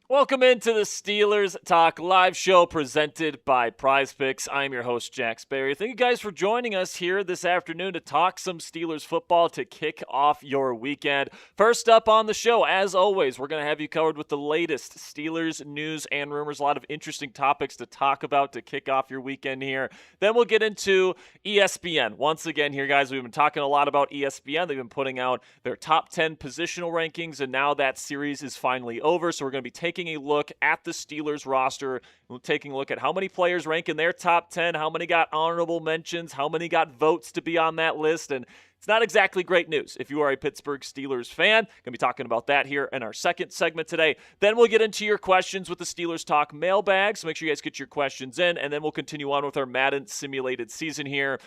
Welcome into the Steelers Talk live show presented by Prize Picks. I'm your host, Jack Sperry. Thank you guys for joining us here this afternoon to talk some Steelers football to kick off your weekend. First up on the show, as always, we're going to have you covered with the latest Steelers news and rumors. A lot of interesting topics to talk about to kick off your weekend here. Then we'll get into ESPN. Once again here, guys, we've been talking a lot about ESPN. They've been putting out their top 10 positional rankings, and now that series is finally over. So we're going to be taking a look at the Steelers roster, taking a look at how many players rank in their top 10, how many got honorable mentions, how many got votes to be on that list, and it's not exactly great news if you are a Pittsburgh Steelers fan. Going to be talking about that here in our second segment today. Then we'll get into your questions with the Steelers Talk mailbag, so make sure you guys get your questions in, and then we'll continue on with our Madden simulated season here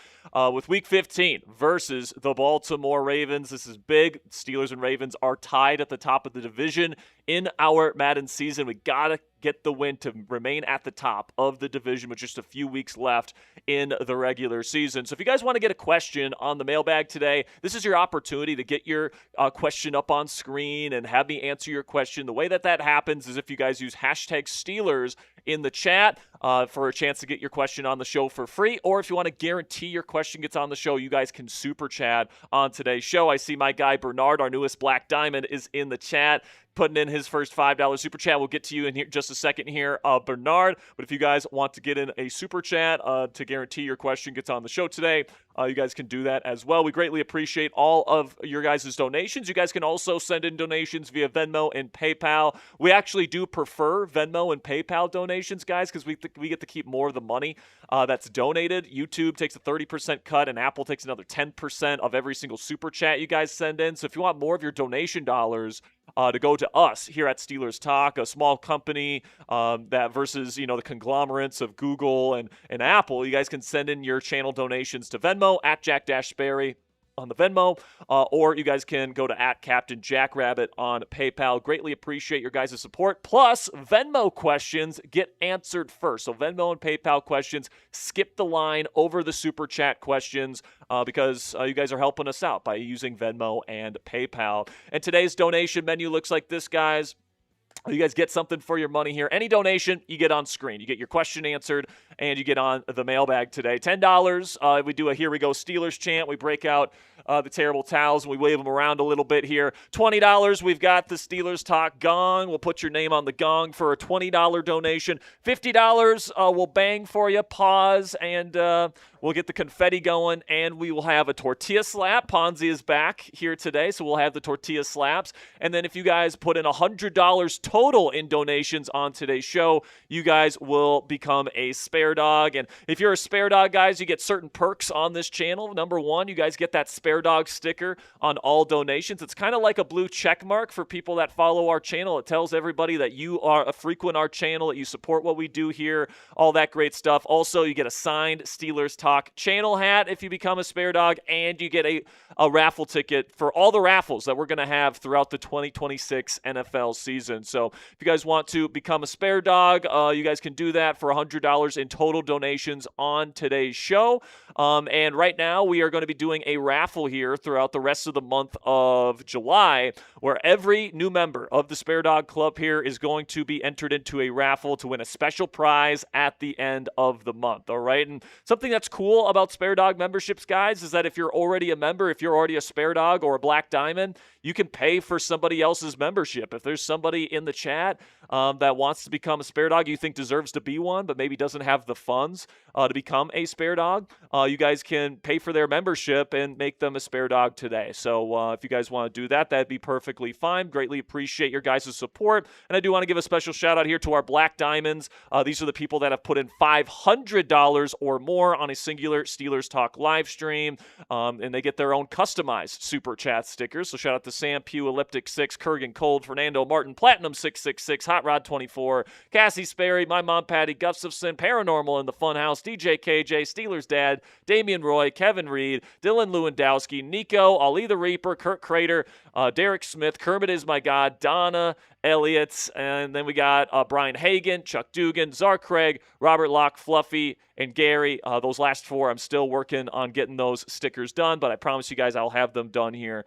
with Week 15 versus the Baltimore Ravens. This is big. Steelers and Ravens are tied at the top of the division in our Madden season. We got to get the win to remain at the top of the division with just a few weeks left in the regular season. So if you guys want to get a question on the mailbag today, this is your opportunity to get your question up on screen and have me answer your question. The way that happens is if you guys use hashtag Steelers in the chat for a chance to get your question on the show for free, or if you want to guarantee your question gets on the show, you guys can super chat on today's show. I see my guy Bernard, our newest Black Diamond, is in the chat, putting in his first $5 super chat. We'll get to you in here just a second here, Bernard. But if you guys want to get in a super chat to guarantee your question gets on the show today, you guys can do that as well. We greatly appreciate all of your guys' donations. You guys can also send in donations via Venmo and PayPal. We actually do prefer Venmo and PayPal donations, guys, because we get to keep more of the money that's donated. YouTube takes a 30% cut, and Apple takes another 10% of every single super chat you guys send in. So if you want more of your donation dollars to go to us here at Steelers Talk, a small company that versus, the conglomerates of Google and Apple, you guys can send in your channel donations to Venmo at Jack-Sperry on the Venmo, or you guys can go to at Captain Jackrabbit on PayPal. Greatly appreciate your guys' support. Plus, Venmo questions get answered first. So Venmo and PayPal questions, skip the line over the Super Chat questions because you guys are helping us out by using Venmo and PayPal. And today's donation menu looks like this, guys. You guys get something for your money here. Any donation, you get on screen. You get your question answered, and you get on the mailbag today. $10, we do a Here We Go Steelers chant. We break out the terrible towels, and we wave them around a little bit here. $20, we've got the Steelers Talk gong. We'll put your name on the gong for a $20 donation. $50, we'll bang for you, pause, and we'll get the confetti going, and we will have a tortilla slap. Ponzi is back here today, so we'll have the tortilla slaps. And then if you guys put in $100 total in donations on today's show, you guys will become a spare dog. And if you're a spare dog, guys, you get certain perks on this channel. Number one, you guys get that spare dog sticker on all donations. It's kind of like a blue check mark for people that follow our channel. It tells everybody that you are a frequent our channel, that you support what we do here, all that great stuff. Also, you get a signed Steelers Talk channel hat if you become a spare dog, and you get a raffle ticket for all the raffles that we're going to have throughout the 2026 NFL season. So if you guys want to become a spare dog, you guys can do that for $100 in total donations on today's show. And right now, we are going to be doing a raffle here throughout the rest of the month of July, where every new member of the Spare Dog Club here is going to be entered into a raffle to win a special prize at the end of the month, all right? And something that's cool about Spare Dog memberships, guys, is that if you're already a member, if you're already a Spare Dog or a Black Diamond, you can pay for somebody else's membership. If there's somebody in the chat that wants to become a Spare Dog you think deserves to be one, but maybe doesn't have the funds to become a Spare Dog, you guys can pay for their membership and make them a Spare Dog today. So if you guys want to do that, that'd be perfectly fine. Greatly appreciate your guys' support. And I do want to give a special shout out here to our Black Diamonds. These are the people that have put in $500 or more on a singular Steelers Talk live stream, and they get their own customized Super Chat stickers. So shout out to Sam Pugh, Elliptic 6, Kurgan Cold, Fernando Martin, Platinum 666, Hot Rod 24, Cassie Sperry, My Mom Patty, Gustafson, Paranormal in the Funhouse, DJ KJ, Steelers Dad, Damian Roy, Kevin Reed, Dylan Lewandowski, Nico, Ali the Reaper, Kurt Crater, Derek Smith, Kermit is my God, Donna, Elliott, and then we got Brian Hagan, Chuck Dugan, Czar Craig, Robert Locke, Fluffy, and Gary. Those last 4, I'm still working on getting those stickers done, but I promise you guys I'll have them done here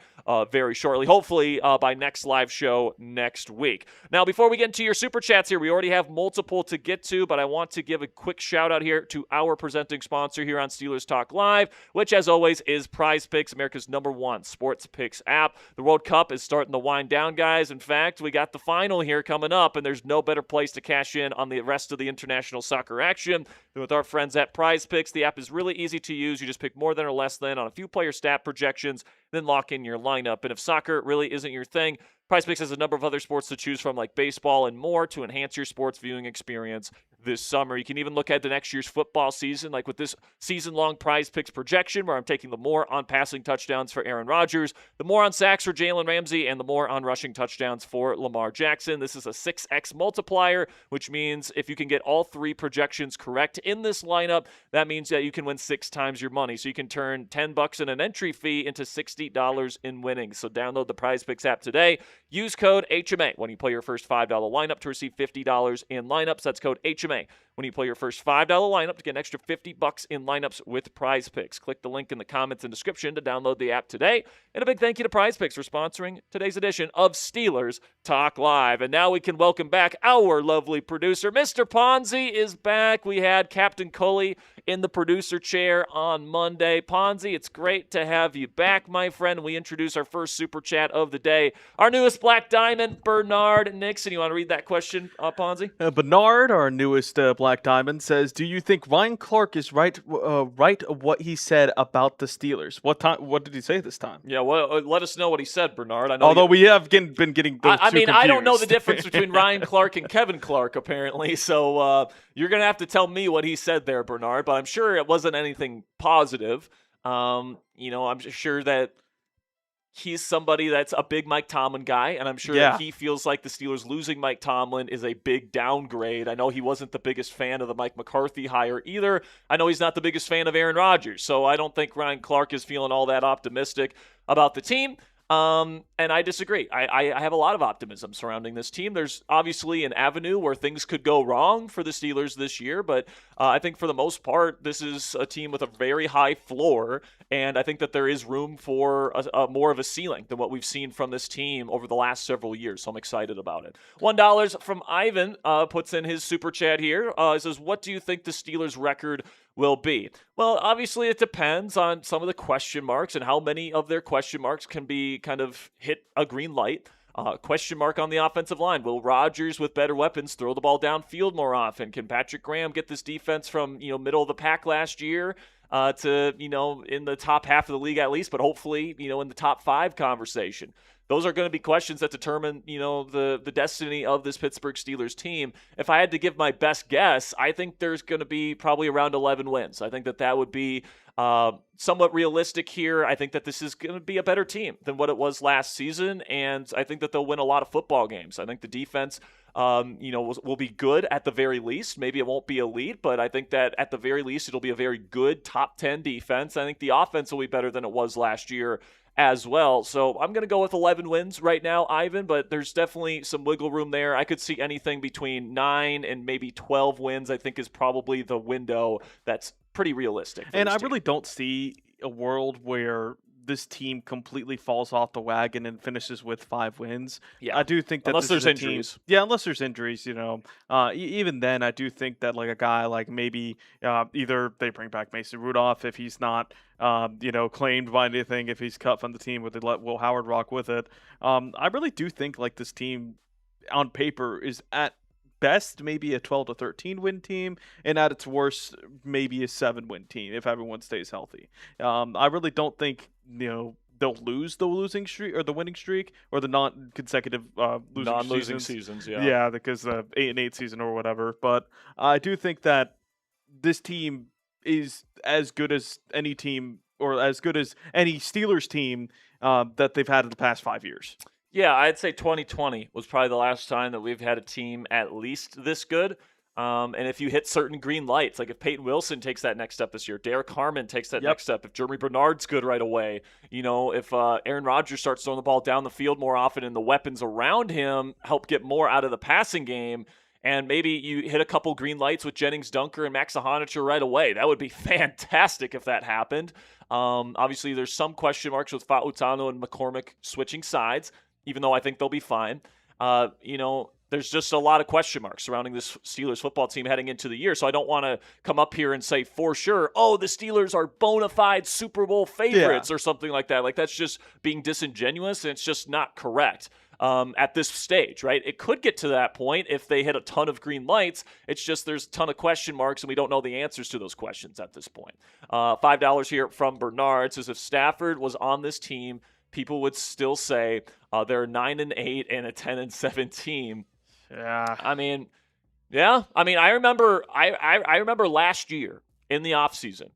very shortly, hopefully by next live show next week. Now, before we get into your super chats here, we already have multiple to get to, but I want to give a quick shout out here to our presenting sponsor here on Steelers Talk Live, which as always is Prize Picks, America's #1 sports picks app. The World Cup is starting to wind down, guys. In fact, we got the final here coming up, and there's no better place to cash in on the rest of the international soccer action than with our friends at Prize Picks. The app is really easy to use. You just pick more than or less than on a few player stat projections, then lock in your lineup. And if soccer really isn't your thing, Prize Picks has a number of other sports to choose from, like baseball and more, to enhance your sports viewing experience this summer. You can even look ahead to next year's football season, like with this season-long Prize Picks projection, where I'm taking the more on passing touchdowns for Aaron Rodgers, the more on sacks for Jalen Ramsey, and the more on rushing touchdowns for Lamar Jackson. This is a 6x multiplier, which means if you can get all 3 projections correct in this lineup, that means that you can win 6 times your money. So you can turn $10 in an entry fee into $60 in winnings. So download the Prize Picks app today. Use code HMA when you play your first $5 lineup to receive $50 in lineups. That's code HMA when you play your first $5 lineup to get an extra $50 in lineups with Prize Picks. Click the link in the comments and description to download the app today. And a big thank you to Prize Picks for sponsoring today's edition of Steelers Talk Live. And now we can welcome back our lovely producer. Mr. Ponzi is back. We had Captain Cully in the producer chair on Monday. Ponzi, it's great to have you back, my friend. We introduce our first super chat of the day. Our newest Black Diamond, Bernard Nixon. You want to read that question, Ponzi? Bernard, our newest Black Diamond, says, "Do you think Ryan Clark is right of what he said about the Steelers?" What did he say this time? Yeah, well, let us know what he said, Bernard. I know. Although we have been getting those I mean, confused. I don't know the difference between Ryan Clark and Kevin Clark, apparently. So you're going to have to tell me what he said there, Bernard. But I'm sure it wasn't anything positive. I'm sure that he's somebody that's a big Mike Tomlin guy, and I'm sure that he feels like the Steelers losing Mike Tomlin is a big downgrade. I know he wasn't the biggest fan of the Mike McCarthy hire either. I know he's not the biggest fan of Aaron Rodgers, so I don't think Ryan Clark is feeling all that optimistic about the team. And I disagree. I have a lot of optimism surrounding this team. There's obviously an avenue where things could go wrong for the Steelers this year, but I think for the most part, this is a team with a very high floor, and I think that there is room for a more of a ceiling than what we've seen from this team over the last several years, so I'm excited about it. $1 from Ivan puts in his super chat here. He says, "What do you think the Steelers' record will be?" Well, obviously it depends on some of the question marks and how many of their question marks can be kind of hit a green light. Question mark on the offensive line. Will Rodgers, with better weapons, throw the ball downfield more often? Can Patrick Graham get this defense from middle of the pack last year to in the top half of the league at least, but hopefully in the top 5 conversation? Those are going to be questions that determine, the destiny of this Pittsburgh Steelers team. If I had to give my best guess, I think there's going to be probably around 11 wins. I think that would be somewhat realistic here. I think that this is going to be a better team than what it was last season, and I think that they'll win a lot of football games. I think the defense, will be good at the very least. Maybe it won't be elite, but I think that at the very least it'll be a very good top 10 defense. I think the offense will be better than it was last year as well. So I'm going to go with 11 wins right now, Ivan, but there's definitely some wiggle room there. I could see anything between 9 and maybe 12 wins, I think, is probably the window that's pretty realistic. And I really don't see a world where this team completely falls off the wagon and finishes with 5 wins. Yeah. I do think that unless there's injuries. Unless there's injuries, even then, I do think that like a guy like maybe either they bring back Mason Rudolph if he's not claimed by anything, if he's cut from the team, or they let Will Howard rock with it. I really do think like this team on paper is at best maybe a 12 to 13 win team, and at its worst maybe a 7-win team if everyone stays healthy. I really don't think they'll lose the losing streak or the winning streak or the non-consecutive non-losing seasons. Yeah, because the 8-8 season or whatever. But I do think that this team is as good as any team, or as good as any Steelers team that they've had in the past 5 years. Yeah, I'd say 2020 was probably the last time that we've had a team at least this good. And if you hit certain green lights, like if Peyton Wilson takes that next step this year, Derek Harmon takes that Yep. next step, if Jeremy Bernard's good right away, if Aaron Rodgers starts throwing the ball down the field more often and the weapons around him help get more out of the passing game, and maybe you hit a couple green lights with Jennings Dunker and Max Ahanicher right away, that would be fantastic if that happened. Obviously, there's some question marks with Fa'utano and McCormick switching sides, even though I think they'll be fine. There's just a lot of question marks surrounding this Steelers football team heading into the year. So I don't want to come up here and say for sure, oh, the Steelers are bona fide Super Bowl favorites or something like that. Like, that's just being disingenuous, and it's just not correct at this stage, right? It could get to that point if they hit a ton of green lights. It's just there's a ton of question marks, and we don't know the answers to those questions at this point. $5 here from Bernard says, if Stafford was on this team, people would still say they're 9-8 and a 10-7 team. Yeah. I mean, I remember last year in the offseason,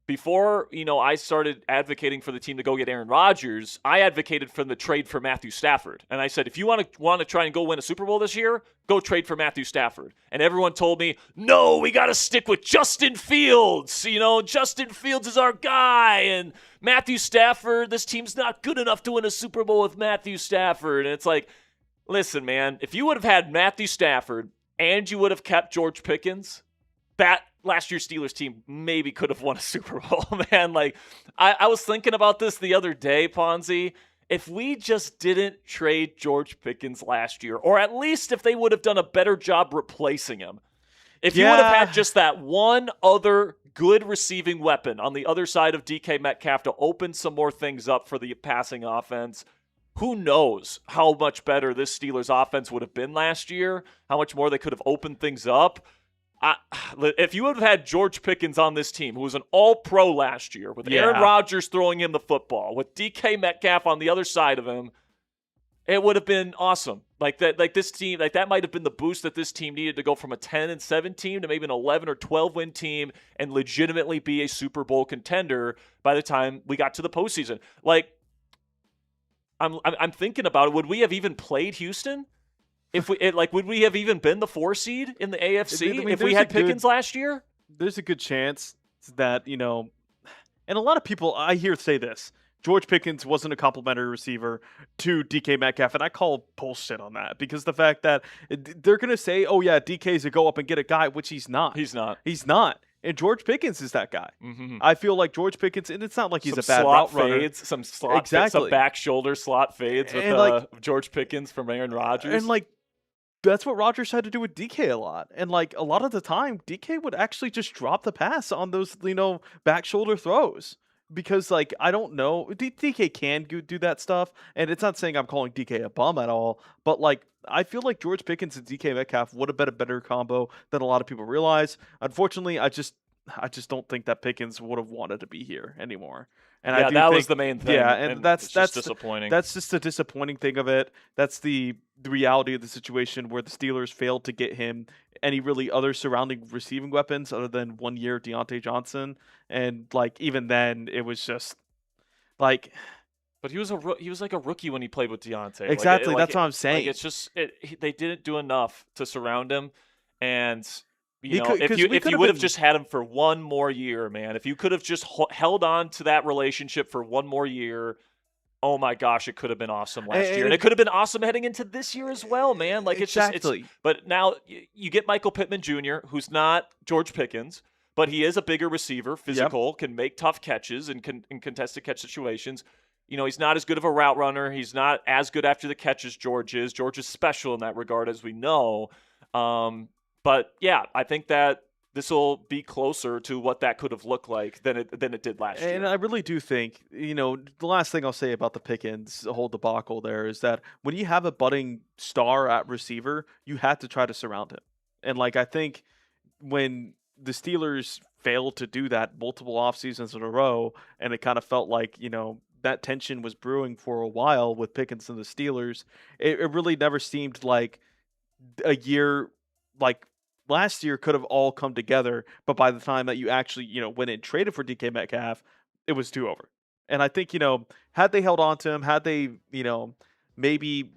before, I started advocating for the team to go get Aaron Rodgers, I advocated for the trade for Matthew Stafford. And I said, if you want to try and go win a Super Bowl this year, go trade for Matthew Stafford. And everyone told me, no, we got to stick with Justin Fields. Justin Fields is our guy. And Matthew Stafford, this team's not good enough to win a Super Bowl with Matthew Stafford. And it's like, listen, man, if you would have had Matthew Stafford and you would have kept George Pickens, that last year's Steelers team maybe could have won a Super Bowl, man. Like, I was thinking about this the other day, Ponzi. If we just didn't trade George Pickens last year, or at least if they would have done a better job replacing him, if you would have had just that one other good receiving weapon on the other side of DK Metcalf to open some more things up for the passing offense, who knows how much better this Steelers offense would have been last year, how much more they could have opened things up. If you would have had George Pickens on this team, who was an all-pro last year, with Aaron Rodgers throwing him the football, with DK Metcalf on the other side of him, it would have been awesome. This team, that might have been the boost that this team needed to go from a 10-7 team to maybe an 11 or 12 win team and legitimately be a Super Bowl contender by the time we got to the postseason. I'm thinking about it. Would we have even played Houston? Would we have even been the 4 seed in the AFC if we had Pickens last year? There's a good chance that, and a lot of people I hear say this, George Pickens wasn't a complimentary receiver to DK Metcalf, and I call bullshit on that, because the fact that they're going to say, oh yeah, DK's a go up and get a guy, which he's not. He's not. And George Pickens is that guy. Mm-hmm. I feel like George Pickens, and it's not like he's some a bad route runner. Fades, some back shoulder slot fades with George Pickens from Aaron Rodgers. And that's what Rodgers had to do with DK a lot. And a lot of the time, DK would actually just drop the pass on those, back shoulder throws. Because I don't know, DK can do that stuff. And it's not saying I'm calling DK a bum at all, but I feel like George Pickens and DK Metcalf would have been a better combo than a lot of people realize. Unfortunately, I just don't think that Pickens would have wanted to be here anymore. And that was the main thing. Yeah, and that's disappointing. That's just a disappointing thing of it. That's the reality of the situation, where the Steelers failed to get him any really other surrounding receiving weapons other than 1 year Deontay Johnson, and even then it was just But he was like a rookie when he played with Deontay. Exactly, that's what I'm saying. It's just they didn't do enough to surround him, and if you would have just had him for one more year, man, if you could have just held on to that relationship for one more year, oh my gosh, it could have been awesome last year, and it could have been awesome heading into this year as well, man. Exactly. But now you get Michael Pittman Jr., who's not George Pickens, but he is a bigger receiver, physical, can make tough catches in contested catch situations. He's not as good of a route runner. He's not as good after the catch as George is. George is special in that regard, as we know. But yeah, I think that this will be closer to what that could have looked like than it did last year. And I really do think, the last thing I'll say about the Pickens whole debacle there is that when you have a budding star at receiver, you have to try to surround him. And I think when the Steelers failed to do that multiple off seasons in a row, and it kind of felt like, that tension was brewing for a while with Pickens and the Steelers, it really never seemed like a year last year could have all come together, but by the time that you actually, went and traded for DK Metcalf, it was too over. And I think, had they held on to him, had they, maybe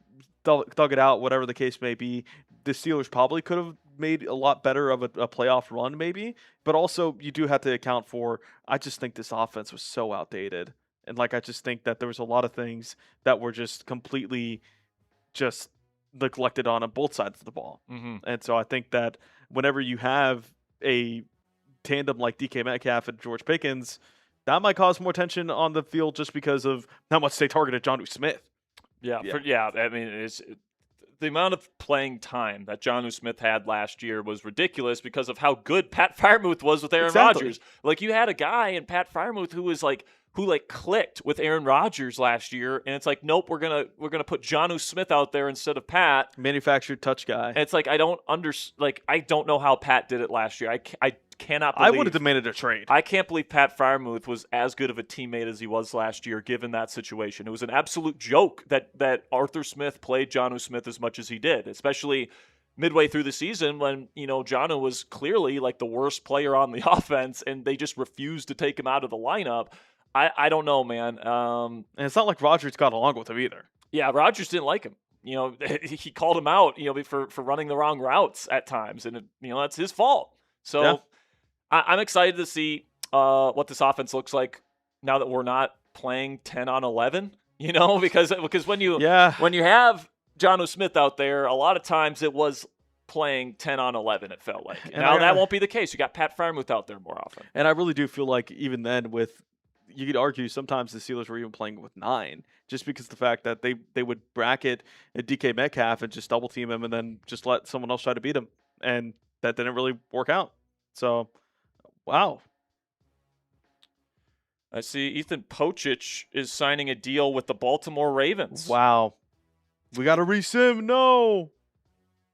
dug it out, whatever the case may be, the Steelers probably could have made a lot better of a playoff run, maybe. But also, you do have to account for. I just think this offense was so outdated, and like I just think that there was a lot of things that were just completely just neglected on both sides of the ball. Mm-hmm. And so I think that whenever you have a tandem like DK Metcalf and George Pickens, that might cause more tension on the field just because of how much they targeted Jonnu Smith. Yeah. I mean, it's the amount of playing time that Jonnu Smith had last year was ridiculous because of how good Pat Freiermuth was with Aaron Rodgers. Like, you had a guy in Pat Freiermuth who clicked with Aaron Rodgers last year, and it's like, nope, we're gonna put Jonnu Smith out there instead of Pat. Manufactured touch guy. And it's like, I don't know how Pat did it last year. I cannot believe. I would have demanded a trade. I can't believe Pat Freiermuth was as good of a teammate as he was last year, given that situation. It was an absolute joke that Arthur Smith played Jonnu Smith as much as he did, especially midway through the season when, Jonnu was clearly like the worst player on the offense, and they just refused to take him out of the lineup. I don't know, man. And it's not like Rodgers got along with him either. Yeah, Rodgers didn't like him. He called him out, for running the wrong routes at times, and that's his fault. So yeah. I'm excited to see what this offense looks like now that we're not playing 10 on 11. Because when you have Jonnu Smith out there, a lot of times it was playing 10 on 11, it felt like. And now that won't be the case. You got Pat Freiermuth out there more often. And I really do feel like even then you could argue sometimes the Steelers were even playing with 9, just because of the fact that they would bracket a DK Metcalf and just double team him and then just let someone else try to beat him. And that didn't really work out. So, wow. I see Ethan Pocic is signing a deal with the Baltimore Ravens. Wow. We got to re-sim. No,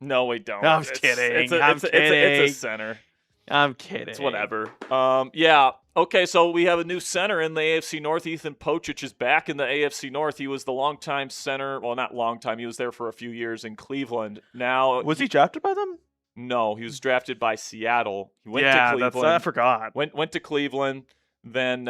we don't. I'm kidding. It's a center. I'm kidding. It's whatever. Yeah. Okay, so we have a new center in the AFC North. Ethan Pocic is back in the AFC North. He was the longtime center. Well, not long time. He was there for a few years in Cleveland. Now, was he drafted by them? No, he was drafted by Seattle. He went to Cleveland. I forgot. Went to Cleveland. Then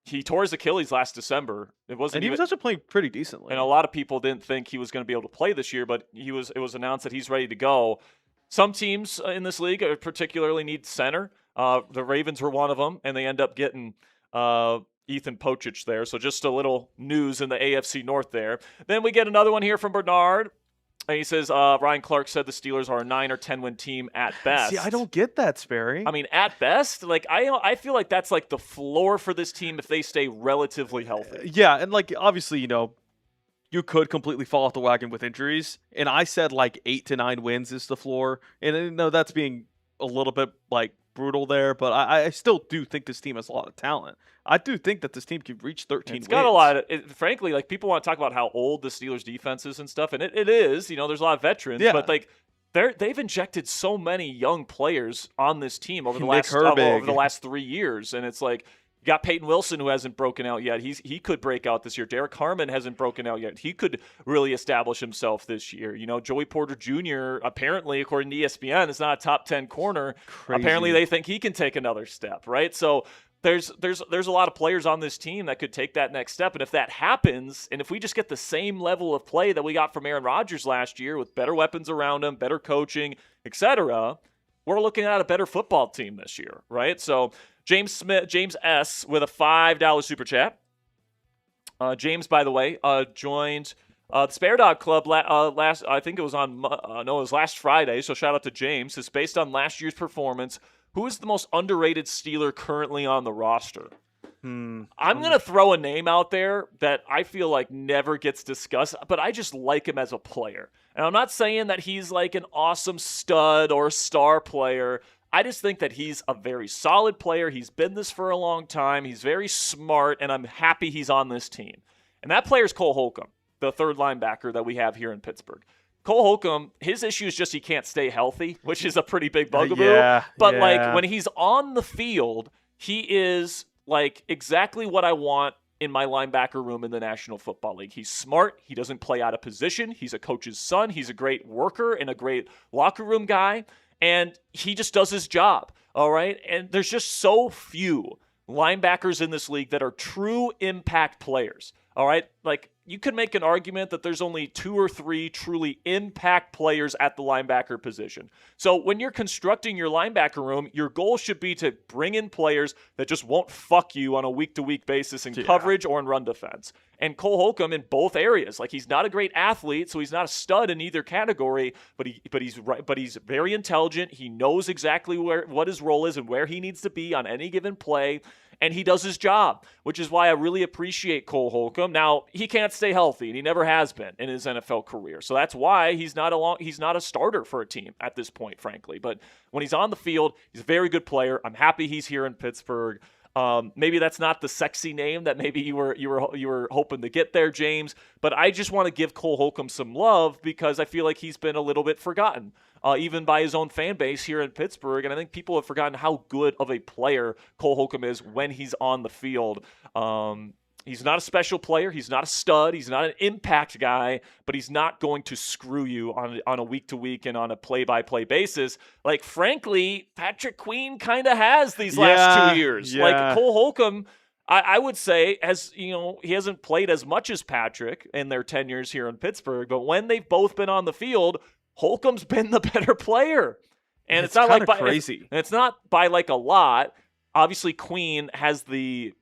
he tore his Achilles last December. He was actually playing pretty decently. And a lot of people didn't think he was going to be able to play this year, but it was announced that he's ready to go. Some teams in this league particularly need center. The Ravens were one of them, and they end up getting Ethan Pocic there. So just a little news in the AFC North there. Then we get another one here from Bernard. And he says, Ryan Clark said the Steelers are a 9 or 10 win team at best. See, I don't get that, Sperry. I mean, at best, like I feel like that's like the floor for this team if they stay relatively healthy. Yeah, and like obviously, you could completely fall off the wagon with injuries. And I said like 8 to 9 wins is the floor. And that's being a little bit like brutal there, but I still do think this team has a lot of talent. I do think that this team could reach 13 wins. It's got a lot of frankly, like people want to talk about how old the Steelers defense is and stuff, and it is, there's a lot of veterans, but like they've injected so many young players on this team over the last 3 years, and it's like you got Peyton Wilson, who hasn't broken out yet. He could break out this year. Derek Harmon hasn't broken out yet. He could really establish himself this year. Joey Porter Jr., apparently, according to ESPN, is not a top 10 corner. Crazy. Apparently, they think he can take another step, right? So there's a lot of players on this team that could take that next step. And if that happens, and if we just get the same level of play that we got from Aaron Rodgers last year with better weapons around him, better coaching, etc., we're looking at a better football team this year, right? So James S. with a $5 super chat. James, by the way, joined the Spare Dog Club last. I think it was it was last Friday. So shout out to James. It's based on last year's performance. Who is the most underrated Steeler currently on the roster? I'm going to throw a name out there that I feel like never gets discussed, but I just like him as a player. And I'm not saying that he's like an awesome stud or star player. I just think that he's a very solid player. He's been this for a long time. He's very smart, and I'm happy he's on this team. And that player is Cole Holcomb, the third linebacker that we have here in Pittsburgh. Cole Holcomb, his issue is just he can't stay healthy, which is a pretty big bugaboo. Like when he's on the field, he is like exactly what I want in my linebacker room in the National Football League. He's smart. He doesn't play out of position. He's a coach's son. He's a great worker and a great locker room guy. And he just does his job, all right? And there's just so few linebackers in this league that are true impact players, all right? Like, you could make an argument that there's only 2 or 3 truly impact players at the linebacker position. So when you're constructing your linebacker room, your goal should be to bring in players that just won't fuck you on a week-to-week basis in coverage or in run defense. And Cole Holcomb in both areas. Like, he's not a great athlete, so he's not a stud in either category, but he's very intelligent. He knows exactly what his role is and where he needs to be on any given play. And he does his job, which is why I really appreciate Cole Holcomb. Now, he can't stay healthy, and he never has been in his NFL career. So that's why he's not a starter for a team at this point, frankly. But when he's on the field, he's a very good player. I'm happy he's here in Pittsburgh. Maybe that's not the sexy name that maybe you were hoping to get there, James. But I just want to give Cole Holcomb some love because I feel like he's been a little bit forgotten. Even by his own fan base here in Pittsburgh. And I think people have forgotten how good of a player Cole Holcomb is when he's on the field. He's not a special player. He's not a stud. He's not an impact guy, but he's not going to screw you on a week-to-week and on a play-by-play basis. Like, frankly, Patrick Queen kind of has these last 2 years. Yeah. Like, Cole Holcomb, I would say, he hasn't played as much as Patrick in their tenures here in Pittsburgh, but when they've both been on the field, Holcomb's been the better player. And it's not like crazy. And it's not by like a lot. Obviously, Queen has the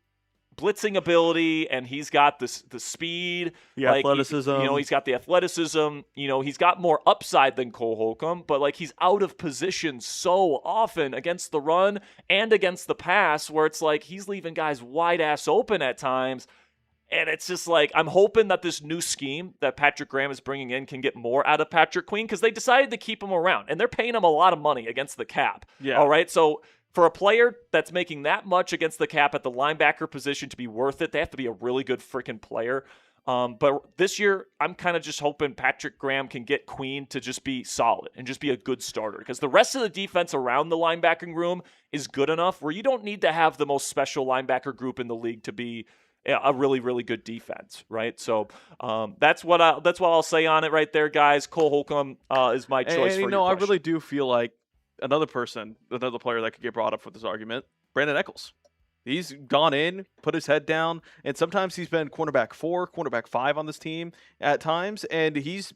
blitzing ability, and he's got the speed, athleticism. He's got the athleticism. He's got more upside than Cole Holcomb, but like he's out of position so often against the run and against the pass, where it's like he's leaving guys wide ass open at times. And it's just like, I'm hoping that this new scheme that Patrick Graham is bringing in can get more out of Patrick Queen because they decided to keep him around. And they're paying him a lot of money against the cap. Yeah. All right. So for a player that's making that much against the cap at the linebacker position to be worth it, they have to be a really good freaking player. But this year, I'm kind of just hoping Patrick Graham can get Queen to just be solid and just be a good starter. Because the rest of the defense around the linebacking room is good enough where you don't need to have the most special linebacker group in the league to be a really, really good defense, right? So that's what I'll say on it right there, guys. Cole Holcomb is my choice. And I really do feel like another player that could get brought up for this argument, Brandon Echols. He's gone in, put his head down, and sometimes he's been cornerback 4, cornerback 5 on this team at times, and he's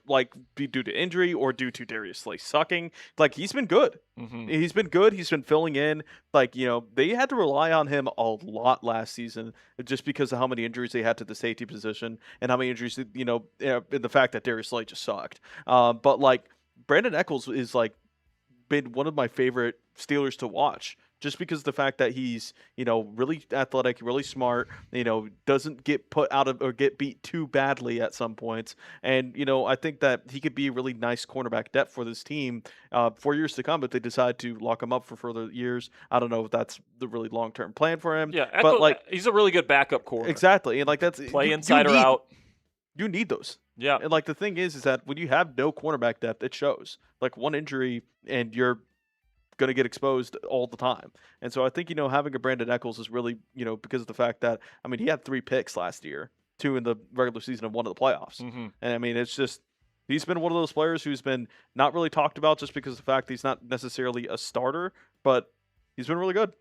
like due to injury or due to Darius Slay sucking. Like, he's been good. Mm-hmm. He's been good. He's been filling in. Like, they had to rely on him a lot last season just because of how many injuries they had to the safety position and how many injuries, the fact that Darius Slay just sucked. But like, Brandon Echols is like been one of my favorite Steelers to watch. Just because of the fact that he's, really athletic, really smart, doesn't get put out of or get beat too badly at some points. And, I think that he could be a really nice cornerback depth for this team for years to come if they decide to lock him up for further years. I don't know if that's the really long-term plan for him. Yeah, but he's a really good backup corner. Exactly. And like, that's play inside or out. You need those. Yeah. And like, the thing is that when you have no cornerback depth, it shows. Like, one injury and you're going to get exposed all the time. And so I think, having a Brandon Echols is really, because of the fact that, he had 3 picks last year, 2 in the regular season and 1 in the playoffs. Mm-hmm. And it's just, he's been one of those players who's been not really talked about just because of the fact that he's not necessarily a starter, but he's been really good.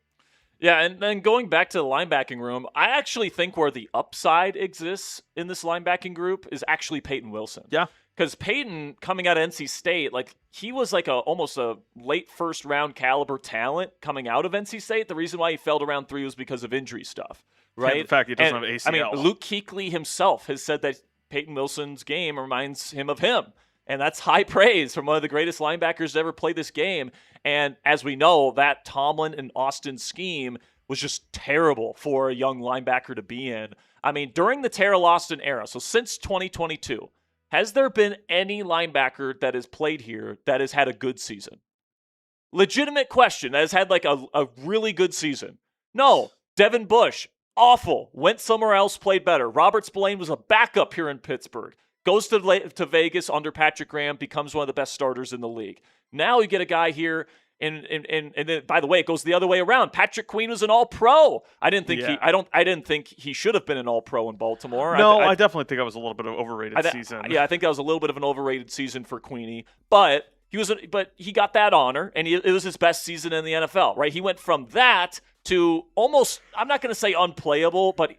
Yeah, and then going back to the linebacking room, I actually think where the upside exists in this linebacking group is actually Peyton Wilson. Yeah. Because Peyton, coming out of NC State, like, he was like almost a late first-round caliber talent coming out of NC State. The reason why he fell to round 3 was because of injury stuff, right? Yeah, the fact he doesn't have ACL. Luke Kuechly himself has said that Peyton Wilson's game reminds him of him. And that's high praise from one of the greatest linebackers to ever play this game. And as we know, that Tomlin and Austin scheme was just terrible for a young linebacker to be in. During the Terrell Austin era, so since 2022, has there been any linebacker that has played here that has had a good season? Legitimate question. That has had like a really good season. No. Devin Bush, awful. Went somewhere else, played better. Robert Spillane was a backup here in Pittsburgh. Goes to Vegas under Patrick Graham, becomes one of the best starters in the league. Now you get a guy here, and then, by the way, it goes the other way around. Patrick Queen was an All-Pro. I didn't think he should have been an All-Pro in Baltimore. No, I definitely think that was a little bit of an overrated season. Yeah, I think that was a little bit of an overrated season for Queenie. But but he got that honor, and it was his best season in the NFL, right? He went from that to almost, I'm not going to say unplayable, but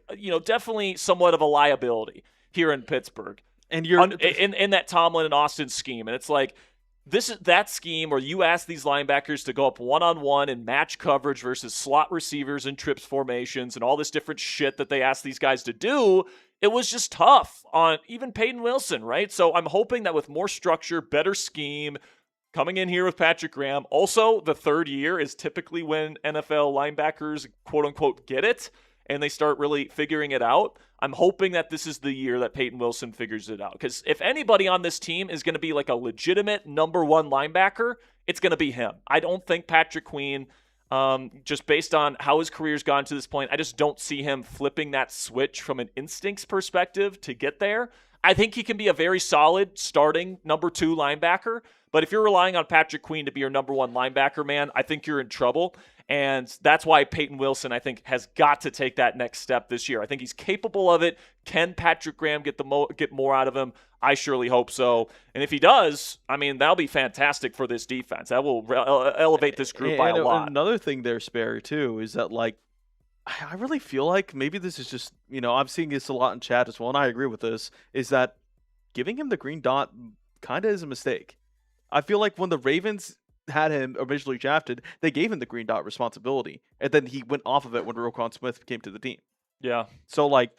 definitely somewhat of a liability here in Pittsburgh. And you're in that Tomlin and Austin scheme, and it's like this is that scheme where you ask these linebackers to go up one-on-one and match coverage versus slot receivers and trips formations and all this different shit that they ask these guys to do. It was just tough on even Peyton Wilson, right? So I'm hoping that with more structure, better scheme, coming in here with Patrick Graham. Also, the third year is typically when NFL linebackers, quote unquote, get it and they start really figuring it out. I'm hoping that this is the year that Peyton Wilson figures it out. Because if anybody on this team is going to be like a legitimate number one linebacker, it's going to be him. I don't think Patrick Queen, just based on how his career's gone to this point, I just don't see him flipping that switch from an instincts perspective to get there. I think he can be a very solid starting number two linebacker. But if you're relying on Patrick Queen to be your number one linebacker, man, I think you're in trouble. And that's why Peyton Wilson, I think, has got to take that next step this year. I think he's capable of it. Can Patrick Graham get more out of him? I surely hope so. And if he does, I mean, that'll be fantastic for this defense. That will elevate this group by a lot. Another thing there, Sperry, too, is that, like, I really feel like maybe this is just, I'm seeing this a lot in chat as well, and I agree with this, is that giving him the green dot kind of is a mistake. I feel like when the Ravens had him originally drafted, they gave him the green dot responsibility, and then he went off of it when Roquan Smith came to the team. Yeah. So, like,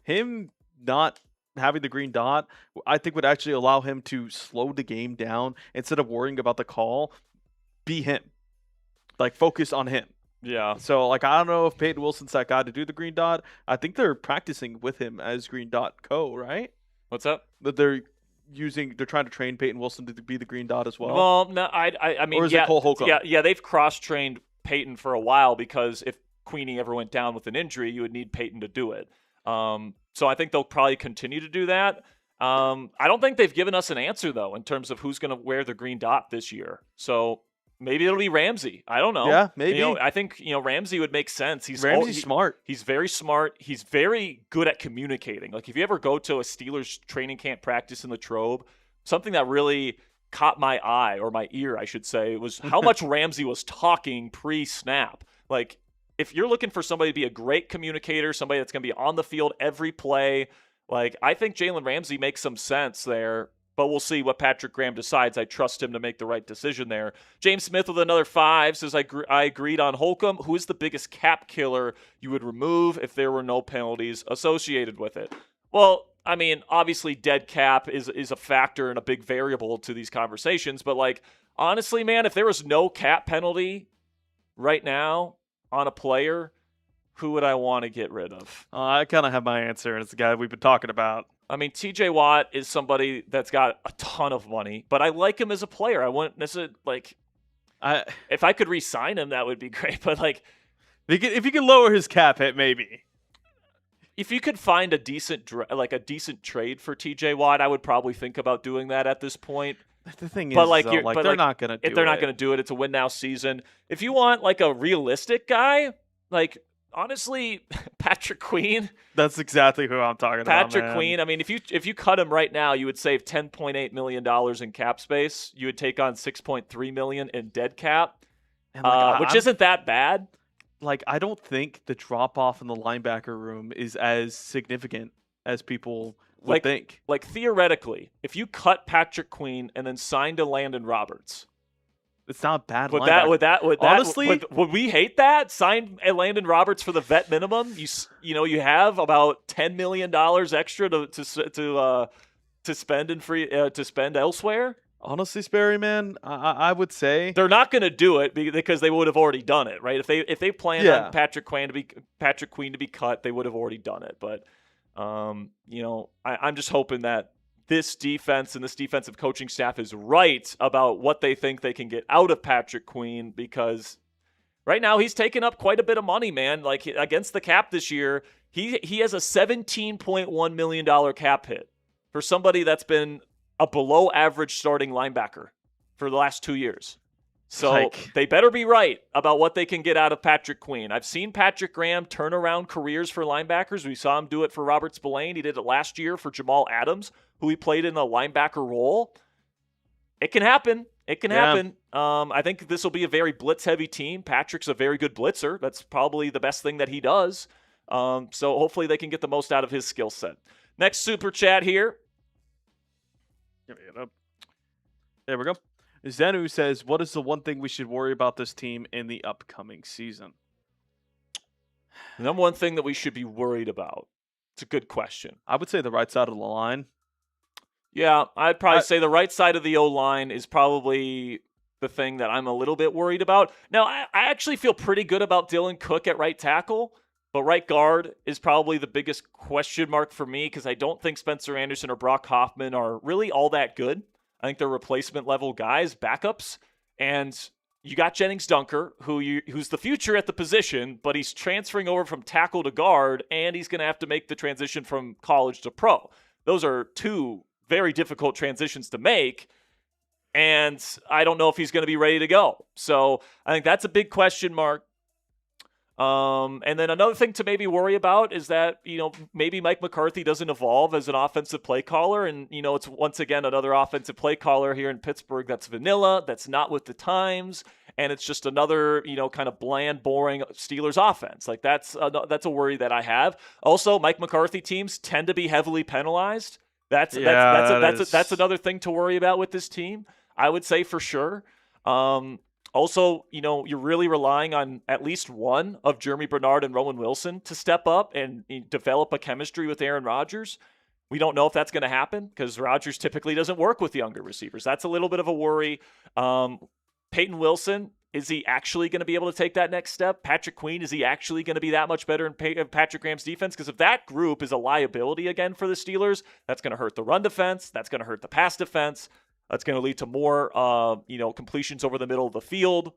him not having the green dot, I think would actually allow him to slow the game down instead of worrying about the call. Be him. Like, focus on him. Yeah. So, like, I don't know if Peyton Wilson's that guy to do the green dot. I think they're practicing with him as green dot right? What's up? That they're trying to train Peyton Wilson to be the green dot as well. Well, no, I mean, or is it Cole Holcomb? Yeah, they've cross-trained Peyton for a while because if Queenie ever went down with an injury, you would need Peyton to do it. So I think they'll probably continue to do that. I don't think they've given us an answer, though, in terms of who's going to wear the green dot this year. So maybe it'll be Ramsey. I don't know. Yeah, maybe. I think Ramsey would make sense. Ramsey's smart. He's very smart. He's very good at communicating. Like, if you ever go to a Steelers training camp practice in Latrobe, something that really caught my eye, or my ear, I should say, was how much Ramsey was talking pre-snap. Like, if you're looking for somebody to be a great communicator, somebody that's going to be on the field every play, like, I think Jalen Ramsey makes some sense there. But we'll see what Patrick Graham decides. I trust him to make the right decision there. James Smith with another 5 says, I agreed on Holcomb. Who is the biggest cap killer you would remove if there were no penalties associated with it? Well, I mean, obviously dead cap is a factor and a big variable to these conversations. But, like, honestly, man, if there was no cap penalty right now on a player, who would I want to get rid of? I kind of have my answer, and it's the guy we've been talking about. I mean, TJ Watt is somebody that's got a ton of money, but I like him as a player. I wouldn't necessarily, like, if I could re-sign him, that would be great. But, like, if you could lower his cap hit, maybe. If you could find a decent trade for TJ Watt, I would probably think about doing that at this point. The thing but is, they're not going to do it. If they're not going to do it, it's a win-now season. If you want, like, a realistic guy, like, honestly, Patrick Queen. That's exactly who I'm talking about. Patrick Queen. I mean, if you cut him right now, you would save $10.8 million in cap space. You would take on $6.3 million in dead cap, which isn't that bad. Like, I don't think the drop off in the linebacker room is as significant as people would think. Like, theoretically, if you cut Patrick Queen and then signed a Landon Roberts, it's not bad. Honestly, would we hate that? Sign Landon Roberts for the vet minimum. You have about $10 million extra to spend elsewhere. Honestly, Sperry, man, I would say they're not going to do it because they would have already done it, right? If they planned on Patrick Queen to be cut, they would have already done it. But I'm just hoping that this defense and this defensive coaching staff is right about what they think they can get out of Patrick Queen, because right now he's taken up quite a bit of money, man. Like, against the cap this year, he has a $17.1 million cap hit for somebody that's been a below average starting linebacker for the last 2 years. So they better be right about what they can get out of Patrick Queen. I've seen Patrick Graham turn around careers for linebackers. We saw him do it for Robert Spillane. He did it last year for Jamal Adams, who he played in a linebacker role. It can happen. It can Yeah. happen. I think this will be a very blitz-heavy team. Patrick's a very good blitzer. That's probably the best thing that he does. So hopefully they can get the most out of his skill set. Next super chat here. Give me it up. There we go. Zenu says, what is the one thing we should worry about this team in the upcoming season? The number one thing that we should be worried about. It's a good question. I would say the right side of the line. Yeah, I'd probably say the right side of the O-line is probably the thing that I'm a little bit worried about. Now, I actually feel pretty good about Dylan Cook at right tackle, but right guard is probably the biggest question mark for me because I don't think Spencer Anderson or Brock Hoffman are really all that good. I think they're replacement level guys, backups, and you got Jennings Dunker, who's the future at the position, but he's transferring over from tackle to guard, and he's going to have to make the transition from college to pro. Those are two very difficult transitions to make, and I don't know if he's going to be ready to go. So I think that's a big question mark. And then another thing to maybe worry about is that, maybe Mike McCarthy doesn't evolve as an offensive play caller. And, it's once again another offensive play caller here in Pittsburgh that's vanilla, that's not with the times. And it's just another, kind of bland, boring Steelers offense. Like that's a worry that I have. Also, Mike McCarthy teams tend to be heavily penalized. That's another thing to worry about with this team, I would say for sure. Also, you're really relying on at least one of Jeremy Bernard and Rowan Wilson to step up and develop a chemistry with Aaron Rodgers. We don't know if that's going to happen because Rodgers typically doesn't work with younger receivers. That's a little bit of a worry. Peyton Wilson, is he actually going to be able to take that next step? Patrick Queen, is he actually going to be that much better in Patrick Graham's defense? Because if that group is a liability again for the Steelers, that's going to hurt the run defense. That's going to hurt the pass defense. That's going to lead to more, completions over the middle of the field.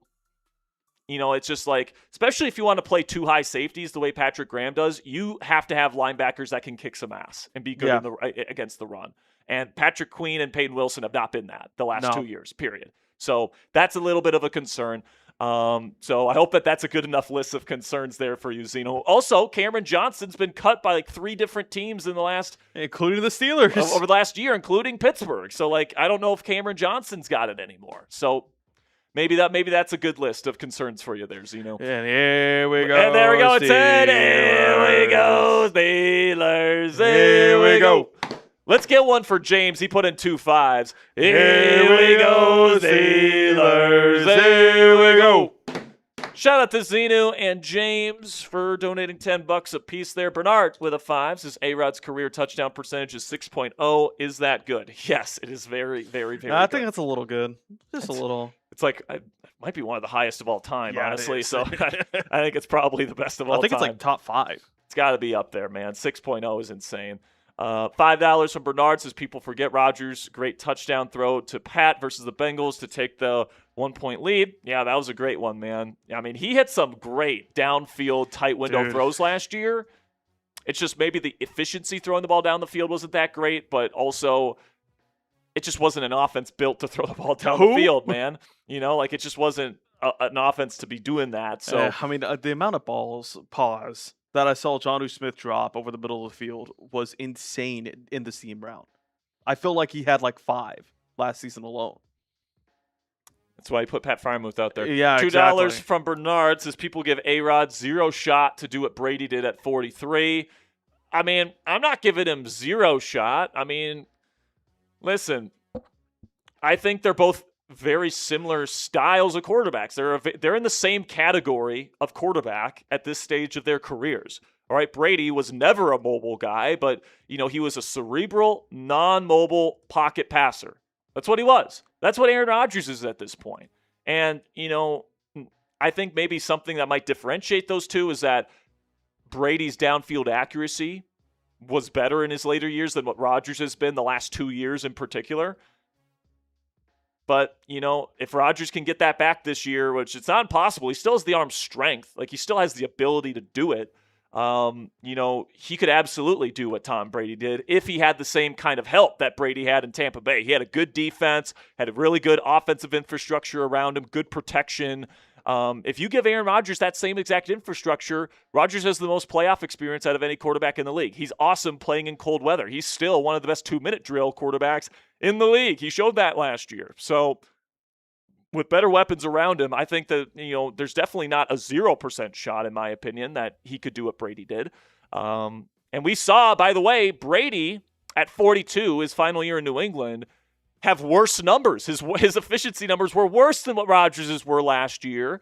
It's just like, especially if you want to play two high safeties the way Patrick Graham does, you have to have linebackers that can kick some ass and be good against the run. And Patrick Queen and Peyton Wilson have not been that the last 2 years, period. So that's a little bit of a concern. So I hope that's a good enough list of concerns there for you, Zeno. Also, Cameron Johnson's been cut by 3 different teams in the last... Including the Steelers. Over the last year, including Pittsburgh. So, I don't know if Cameron Johnson's got it anymore. So maybe that's a good list of concerns for you there, Zeno. And here we go. And there we go. It's it. Here we go, Steelers. Here we go. Let's get one for James. He put in 2 5s. Here we go, Steelers. Here we go. Shout out to Zenu and James for donating $10 a piece there. Bernard with a 5 says A-Rod's career touchdown percentage is 6.0. Is that good? Yes, it is very, very, very I good. think that's a little good. Just a little. It's it might be one of the highest of all time, honestly. It is. So I think it's probably the best of all time. I think it's top 5. It's got to be up there, man. 6.0 is insane. $5 from Bernard says people forget Rodgers' great touchdown throw to Pat versus the Bengals to take the 1-point lead. Yeah, that was a great one, man. I mean, he hit some great downfield tight window throws last year. It's just maybe the efficiency throwing the ball down the field wasn't that great, but also it just wasn't an offense built to throw the ball down the field, man. It just wasn't an offense to be doing that. So the amount of balls, that I saw Jonnu Smith drop over the middle of the field was insane in the seam route. I feel like he had 5 last season alone. That's why he put Pat Frymouth out there. Yeah, $2 exactly. from Bernard says people give A-Rod 0 shot to do what Brady did at 43. I mean, I'm not giving him 0 shot. I mean, listen, I think they're both very similar styles of quarterbacks. They're in the same category of quarterback at this stage of their careers. All right, Brady was never a mobile guy, but he was a cerebral, non-mobile pocket passer. That's what he was. That's what Aaron Rodgers is at this point. And I think maybe something that might differentiate those two is that Brady's downfield accuracy was better in his later years than what Rodgers has been the last 2 years in particular. But, if Rodgers can get that back this year, which it's not impossible, he still has the arm strength. He still has the ability to do it. He could absolutely do what Tom Brady did if he had the same kind of help that Brady had in Tampa Bay. He had a good defense, had a really good offensive infrastructure around him, good protection. If you give Aaron Rodgers that same exact infrastructure, Rodgers has the most playoff experience out of any quarterback in the league. He's awesome playing in cold weather. He's still one of the best 2-minute drill quarterbacks in the league. He showed that last year. So with better weapons around him, I think that, there's definitely not a 0% shot, in my opinion, that he could do what Brady did. And we saw, by the way, Brady at 42, his final year in New England, have worse numbers. His efficiency numbers were worse than what Rodgers' were last year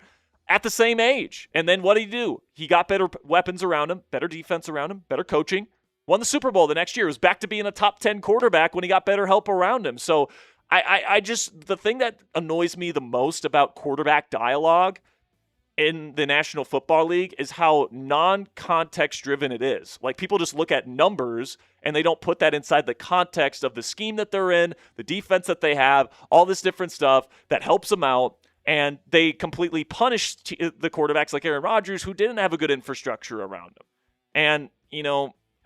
at the same age. And then what did he do? He got better weapons around him, better defense around him, better coaching, won the Super Bowl the next year. He was back to being a top 10 quarterback when he got better help around him. So I just, the thing that annoys me the most about quarterback dialogue in the National Football League is how non-context driven it is. Like, people just look at numbers and they don't put that inside the context of the scheme that they're in, the defense that they have, all this different stuff that helps them out. And they completely punish the quarterbacks like Aaron Rodgers, who didn't have a good infrastructure around him. And,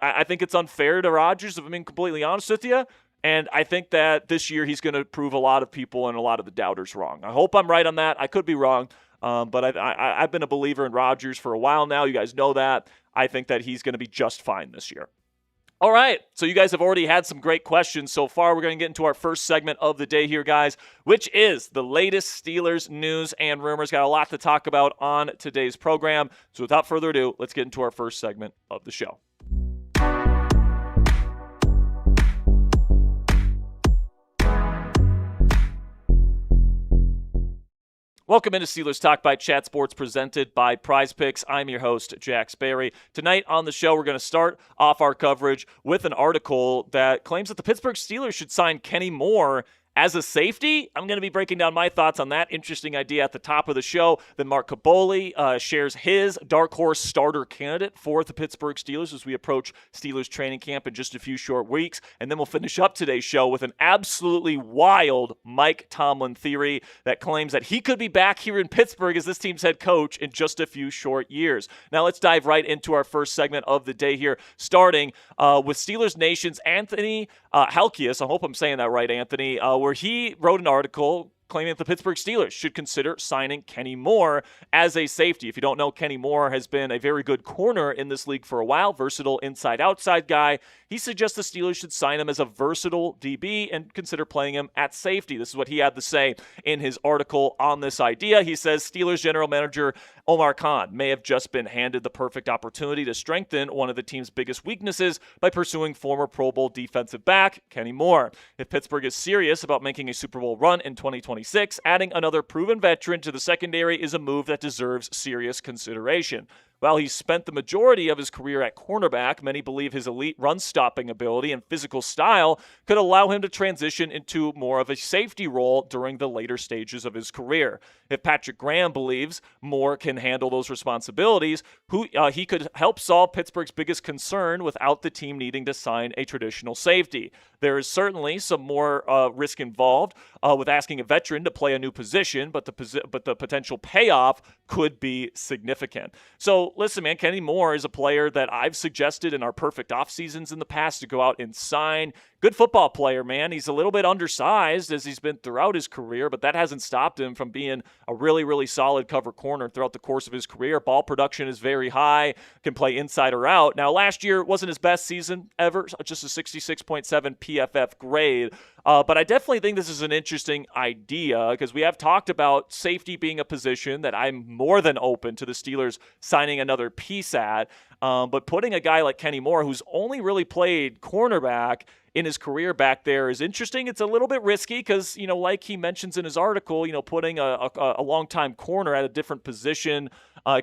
I think it's unfair to Rodgers, if I'm being completely honest with you. And I think that this year he's going to prove a lot of people and a lot of the doubters wrong. I hope I'm right on that. I could be wrong. But I've been a believer in Rodgers for a while now. You guys know that. I think that he's going to be just fine this year. All right, so you guys have already had some great questions so far. We're going to get into our first segment of the day here, guys, which is the latest Steelers news and rumors. Got a lot to talk about on today's program. So without further ado, let's get into our first segment of the show. Welcome into Steelers Talk by Chat Sports, presented by Prize Picks. I'm your host, Jack Sperry. Tonight on the show, we're going to start off our coverage with an article that claims that the Pittsburgh Steelers should sign Kenny Moore as a safety. I'm going to be breaking down my thoughts on that interesting idea at the top of the show. Then Mark Caboli shares his dark horse starter candidate for the Pittsburgh Steelers as we approach Steelers training camp in just a few short weeks. And then we'll finish up today's show with an absolutely wild Mike Tomlin theory that claims that he could be back here in Pittsburgh as this team's head coach in just a few short years. Now let's dive right into our first segment of the day here, starting with Steelers Nation's Anthony Halkias. I hope I'm saying that right, Anthony, where he wrote an article claiming that the Pittsburgh Steelers should consider signing Kenny Moore as a safety. If you don't know, Kenny Moore has been a very good corner in this league for a while, versatile inside-outside guy. He suggests the Steelers should sign him as a versatile DB and consider playing him at safety. This is what he had to say in his article on this idea. He says Steelers General Manager Omar Khan may have just been handed the perfect opportunity to strengthen one of the team's biggest weaknesses by pursuing former Pro Bowl defensive back Kenny Moore. If Pittsburgh is serious about making a Super Bowl run in 2026, adding another proven veteran to the secondary is a move that deserves serious consideration. While he's spent the majority of his career at cornerback, many believe his elite run-stopping ability and physical style could allow him to transition into more of a safety role during the later stages of his career. If Patrick Graham believes Moore can handle those responsibilities, he could help solve Pittsburgh's biggest concern without the team needing to sign a traditional safety. There is certainly some more risk involved with asking a veteran to play a new position, but the potential payoff could be significant. So listen, man, Kenny Moore is a player that I've suggested in our perfect off seasons in the past to go out and sign. Good football player, man. He's a little bit undersized as he's been throughout his career, but that hasn't stopped him from being a really, really solid cover corner throughout the course of his career. Ball production is very high, can play inside or out. Now, last year wasn't his best season ever, just a 66.7 PFF grade. But I definitely think this is an interesting idea because we have talked about safety being a position that I'm more than open to the Steelers signing another piece at. But putting a guy like Kenny Moore, who's only really played cornerback in his career back there, is interesting. It's a little bit risky because, like he mentions in his article, putting a long-time corner at a different position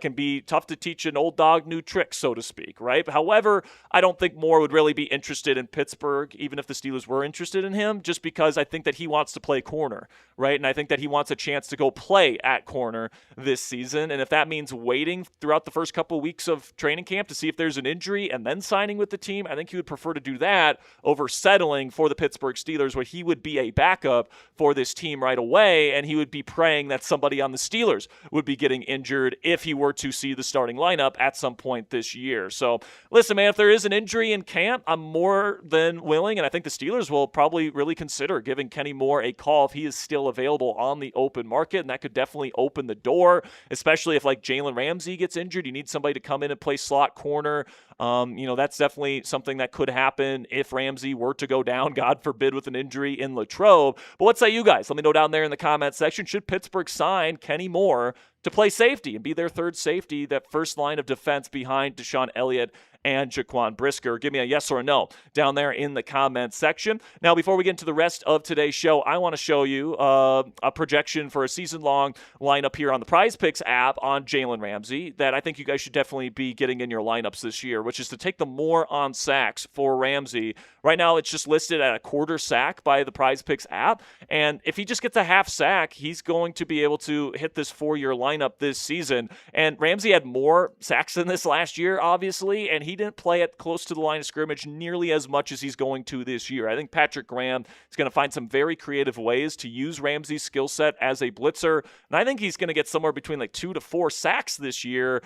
can be tough to teach an old dog new tricks, so to speak, right? However, I don't think Moore would really be interested in Pittsburgh, even if the Steelers were interested in him, just because I think that he wants to play corner, right? And I think that he wants a chance to go play at corner this season. And if that means waiting throughout the first couple of weeks of training camp to see if there's an injury and then signing with the team, I think he would prefer to do that over settling for the Pittsburgh Steelers, where he would be a backup for this team right away, and he would be praying that somebody on the Steelers would be getting injured if he were to see the starting lineup at some point this year. So listen, man, if there is an injury in camp, I'm more than willing, and I think the Steelers will probably really consider giving Kenny Moore a call if he is still available on the open market, and that could definitely open the door, especially if like Jalen Ramsey gets injured. You need somebody to come in and play slot corner. That's definitely something that could happen if Ramsey were were to go down, God forbid, with an injury in Latrobe. But what say you guys? Let me know down there in the comment section. Should Pittsburgh sign Kenny Moore to play safety and be their third safety, that first line of defense behind Deshaun Elliott and Jaquan Brisker? Give me a yes or a no down there in the comments section. Now, before we get into the rest of today's show, I want to show you a projection for a season-long lineup here on the Prize Picks app on Jalen Ramsey that I think you guys should definitely be getting in your lineups this year, which is to take the more on sacks for Ramsey. Right now, it's just listed at a quarter sack by the Prize Picks app, and if he just gets a half sack, he's going to be able to hit this 4-year lineup this season. And Ramsey had more sacks than this last year, obviously, and he didn't play it close to the line of scrimmage nearly as much as he's going to this year. I think Patrick Graham is going to find some very creative ways to use Ramsey's skill set as a blitzer, and I think he's going to get somewhere between like 2 to 4 sacks this year.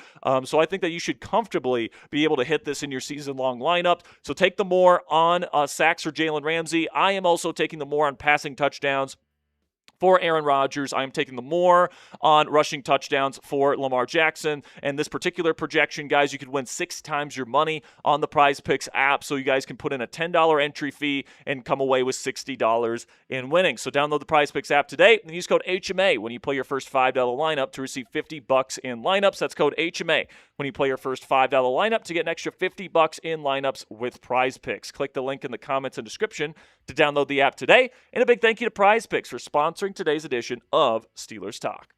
So I think that you should comfortably be able to hit this in your season-long lineup. So take the more on sacks for Jalen Ramsey. I am also taking the more on passing touchdowns for Aaron Rodgers. I'm taking the more on rushing touchdowns for Lamar Jackson. And this particular projection, guys, you could win 6 times your money on the Prize Picks app. So you guys can put in a $10 entry fee and come away with $60 in winnings. So download the Prize Picks app today and use code HMA when you play your first $5 lineup to receive $50 in lineups. That's code HMA when you play your first $5 lineup to get an extra $50 in lineups with Prize Picks. Click the link in the comments and description to download the app today. And a big thank you to Prize Picks for sponsoring today's edition of Steelers Talk.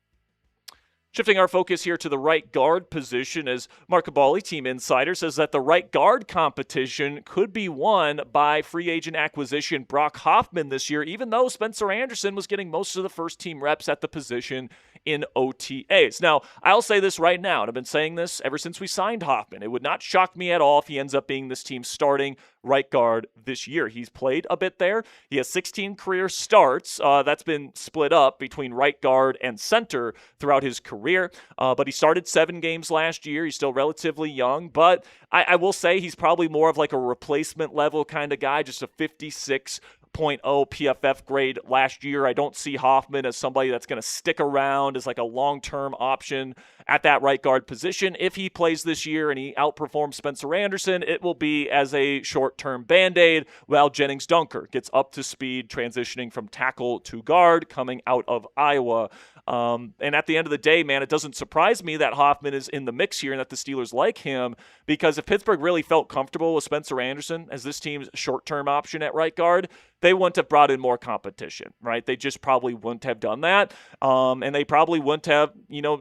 Shifting our focus here to the right guard position, as Mark Cabali, Team Insider, says that the right guard competition could be won by free agent acquisition Brock Hoffman this year, even though Spencer Anderson was getting most of the first-team reps at the position in OTAs. Now, I'll say this right now, and I've been saying this ever since we signed Hoffman. It would not shock me at all if he ends up being this team's starting right guard this year. He's played a bit there. He has 16 career starts. That's been split up between right guard and center throughout his career. But he started 7 games last year. He's still relatively young, but I will say he's probably more of like a replacement level kind of guy, just a 56.0 PFF grade last year. I don't see Hoffman as somebody that's going to stick around as like a long-term option at that right guard position. If he plays this year and he outperforms Spencer Anderson, it will be as a short-term Band-Aid while Jennings Dunker gets up to speed, transitioning from tackle to guard coming out of Iowa. And at the end of the day, man, it doesn't surprise me that Hoffman is in the mix here and that the Steelers like him, because if Pittsburgh really felt comfortable with Spencer Anderson as this team's short-term option at right guard, they wouldn't have brought in more competition, right? They just probably wouldn't have done that. And they probably wouldn't have,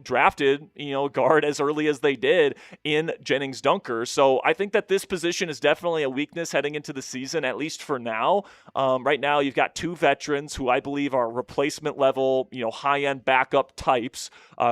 drafted, guard as early as they did in Jennings Dunker. So I think that this position is definitely a weakness heading into the season, at least for now. Right now, you've got 2 veterans who I believe are replacement level, high-end backup types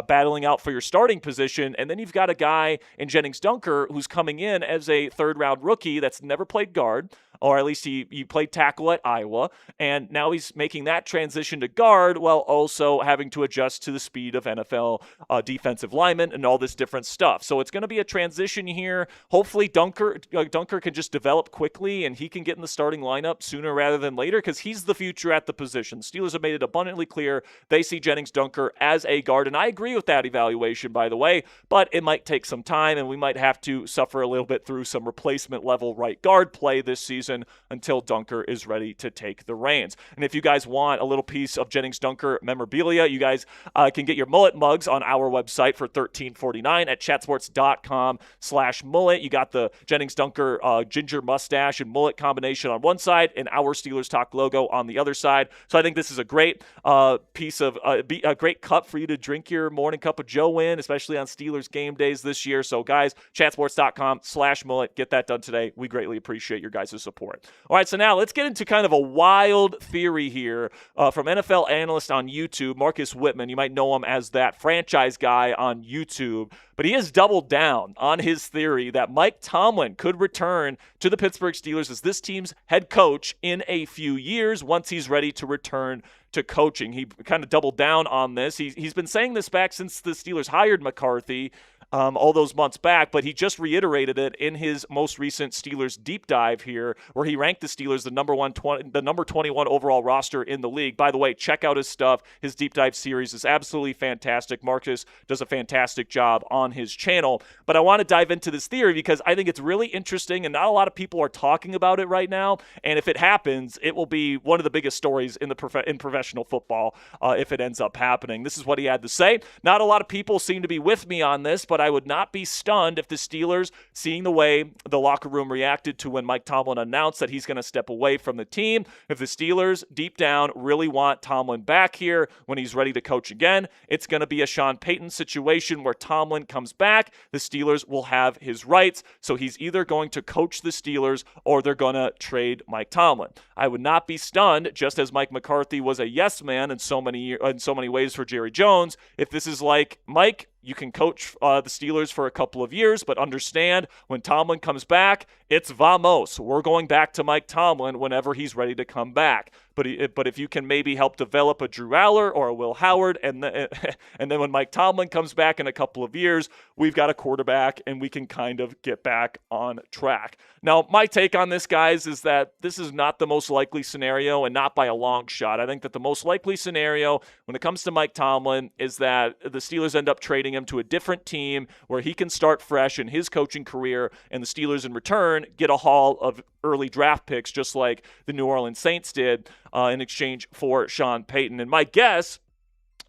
battling out for your starting position. And then you've got a guy in Jennings Dunker who's coming in as a 3rd-round rookie that's never played guard, or at least he played tackle at Iowa, and now he's making that transition to guard while also having to adjust to the speed of NFL defensive linemen and all this different stuff. So it's going to be a transition here. Hopefully Dunker can just develop quickly and he can get in the starting lineup sooner rather than later, because he's the future at the position. The Steelers have made it abundantly clear they see Jennings Dunker as a guard, and I agree with that evaluation, by the way, but it might take some time and we might have to suffer a little bit through some replacement level right guard play this season until Dunker is ready to take the reins. And if you guys want a little piece of Jennings Dunker memorabilia, you guys can get your mullet mugs on our website for $13.49 at chatsports.com/mullet. You got the Jennings Dunker ginger mustache and mullet combination on one side and our Steelers Talk logo on the other side. So I think this is a great piece of a great cup for you to drink your morning cup of Joe in, especially on Steelers game days this year. So guys, chatsports.com/mullet. Get that done today. We greatly appreciate your guys' support. All right, so now let's get into kind of a wild theory here from NFL analyst on YouTube, Marcus Whitman. You might know him as that franchise guy on YouTube, but he has doubled down on his theory that Mike Tomlin could return to the Pittsburgh Steelers as this team's head coach in a few years once he's ready to return to coaching. He kind of doubled down on this. He's been saying this back since the Steelers hired McCarthy. all those months back, but he just reiterated it in his most recent Steelers deep dive here, where he ranked the Steelers the number 21 overall roster in the league. By the way, check out his stuff. His deep dive series is absolutely fantastic. Marcus does a fantastic job on his channel. But I want to dive into this theory because I think it's really interesting, and not a lot of people are talking about it right now. And if it happens, it will be one of the biggest stories in professional football if it ends up happening. This is what he had to say. Not a lot of people seem to be with me on this, but I would not be stunned if the Steelers, seeing the way the locker room reacted to when Mike Tomlin announced that he's going to step away from the team, if the Steelers deep down really want Tomlin back here when he's ready to coach again, it's going to be a Sean Payton situation where Tomlin comes back, the Steelers will have his rights, so he's either going to coach the Steelers or they're going to trade Mike Tomlin. I would not be stunned, just as Mike McCarthy was a yes man in so many ways for Jerry Jones, if this is like, Mike, you can coach the Steelers for a couple of years, but understand when Tomlin comes back, it's vamos. We're going back to Mike Tomlin whenever he's ready to come back. But if you can maybe help develop a Drew Aller or a Will Howard, and then when Mike Tomlin comes back in a couple of years, we've got a quarterback and we can kind of get back on track. Now, my take on this, guys, is that this is not the most likely scenario and not by a long shot. I think that the most likely scenario when it comes to Mike Tomlin is that the Steelers end up trading him to a different team where he can start fresh in his coaching career, and the Steelers in return get a haul of early draft picks just like the New Orleans Saints did in exchange for Sean Payton. And my guess,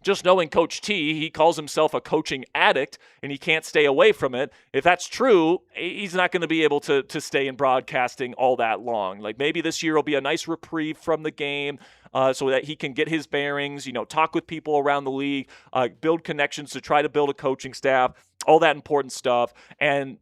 just knowing Coach T, he calls himself a coaching addict and he can't stay away from it. If that's true, he's not going to be able to stay in broadcasting all that long. Like maybe this year will be a nice reprieve from the game so that he can get his bearings, talk with people around the league, build connections to try to build a coaching staff, all that important stuff. And,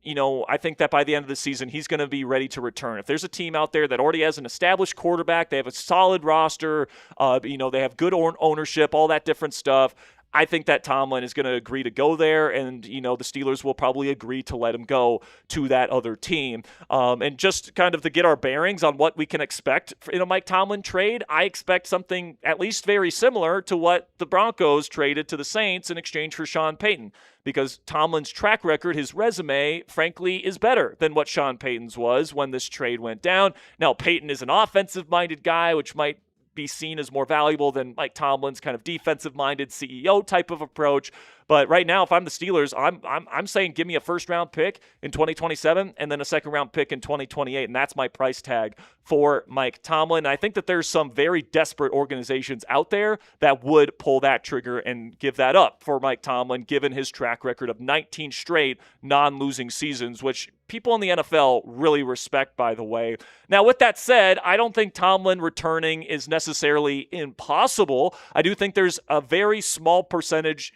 I think that by the end of the season, he's going to be ready to return. If there's a team out there that already has an established quarterback, they have a solid roster, they have good ownership, all that different stuff, I think that Tomlin is going to agree to go there, and, the Steelers will probably agree to let him go to that other team. And just kind of to get our bearings on what we can expect in a Mike Tomlin trade, I expect something at least very similar to what the Broncos traded to the Saints in exchange for Sean Payton, because Tomlin's track record, his resume, frankly, is better than what Sean Payton's was when this trade went down. Now, Payton is an offensive-minded guy, which might be seen as more valuable than Mike Tomlin's kind of defensive-minded CEO type of approach. But right now, if I'm the Steelers, I'm saying give me a first-round pick in 2027 and then a second-round pick in 2028, and that's my price tag for Mike Tomlin. And I think that there's some very desperate organizations out there that would pull that trigger and give that up for Mike Tomlin, given his track record of 19 straight non-losing seasons, which people in the NFL really respect, by the way. Now, with that said, I don't think Tomlin returning is necessarily impossible. I do think there's a very small percentage,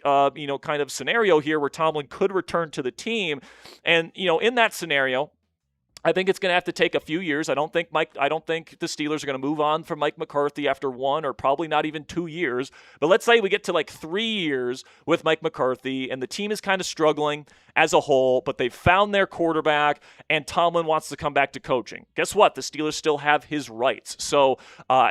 kind of scenario here where Tomlin could return to the team. And, in that scenario, I think it's going to have to take a few years. I don't think the Steelers are going to move on from Mike McCarthy after 1 or probably not even 2 years. But let's say we get to like 3 years with Mike McCarthy and the team is kind of struggling as a whole, but they've found their quarterback and Tomlin wants to come back to coaching. Guess what? The Steelers still have his rights. So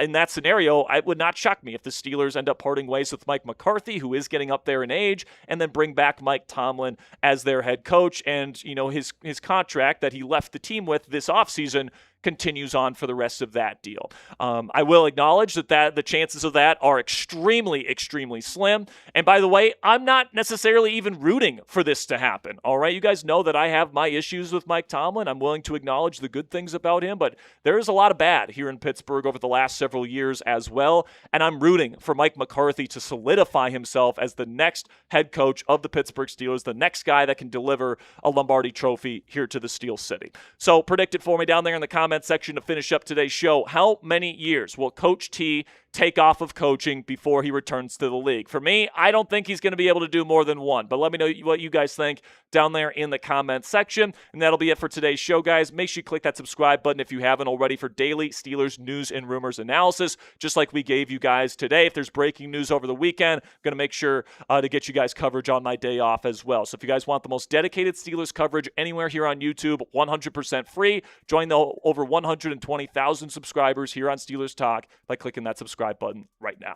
in that scenario, it would not shock me if the Steelers end up parting ways with Mike McCarthy, who is getting up there in age, and then bring back Mike Tomlin as their head coach. And, his contract that he left the team with this offseason continues on for the rest of that deal. I will acknowledge that the chances of that are extremely, extremely slim. And by the way, I'm not necessarily even rooting for this to happen. All right, you guys know that I have my issues with Mike Tomlin. I'm willing to acknowledge the good things about him, but there is a lot of bad here in Pittsburgh over the last several years as well. And I'm rooting for Mike McCarthy to solidify himself as the next head coach of the Pittsburgh Steelers, the next guy that can deliver a Lombardi trophy here to the Steel City. So predict it for me down there in the comments section to finish up today's show. How many years will Coach T take off of coaching before he returns to the league? For me, I don't think he's going to be able to do more than 1, but let me know what you guys think down there in the comments section. And that'll be it for today's show, guys. Make sure you click that subscribe button if you haven't already for daily Steelers news and rumors analysis, just like we gave you guys today. If there's breaking news over the weekend, I'm going to make sure to get you guys coverage on my day off as well. So if you guys want the most dedicated Steelers coverage anywhere here on YouTube, 100% free, join the over 120,000 subscribers here on Steelers Talk by clicking that subscribe button right now.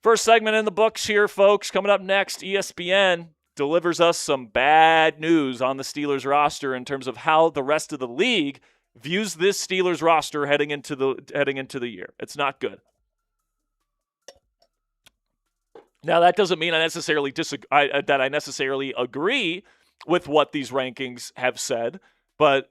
First segment in the books here, folks. Coming up next, ESPN delivers us some bad news on the Steelers roster in terms of how the rest of the league views this Steelers roster heading into the year. It's not good. Now, that doesn't mean I necessarily agree with what these rankings have said, but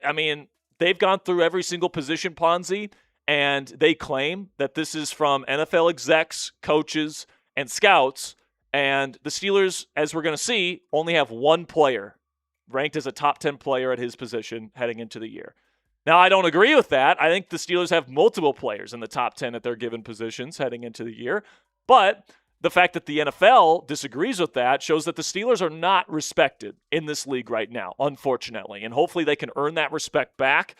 I mean, they've gone through every single position, Ponzi, and they claim that this is from NFL execs, coaches, and scouts, and the Steelers, as we're going to see, only have one player ranked as a top 10 player at his position heading into the year. Now, I don't agree with that. I think the Steelers have multiple players in the top 10 at their given positions heading into the year, but the fact that the NFL disagrees with that shows that the Steelers are not respected in this league right now, unfortunately. And hopefully they can earn that respect back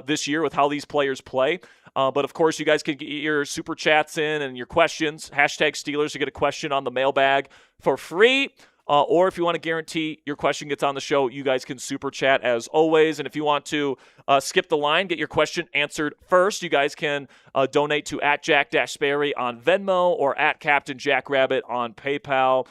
this year with how these players play. But, of course, you guys can get your super chats in and your questions. Hashtag Steelers to get a question on the mailbag for free. Or if you want to guarantee your question gets on the show, you guys can super chat as always. And if you want to skip the line, get your question answered first, you guys can donate to @Jack-Sperry on Venmo or @CaptainJackRabbit on PayPal.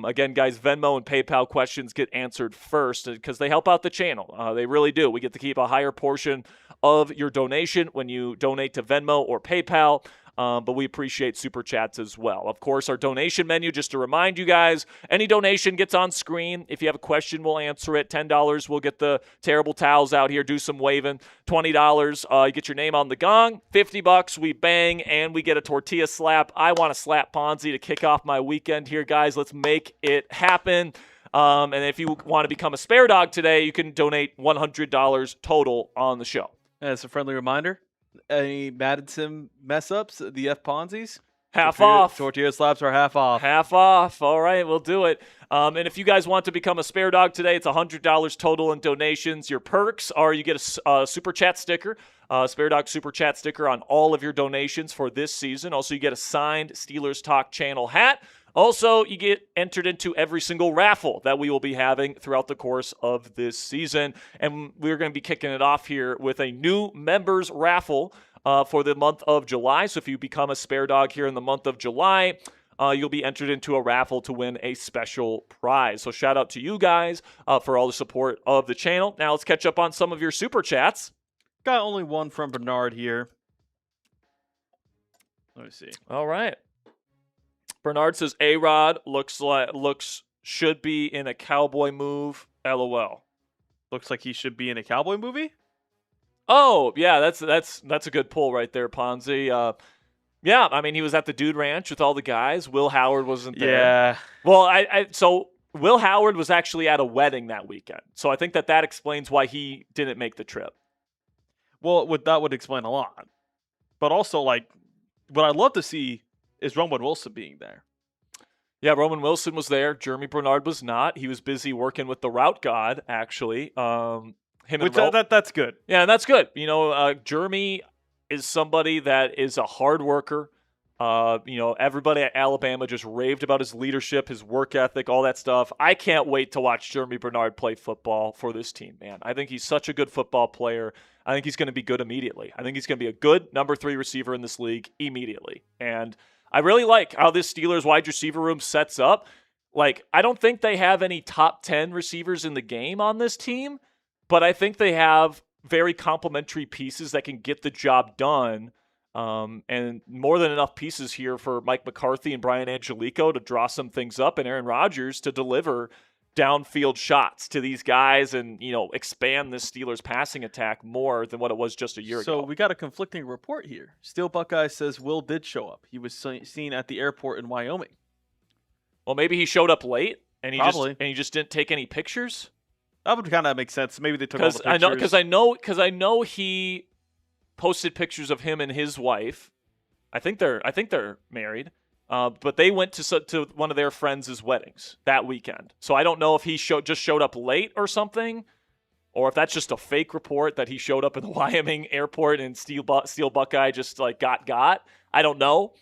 Again, guys, Venmo and PayPal questions get answered first because they help out the channel. They really do. We get to keep a higher portion of your donation when you donate to Venmo or PayPal. But we appreciate super chats as well. Of course, our donation menu, just to remind you guys, any donation gets on screen. If you have a question, we'll answer it. $10, we'll get the terrible towels out here, do some waving. $20, you get your name on the gong. $50, we bang, and we get a tortilla slap. I want to slap Ponzi to kick off my weekend here, guys. Let's make it happen. And if you want to become a spare dog today, you can donate $100 total on the show. As a friendly reminder, any Madden Sim mess-ups, the F Ponzi's? Half off. Tortilla slaps are half off. Half off. All right, we'll do it. And if you guys want to become a spare dog today, it's $100 total in donations. Your perks are you get a super chat sticker, spare dog super chat sticker on all of your donations for this season. Also, you get a signed Steelers Talk channel hat. Also, you get entered into every single raffle that we will be having throughout the course of this season. And we're going to be kicking it off here with a new members raffle for the month of July. So if you become a spare dog here in the month of July, you'll be entered into a raffle to win a special prize. So shout out to you guys for all the support of the channel. Now let's catch up on some of your super chats. Got only one from Bernard here. Let me see. All right. Bernard says A-Rod should be in a cowboy move. LOL. Looks like he should be in a cowboy movie. Oh yeah, that's a good pull right there, Ponzi. Yeah, I mean he was at the Dude Ranch with all the guys. Will Howard wasn't there. Yeah. Well, so Will Howard was actually at a wedding that weekend, so I think that explains why he didn't make the trip. Well, that would explain a lot. But also, like, what I'd love to see is Roman Wilson being there. Yeah, Roman Wilson was there. Jeremy Bernard was not. He was busy working with the route god, actually. That's good. Yeah, and that's good. You know, Jeremy is somebody that is a hard worker. Everybody at Alabama just raved about his leadership, his work ethic, all that stuff. I can't wait to watch Jeremy Bernard play football for this team, man. I think he's such a good football player. I think he's going to be good immediately. I think he's going to be a good number 3 receiver in this league immediately. And I really like how this Steelers wide receiver room sets up. Like, I don't think they have any top 10 receivers in the game on this team, but I think they have very complementary pieces that can get the job done. And more than enough pieces here for Mike McCarthy and Brian Angelico to draw some things up and Aaron Rodgers to deliver downfield shots to these guys and, expand this Steelers passing attack more than what it was just a year ago. So we got a conflicting report here. Steel Buckeye says Will did show up. He was seen at the airport in Wyoming. Well, maybe he showed up late and he just didn't take any pictures. That would kind of make sense. Maybe they took all the pictures. Because I know he posted pictures of him and his wife. I think they're married. But they went to one of their friends' weddings that weekend. So I don't know if he just showed up late or something, or if that's just a fake report that he showed up in the Wyoming airport and Steel Buckeye just like got. I don't know.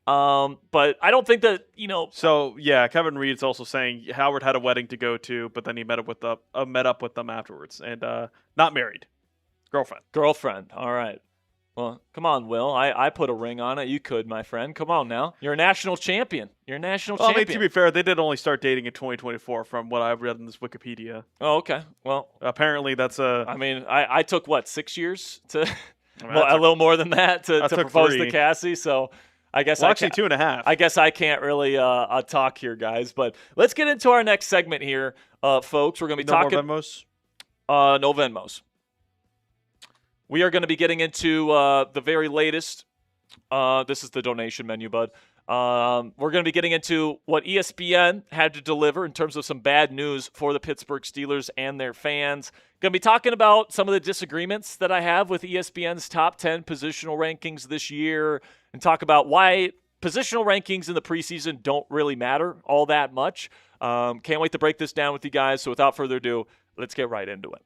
But I don't think that, So yeah, Kevin Reed's also saying Howard had a wedding to go to, but then he met up with them afterwards, and not married, girlfriend. Girlfriend. All right. Well, come on, Will. I put a ring on it. You could, my friend. Come on now. You're a national champion. You're a national Well, I champion. mean, to be fair, they did only start dating in 2024 from what I've read in this Wikipedia. Oh, okay. Well, Apparently that's a... I mean, I took, what, 6 years to I mean, well, that a took- little more than that to that took propose to 3. Cassie, so I guess Well, I actually, can't, 2.5. I guess I can't really talk here, guys. But let's get into our next segment here, folks. We're going to be No talking more Venmos? no Venmos. We are going to be getting into the very latest. This is the donation menu, bud. We're going to be getting into what ESPN had to deliver in terms of some bad news for the Pittsburgh Steelers and their fans. Going to be talking about some of the disagreements that I have with ESPN's top 10 positional rankings this year and talk about why positional rankings in the preseason don't really matter all that much. Can't wait to break this down with you guys. So without further ado, let's get right into it.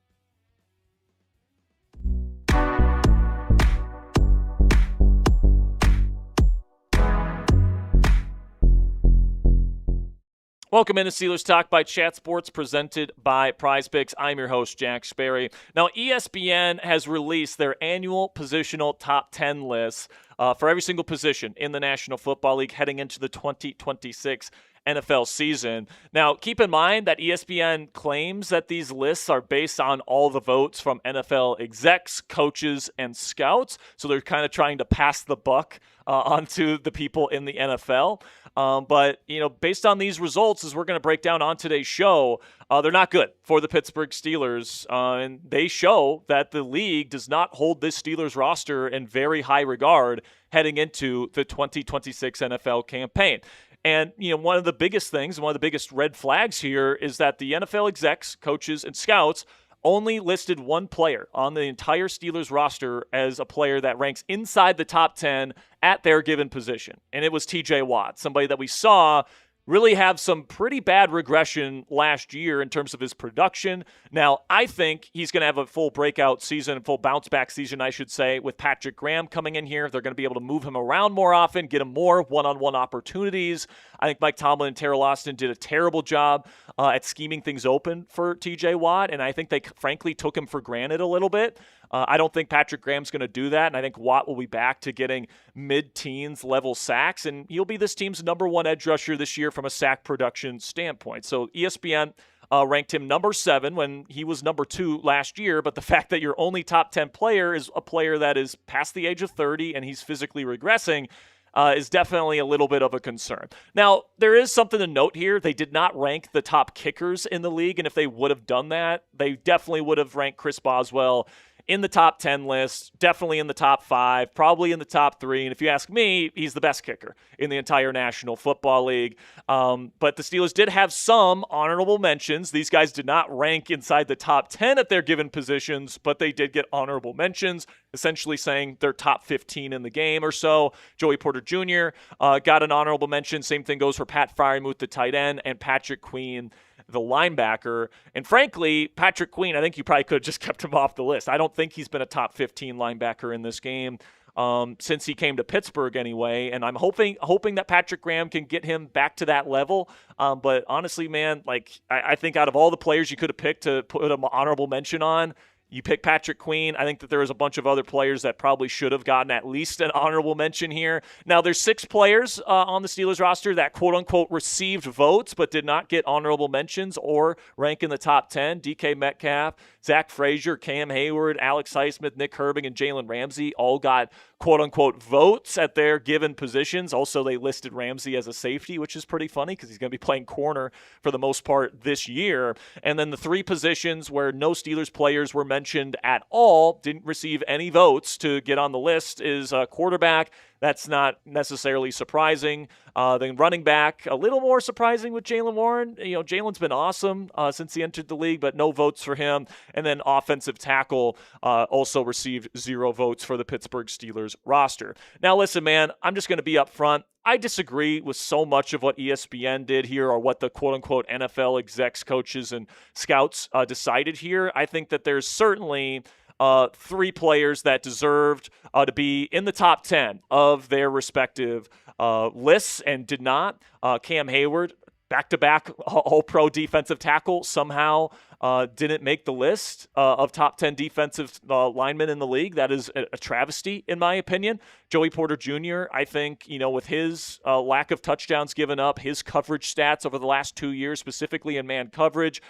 Welcome into Steelers Talk by Chat Sports, presented by Prize Picks. I'm your host, Jack Sperry. Now, ESPN has released their annual positional top 10 lists for every single position in the National Football League heading into the 2026 NFL season. Now, keep in mind that ESPN claims that these lists are based on all the votes from NFL execs, coaches, and scouts. So they're kind of trying to pass the buck onto the people in the NFL. But, based on these results, as we're going to break down on today's show, they're not good for the Pittsburgh Steelers. And they show that the league does not hold this Steelers roster in very high regard heading into the 2026 NFL campaign. And, one of the biggest things, one of the biggest red flags here is that the NFL execs, coaches, and scouts only listed one player on the entire Steelers roster as a player that ranks inside the top 10 at their given position. And it was TJ Watt, somebody that we saw really have some pretty bad regression last year in terms of his production. Now, I think he's going to have a full breakout season, full bounce-back season, I should say, with Patrick Graham coming in here. They're going to be able to move him around more often, get him more one-on-one opportunities. I think Mike Tomlin and Terrell Austin did a terrible job at scheming things open for TJ Watt, and I think they frankly took him for granted a little bit. I don't think Patrick Graham's going to do that, and I think Watt will be back to getting mid-teens level sacks, and he'll be this team's number one edge rusher this year from a sack production standpoint. So ESPN ranked him number 7 when he was number 2 last year, but the fact that your only top 10 player is a player that is past the age of 30 and he's physically regressing is definitely a little bit of a concern. Now, there is something to note here. They did not rank the top kickers in the league, and if they would have done that, they definitely would have ranked Chris Boswell in the top 10 list, definitely in the top 5, probably in the top 3. And if you ask me, he's the best kicker in the entire National Football League. But the Steelers did have some honorable mentions. These guys did not rank inside the top 10 at their given positions, but they did get honorable mentions, essentially saying they're top 15 in the game or so. Joey Porter Jr. Got an honorable mention. Same thing goes for Pat Freiermuth, the tight end, and Patrick Queen, the linebacker. And frankly, Patrick Queen, I think you probably could have just kept him off the list. I don't think he's been a top 15 linebacker in this game since he came to Pittsburgh anyway. And I'm hoping that Patrick Graham can get him back to that level. But honestly, man, I think out of all the players you could have picked to put an honorable mention on, you pick Patrick Queen. I think that there was a bunch of other players that probably should have gotten at least an honorable mention here. Now, there's 6 players on the Steelers roster that quote-unquote received votes but did not get honorable mentions or rank in the top 10. DK Metcalf, Zach Frazier, Cam Hayward, Alex Highsmith, Nick Herbig, and Jalen Ramsey all got quote-unquote votes at their given positions. Also, they listed Ramsey as a safety, which is pretty funny because he's going to be playing corner for the most part this year. And then the 3 positions where no Steelers players were mentioned at all, didn't receive any votes to get on the list, is quarterback. That's not necessarily surprising. Then running back, a little more surprising with Jaylen Warren. Jalen's been awesome since he entered the league, but no votes for him. And then offensive tackle also received 0 votes for the Pittsburgh Steelers roster. Now, listen, man, I'm just going to be upfront. I disagree with so much of what ESPN did here or what the quote-unquote NFL execs, coaches, and scouts decided here. I think that there's certainly 3 players that deserved to be in the top 10 of their respective lists and did not. Cam Hayward, back-to-back All-Pro defensive tackle, somehow didn't make the list of top 10 defensive linemen in the league. That is a travesty, in my opinion. Joey Porter Jr., I think, with his lack of touchdowns given up, his coverage stats over the last 2 years, specifically in man coverage,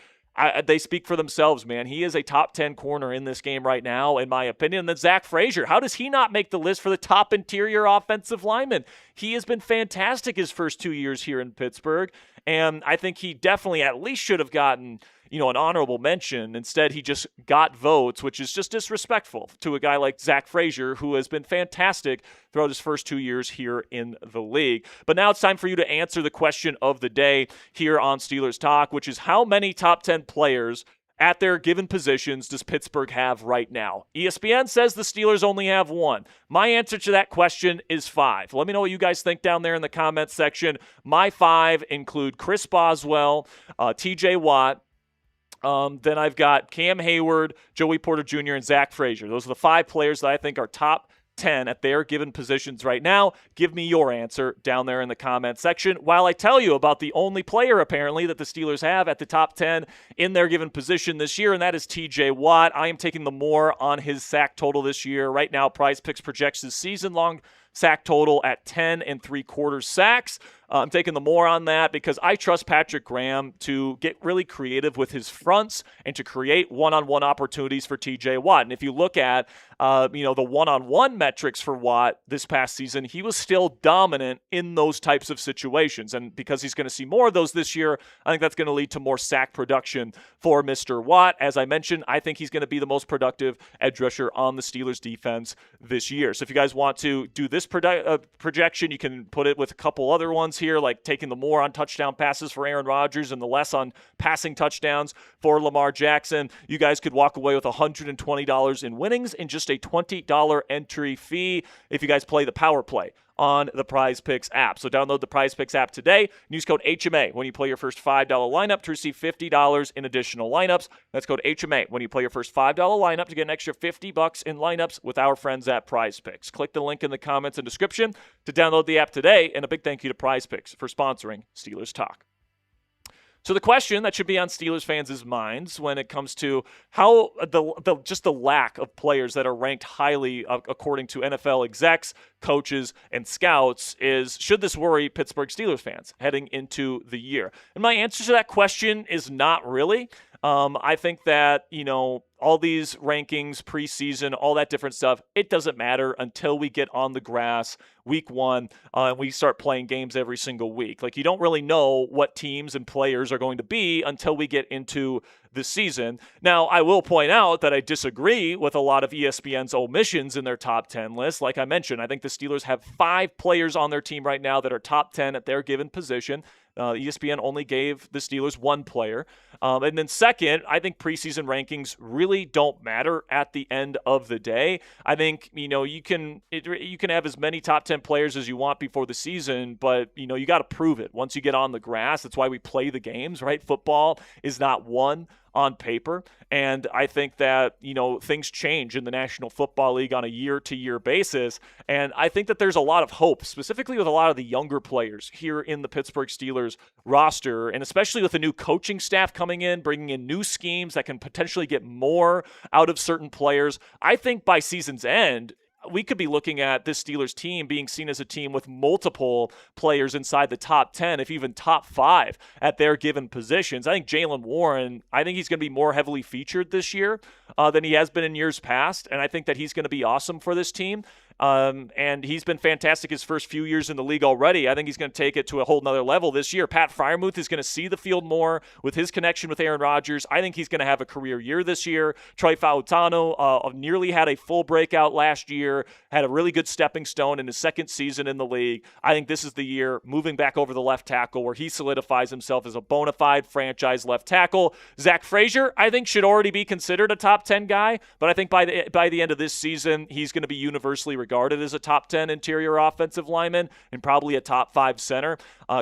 they speak for themselves, man. He is a top 10 corner in this game right now, in my opinion. And then Zach Frazier, how does he not make the list for the top interior offensive lineman? He has been fantastic his first 2 years here in Pittsburgh, and I think he definitely at least should have gotten an honorable mention. Instead, he just got votes, which is just disrespectful to a guy like Zach Frazier, who has been fantastic throughout his first 2 years here in the league. But now it's time for you to answer the question of the day here on Steelers Talk, which is how many top 10 players at their given positions does Pittsburgh have right now? ESPN says the Steelers only have one. My answer to that question is 5. Let me know what you guys think down there in the comments section. My 5 include Chris Boswell, TJ Watt, then I've got Cam Hayward, Joey Porter Jr., and Zach Frazier. Those are the 5 players that I think are top 10 at their given positions right now. Give me your answer down there in the comment section while I tell you about the only player apparently that the Steelers have at the top 10 in their given position this year, and that is TJ Watt. I am taking the more on his sack total this year. Right now, Prize Picks projects his season-long sack total at 10 3/4 sacks. I'm taking the more on that because I trust Patrick Graham to get really creative with his fronts and to create one-on-one opportunities for TJ Watt. And if you look at, the one-on-one metrics for Watt this past season, he was still dominant in those types of situations. And because he's going to see more of those this year, I think that's going to lead to more sack production for Mr. Watt. As I mentioned, I think he's going to be the most productive edge rusher on the Steelers defense this year. So if you guys want to do this projection, you can put it with a couple other ones here, like taking the more on touchdown passes for Aaron Rodgers and the less on passing touchdowns for Lamar Jackson. You guys could walk away with $120 in winnings and just a $20 entry fee if you guys play the power play on the Prize Picks app. So download the Prize Picks app today and use code HMA when you play your first $5 lineup to receive $50 in additional lineups. That's code HMA when you play your first $5 lineup to get an extra $50 in lineups with our friends at Prize Picks. Click the link in the comments and description to download the app today, and a big thank you to Prize Picks for sponsoring Steelers Talk. So the question that should be on Steelers fans' minds when it comes to how the lack of players that are ranked highly according to NFL execs, coaches, and scouts is, should this worry Pittsburgh Steelers fans heading into the year? And my answer to that question is not really. I think that, all these rankings, preseason, all that different stuff, it doesn't matter until we get on the grass week 1 and we start playing games every single week. Like, you don't really know what teams and players are going to be until we get into the season. Now, I will point out that I disagree with a lot of ESPN's omissions in their top 10 list. Like I mentioned, I think the Steelers have 5 players on their team right now that are top 10 at their given position. ESPN only gave the Steelers 1 player. And then second, I think preseason rankings really don't matter at the end of the day. I think, you can have as many top 10 players as you want before the season, but, you got to prove it once you get on the grass. That's why we play the games, right? Football is not won on paper. And I think that, things change in the National Football League on a year-to-year basis. And I think that there's a lot of hope, specifically with a lot of the younger players here in the Pittsburgh Steelers roster, and especially with the new coaching staff coming in, bringing in new schemes that can potentially get more out of certain players. I think by season's end, we could be looking at this Steelers team being seen as a team with multiple players inside the top 10, if even top 5 at their given positions. I think Jaylen Warren, he's going to be more heavily featured this year than he has been in years past, and I think that he's going to be awesome for this team. And he's been fantastic his first few years in the league already. I think he's going to take it to a whole nother level this year. Pat Freiermuth is going to see the field more with his connection with Aaron Rodgers. I think he's going to have a career year this year. Troy Fautano nearly had a full breakout last year, had a really good stepping stone in his second season in the league. I think this is the year moving back over the left tackle where he solidifies himself as a bona fide franchise left tackle. Zach Frazier, I think, should already be considered a top 10 guy, but I think by the end of this season, he's going to be universally regarded as a top 10 interior offensive lineman and probably a top 5 center.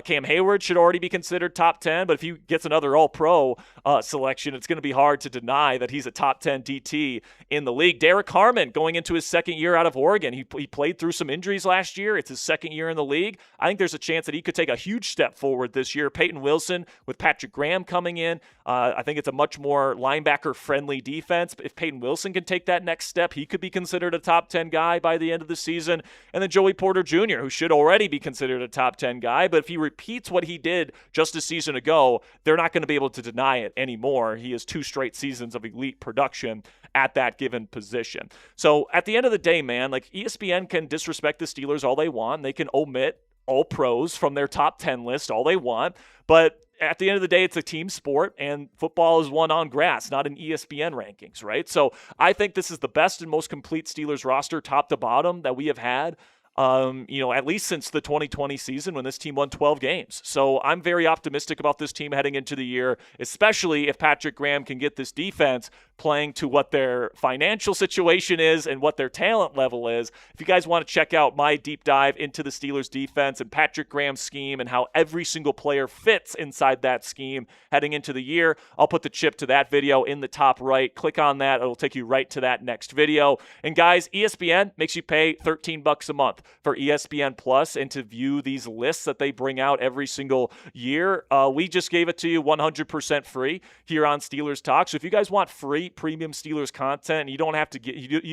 Cam Hayward should already be considered top 10, but if he gets another All-Pro selection, it's going to be hard to deny that he's a top 10 DT in the league. Derek Harmon going into his second year out of Oregon. He played through some injuries last year. It's his second year in the league. I think there's a chance that he could take a huge step forward this year. Peyton Wilson with Patrick Graham coming in. I think it's a much more linebacker-friendly defense. If Peyton Wilson can take that next step, he could be considered a top 10 guy by the end of the season. And then Joey Porter Jr., who should already be considered a top 10 guy, but if he repeats what he did just a season ago, they're not going to be able to deny it anymore. He has 2 straight seasons of elite production at that given position. So at the end of the day, man, like ESPN can disrespect the Steelers all they want. They can omit all pros from their top 10 list all they want, but at the end of the day, it's a team sport, and football is won on grass, not in ESPN rankings, right? So I think this is the best and most complete Steelers roster, top to bottom, that we have had, at least since the 2020 season when this team won 12 games. So I'm very optimistic about this team heading into the year, especially if Patrick Graham can get this defense playing to what their financial situation is and what their talent level is. If you guys want to check out my deep dive into the Steelers defense and Patrick Graham's scheme and how every single player fits inside that scheme heading into the year, I'll put the chip to that video in the top right. Click on that. It'll take you right to that next video. And guys, ESPN makes you pay $13 a month for ESPN Plus and to view these lists that they bring out every single year. We just gave it to you 100% free here on Steelers Talk. So if you guys want free premium Steelers content, you don't have to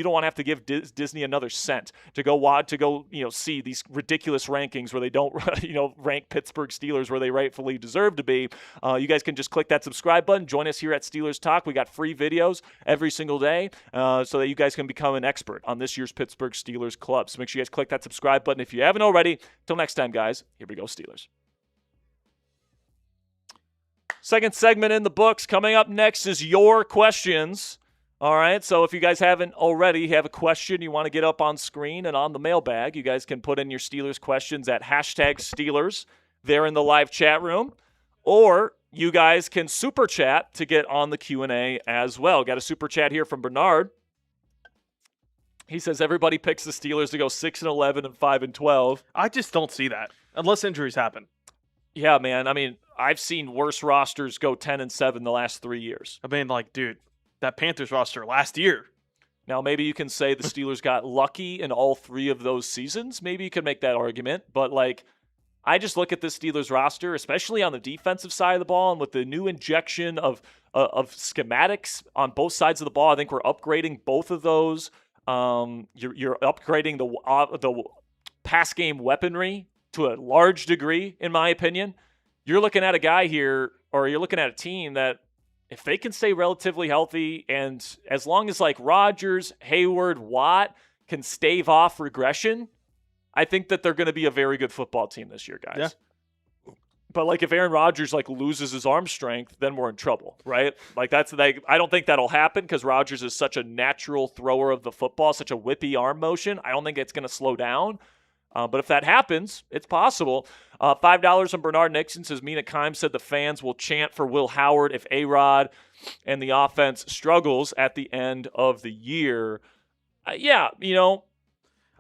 want to have to give Disney another cent to go see these ridiculous rankings where they don't rank Pittsburgh Steelers where they rightfully deserve to be. You guys can just click that subscribe button. Join us here at Steelers Talk. We got free videos every single day so that you guys can become an expert on this year's Pittsburgh Steelers club. So make sure you guys click that subscribe button if you haven't already. Till next time, guys. Here we go, Steelers. Second segment in the books. Coming up next is your questions. All right, so if you guys haven't already have a question you want to get up on screen and on the mailbag, you guys can put in your Steelers questions at #Steelers there in the live chat room, or you guys can super chat to get on the Q&A as well. Got a super chat here from Bernard. He says everybody picks the Steelers to go 6-11 and 5-12. I just don't see that unless injuries happen. Yeah, man. I mean, I've seen worse rosters go 10-7 the last 3 years. I mean, dude, that Panthers roster last year. Now, maybe you can say the Steelers got lucky in all 3 of those seasons. Maybe you could make that argument. But, I just look at this Steelers roster, especially on the defensive side of the ball, and with the new injection of schematics on both sides of the ball, I think we're upgrading both of those. You're upgrading the pass game weaponry to a large degree, in my opinion. You're looking at a guy here, or you're looking at a team that, if they can stay relatively healthy, and as long as Rodgers, Hayward, Watt can stave off regression, I think that they're going to be a very good football team this year, guys. Yeah. But if Aaron Rodgers loses his arm strength, then we're in trouble, right? I don't think that'll happen because Rodgers is such a natural thrower of the football, such a whippy arm motion. I don't think it's going to slow down. But if that happens, it's possible. $5 from Bernard Nixon says, Mina Kimes said the fans will chant for Will Howard if A-Rod and the offense struggles at the end of the year. Yeah,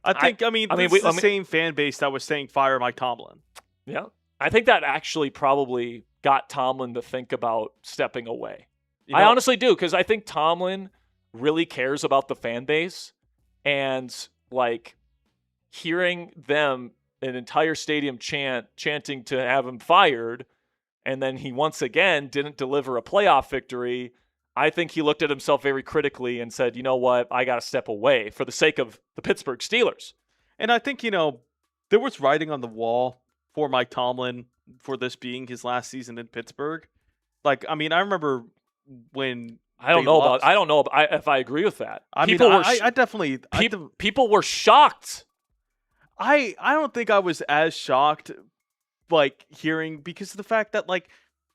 I think it's the same fan base that was saying fire Mike Tomlin. Yeah. I think that actually probably got Tomlin to think about stepping away. I honestly do, because I think Tomlin really cares about the fan base, and hearing them, an entire stadium chanting to have him fired, and then he once again didn't deliver a playoff victory, I think he looked at himself very critically and said, you know what, I got to step away for the sake of the Pittsburgh Steelers. And I think, there was writing on the wall for Mike Tomlin for this being his last season in Pittsburgh. I remember when I don't know if I agree with that. People were shocked. I don't think I was as shocked, hearing, because of the fact that,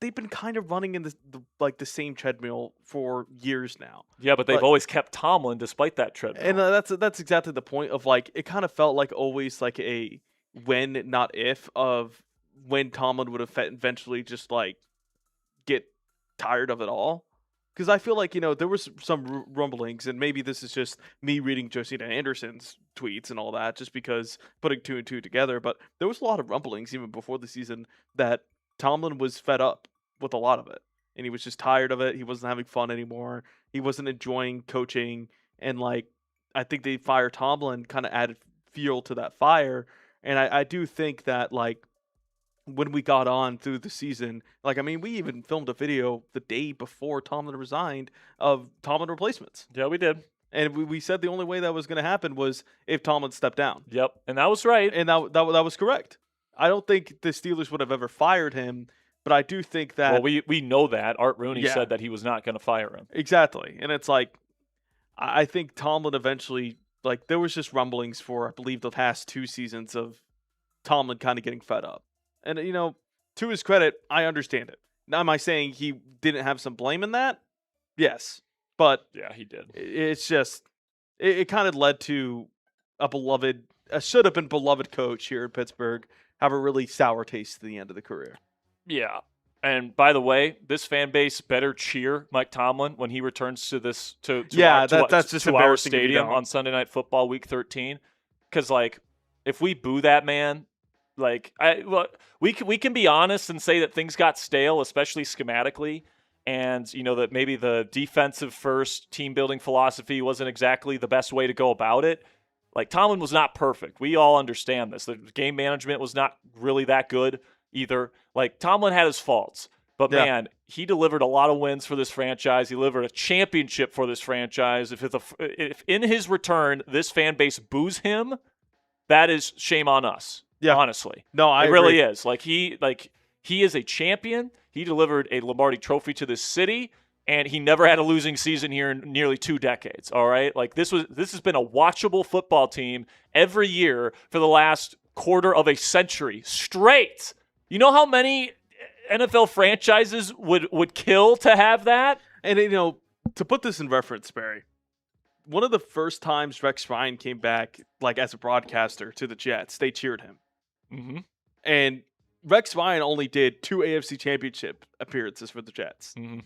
they've been kind of running in the same treadmill for years now. Yeah, but they've always kept Tomlin despite that treadmill. And that's exactly the point of, it kind of felt always a when, not if, of when Tomlin would eventually just, get tired of it all. Because I feel like, there was some rumblings, and maybe this is just me reading Josina Anderson's tweets and all that, just because putting two and two together. But there was a lot of rumblings even before the season that Tomlin was fed up with a lot of it. And he was just tired of it. He wasn't having fun anymore. He wasn't enjoying coaching. And, I think they fired Tomlin kind of added fuel to that fire. And I do think that, when we got on through the season, we even filmed a video the day before Tomlin resigned of Tomlin replacements. Yeah, we did. And we said the only way that was going to happen was if Tomlin stepped down. Yep, and that was right. And that was correct. I don't think the Steelers would have ever fired him, but I do think that... Well, we know that. Art Rooney said that he was not going to fire him. Exactly. And it's I think Tomlin eventually... there was just rumblings for, I believe, the past 2 seasons of Tomlin kind of getting fed up. And, to his credit, I understand it. Now, am I saying he didn't have some blame in that? Yes. But yeah, he did. It's just, it kind of led to a should have been beloved coach here in Pittsburgh have a really sour taste at the end of the career. Yeah. And by the way, this fan base better cheer Mike Tomlin when he returns to this that's just our stadium on Sunday Night Football Week 13. Because if we boo that man, we can be honest and say that things got stale, especially schematically, and that maybe the defensive first team building philosophy wasn't exactly the best way to go about it. Tomlin was not perfect. We all understand this. The game management was not really that good either. Tomlin had his faults, but man, he delivered a lot of wins for this franchise. He delivered a championship for this franchise. If in his return this fan base boos him, that is shame on us. Yeah, honestly, no, I it agree. really is. He is a champion. He delivered a Lombardi Trophy to this city, and he never had a losing season here in nearly 2 decades. All right, this has been a watchable football team every year for the last quarter of a century straight. You know how many NFL franchises would kill to have that? And to put this in reference, Barry, one of the first times Rex Ryan came back, as a broadcaster to the Jets, they cheered him. Mm-hmm. And Rex Ryan only did 2 AFC Championship appearances for the Jets. Mm-hmm.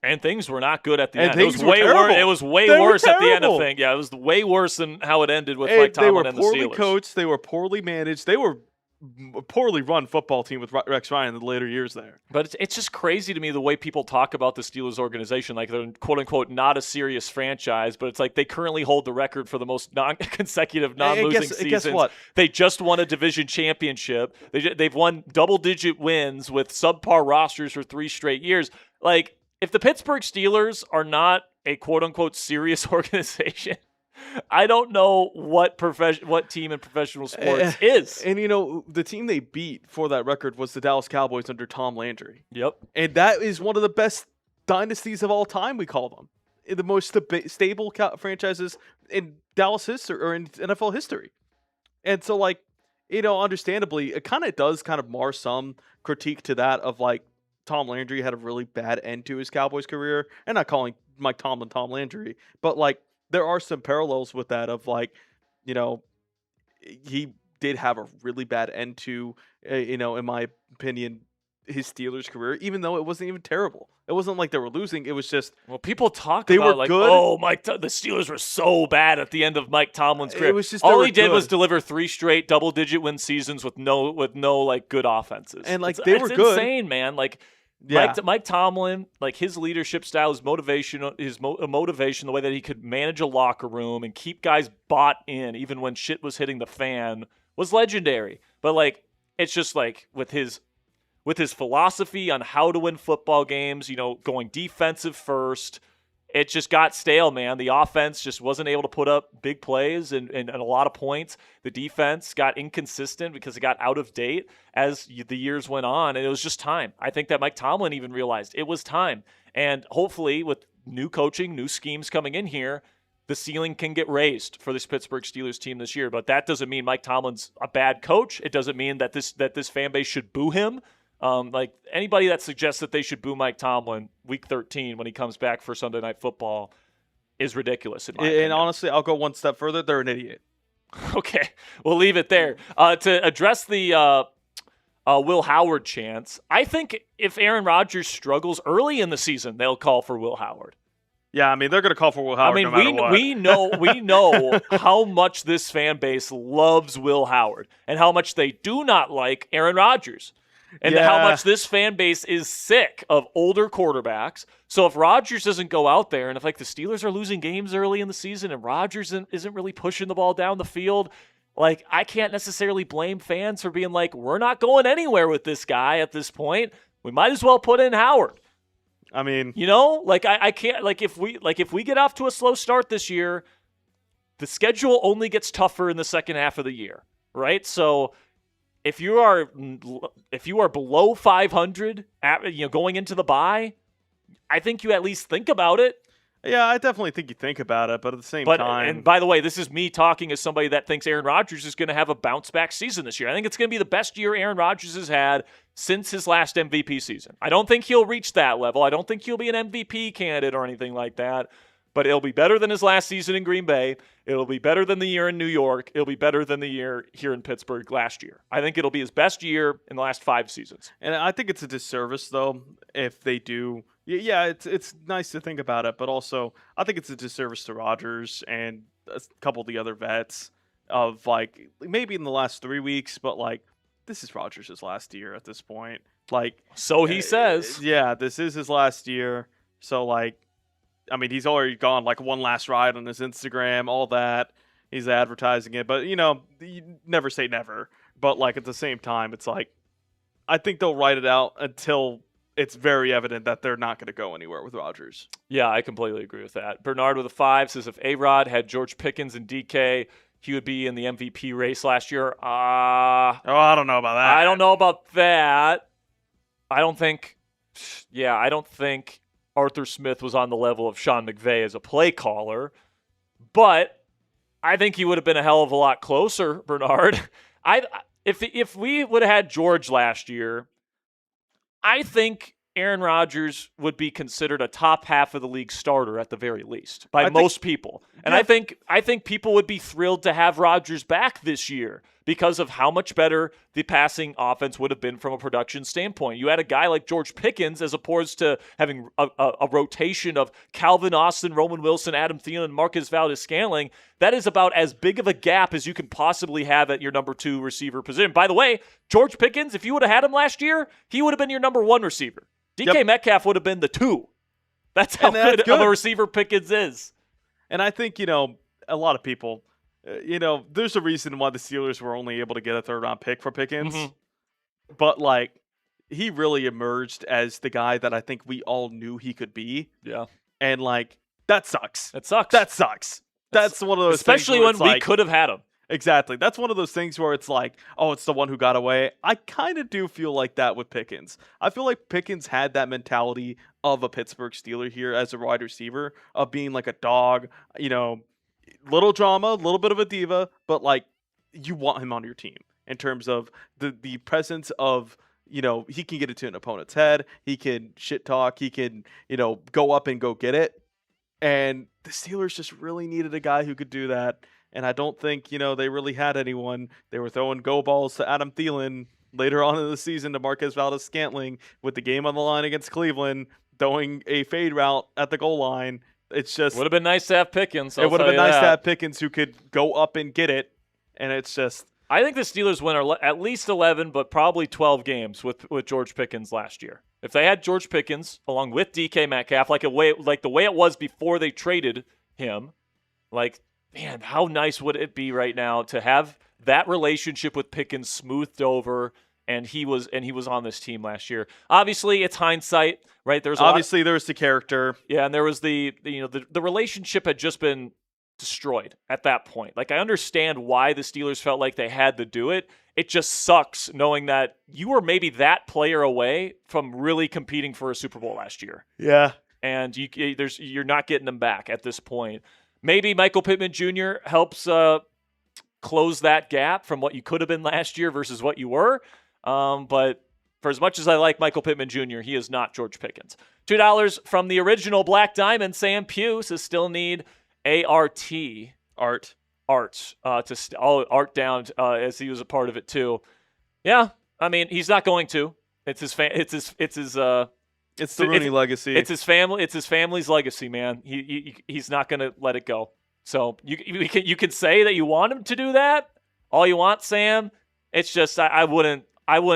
And things were not good at the end. It was way worse. It was way worse at the end of things. Yeah, it was way worse than how it ended with Mike Tomlin and the Steelers. They were poorly coached. They were poorly managed. They were a poorly run football team with Rex Ryan in the later years there. But it's just crazy to me the way people talk about the Steelers organization. They're quote-unquote not a serious franchise, but it's they currently hold the record for the most consecutive non-losing seasons. Guess what? They just won a division championship. They've won double-digit wins with subpar rosters for 3 straight years. If the Pittsburgh Steelers are not a quote-unquote serious organization, I don't know what team in professional sports is. And, the team they beat for that record was the Dallas Cowboys under Tom Landry. Yep. And that is one of the best dynasties of all time, we call them. The most stable franchises in Dallas history or in NFL history. And so, understandably, it kind of does mar some critique to that of, Tom Landry had a really bad end to his Cowboys career. And not calling Mike Tomlin Tom Landry, but, there are some parallels with that of he did have a really bad end to, in my opinion, his Steelers career, even though it wasn't even terrible. It wasn't like they were losing. It was just, people talk about good. The Steelers were so bad at the end of Mike Tomlin's career. It was just all he did was deliver 3 straight double-digit win seasons with no good offenses. And they were good. It's insane, man. Mike Tomlin, his leadership style, his motivation, the way that he could manage a locker room and keep guys bought in, even when shit was hitting the fan, was legendary. But it's just with his philosophy on how to win football games, going defensive first, it just got stale, man. The offense just wasn't able to put up big plays and a lot of points. The defense got inconsistent because it got out of date as the years went on, and it was just time. I think that Mike Tomlin even realized it was time. And hopefully with new coaching, new schemes coming in here, the ceiling can get raised for this Pittsburgh Steelers team this year. But that doesn't mean Mike Tomlin's a bad coach. It doesn't mean that this fan base should boo him. Anybody that suggests that they should boo Mike Tomlin Week 13 when he comes back for Sunday Night Football is ridiculous in my opinion. And honestly, I'll go one step further. They're an idiot. Okay, we'll leave it there. To address the Will Howard chance. I think if Aaron Rodgers struggles early in the season, they'll call for Will Howard. Yeah, I mean, they're going to call for Will Howard no matter what. we know how much this fan base loves Will Howard and how much they do not like Aaron Rodgers. And how much this fan base is sick of older quarterbacks. So if Rodgers doesn't go out there, and if like the Steelers are losing games early in the season and Rodgers isn't really pushing the ball down the field, like I can't necessarily blame fans for being like, we're not going anywhere with this guy at this point. We might as well put in Howard. I mean, like I can't, like if we get off to a slow start this year, the schedule only gets tougher in the second half of the year, right? So if you are below 500 going into the bye, I think you at least think about it. Yeah, I definitely think you think about it, but at the same time. And by the way, this is me talking as somebody that thinks Aaron Rodgers is going to have a bounce back season this year. I think it's going to be the best year Aaron Rodgers has had since his last MVP season. I don't think he'll reach that level. I don't think he'll be an MVP candidate or anything like that. But it'll be better than his last season in Green Bay. It'll be better than the year in New York. It'll be better than the year here in Pittsburgh last year. I think it'll be his best year in the last 5 seasons. And I think it's a disservice, though, if they do. Yeah, it's nice to think about it, but also I think it's a disservice to Rodgers and a couple of the other vets of, like, maybe in the last 3 weeks, but, like, this is Rodgers' last year at this point. Like, so he says. Yeah, this is his last year. So, like, I mean, he's already gone like one last ride on his Instagram, all that. He's advertising it. But, you never say never. But, like, at the same time, it's like, I think they'll write it out until it's very evident that they're not going to go anywhere with Rodgers. Yeah, I completely agree with that. Bernard with a 5 says if A-Rod had George Pickens and DK, he would be in the MVP race last year. I don't know about that. I don't know about that. I don't think Arthur Smith was on the level of Sean McVay as a play caller, but I think he would have been a hell of a lot closer, Bernard. If we would have had George last year, I think Aaron Rodgers would be considered a top half of the league starter at the very least by most people. And yeah. I think people would be thrilled to have Rodgers back this year because of how much better the passing offense would have been from a production standpoint. You had a guy like George Pickens as opposed to having a rotation of Calvin Austin, Roman Wilson, Adam Thielen, Marcus Valdes-Scantling. That is about as big of a gap as you can possibly have at your number 2 receiver position. By the way, George Pickens, if you would have had him last year, he would have been your number 1 receiver. DK Metcalf would have been the 2. That's how good of a receiver Pickens is. And I think, a lot of people, there's a reason why the Steelers were only able to get a 3rd-round pick for Pickens. Mm-hmm. But, like, he really emerged as the guy that I think we all knew he could be. Yeah. And, like, that sucks. It sucks. That sucks. That's one of those especially things when we could have had him. Exactly. That's one of those things where it's like, oh, it's the one who got away. I kind of do feel like that with Pickens. I feel like Pickens had that mentality of a Pittsburgh Steeler here as a wide receiver, of being like a dog, little drama, a little bit of a diva, but like you want him on your team in terms of the presence of, he can get it to an opponent's head. He can shit talk. He can, go up and go get it. And the Steelers just really needed a guy who could do that. And I don't think, they really had anyone. They were throwing go balls to Adam Thielen later on in the season to Marquez Valdes-Scantling with the game on the line against Cleveland, throwing a fade route at the goal line. It's just would have been nice to have Pickens. It would have been nice to have Pickens who could go up and get it. And it's just, I think the Steelers win at least 11, but probably 12 games with George Pickens last year. If they had George Pickens along with DK Metcalf, like the way it was before they traded him, like, man, how nice would it be right now to have that relationship with Pickens smoothed over, and he was on this team last year. Obviously, it's hindsight, right? There's the character. Yeah, and there was the relationship had just been destroyed at that point. Like, I understand why the Steelers felt like they had to do it. It just sucks knowing that you were maybe that player away from really competing for a Super Bowl last year. Yeah. And you're not getting them back at this point. Maybe Michael Pittman Jr. helps close that gap from what you could have been last year versus what you were. But for as much as I like Michael Pittman Jr., he is not George Pickens. $2 from the original Black Diamond. Sam Pugh says still need ART. Art down as he was a part of it too. Yeah, I mean, he's not going to. It's his It's the Rooney legacy. It's his family. It's his family's legacy, man. He's not going to let it go. So you can say that you want him to do that all you want, Sam. It's just I wouldn't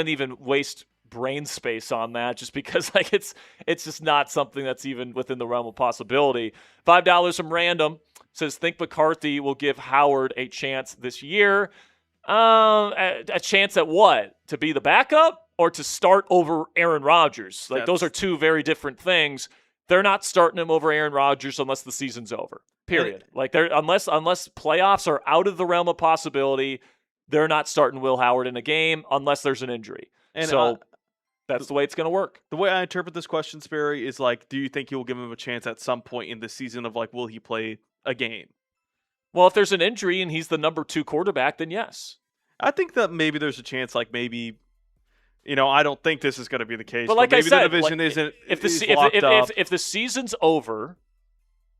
even waste brain space on that, just because like it's just not something that's even within the realm of possibility. $5 from random says, think McCarthy will give Howard a chance this year. A chance at what? To be the backup or to start over Aaron Rodgers? Like, those are two very different things. They're not starting him over Aaron Rodgers unless the season's over. Period. Like, unless playoffs are out of the realm of possibility, they're not starting Will Howard in a game unless there's an injury. And so that's the way it's going to work. The way I interpret this question, Sperry, is like, do you think you will give him a chance at some point in the season of, like, will he play a game? Well, if there's an injury and he's the number 2 quarterback, then yes. I think that maybe there's a chance, like maybe, I don't think this is going to be the case. But like maybe I said, the division isn't. If the season's over,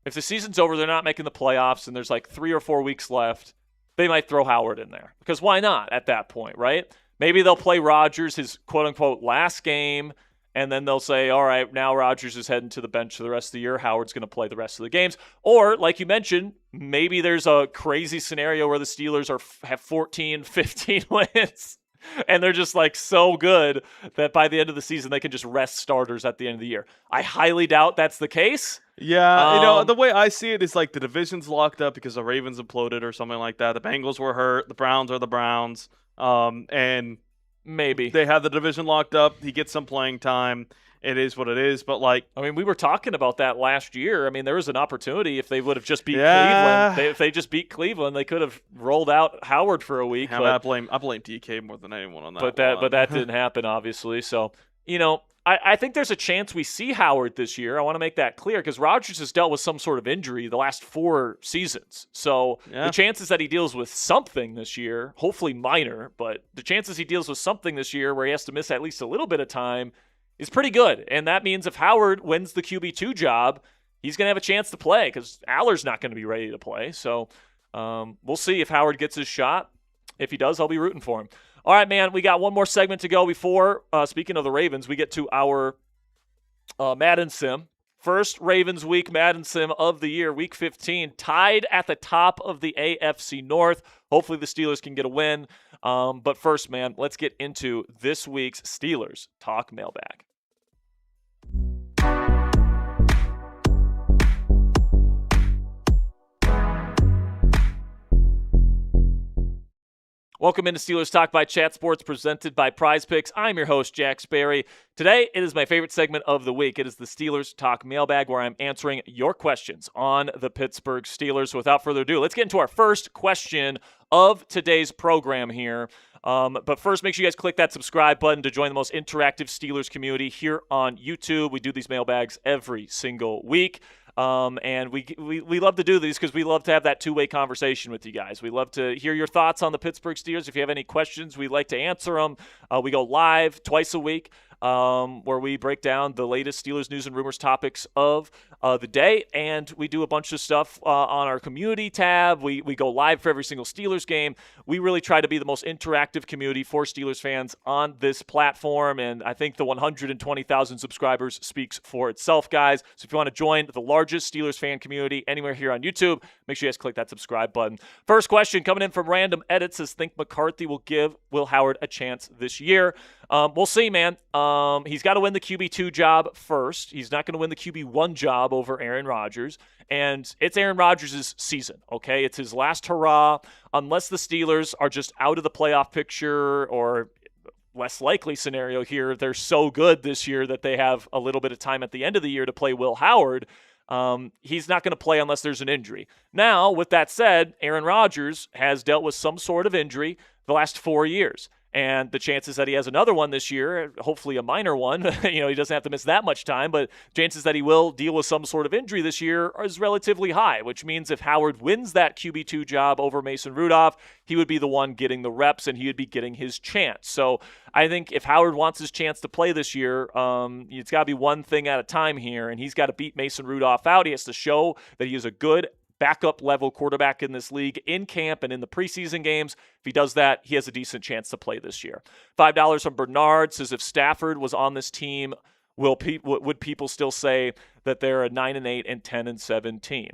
they're not making the playoffs, and there's like 3 or 4 weeks left, they might throw Howard in there, because why not at that point, right? Maybe they'll play Rodgers his quote unquote last game, and then they'll say, all right, now Rodgers is heading to the bench for the rest of the year. Howard's going to play the rest of the games. Or, like you mentioned, maybe there's a crazy scenario where the Steelers have 14, 15 wins, and they're just like so good that by the end of the season they can just rest starters at the end of the year. I highly doubt that's the case. Yeah, the way I see it is like the division's locked up because the Ravens imploded or something like that. The Bengals were hurt. The Browns are the Browns. And maybe they have the division locked up. He gets some playing time. It is what it is. But like, I mean, we were talking about that last year. I mean, there was an opportunity if they would have just beat Cleveland. If they just beat Cleveland, they could have rolled out Howard for a week. I blame DK more than anyone on that. But that didn't happen, obviously. So I think there's a chance we see Howard this year. I want to make that clear, because Rodgers has dealt with some sort of injury the last 4 seasons. So the chances that he deals with something this year, hopefully minor, but the chances he deals with something this year where he has to miss at least a little bit of time is pretty good. And that means if Howard wins the QB2 job, he's going to have a chance to play, because Aller's not going to be ready to play. So we'll see if Howard gets his shot. If he does, I'll be rooting for him. All right, man, we got one more segment to go before, speaking of the Ravens, we get to our Madden Sim. First Ravens week Madden Sim of the year, week 15, tied at the top of the AFC North. Hopefully the Steelers can get a win. But first, man, let's get into this week's Steelers Talk Mailbag. Welcome into Steelers Talk by Chat Sports, presented by Prize Picks. I'm your host, Jack Sperry. Today, it is my favorite segment of the week. It is the Steelers Talk Mailbag, where I'm answering your questions on the Pittsburgh Steelers. So without further ado, let's get into our first question of today's program here. But first, make sure you guys click that subscribe button to join the most interactive Steelers community here on YouTube. We do these mailbags every single week. And we love to do these because we love to have that two-way conversation with you guys. We love to hear your thoughts on the Pittsburgh Steelers. If you have any questions, we'd like to answer them. We go live twice a week, where we break down the latest Steelers news and rumors topics of the day, and we do a bunch of stuff on our community tab. We go live for every single Steelers game. We really try to be the most interactive community for Steelers fans on this platform, and I think the 120,000 subscribers speaks for itself, guys. So if you want to join the largest Steelers fan community anywhere here on YouTube, make sure you guys click that subscribe button. First question coming in from Random Edit says, think McCarthy will give Will Howard a chance this year? We'll see, man. He's got to win the QB2 job first. He's not going to win the QB1 job over Aaron Rodgers. And it's Aaron Rodgers' season, okay? It's his last hurrah. Unless the Steelers are just out of the playoff picture, or less likely scenario here, they're so good this year that they have a little bit of time at the end of the year to play Will Howard. He's not going to play unless there's an injury. Now, with that said, Aaron Rodgers has dealt with some sort of injury the last 4 years. And the chances that he has another one this year, hopefully a minor one, he doesn't have to miss that much time, but chances that he will deal with some sort of injury this year is relatively high, which means if Howard wins that QB2 job over Mason Rudolph, he would be the one getting the reps and he would be getting his chance. So I think if Howard wants his chance to play this year, it's got to be one thing at a time here, and he's got to beat Mason Rudolph out. He has to show that he is a good backup level quarterback in this league in camp and in the preseason games. If he does that, he has a decent chance to play this year. $5 from Bernard says, if Stafford was on this team, would people still say that they're a 9-8 and 10-17?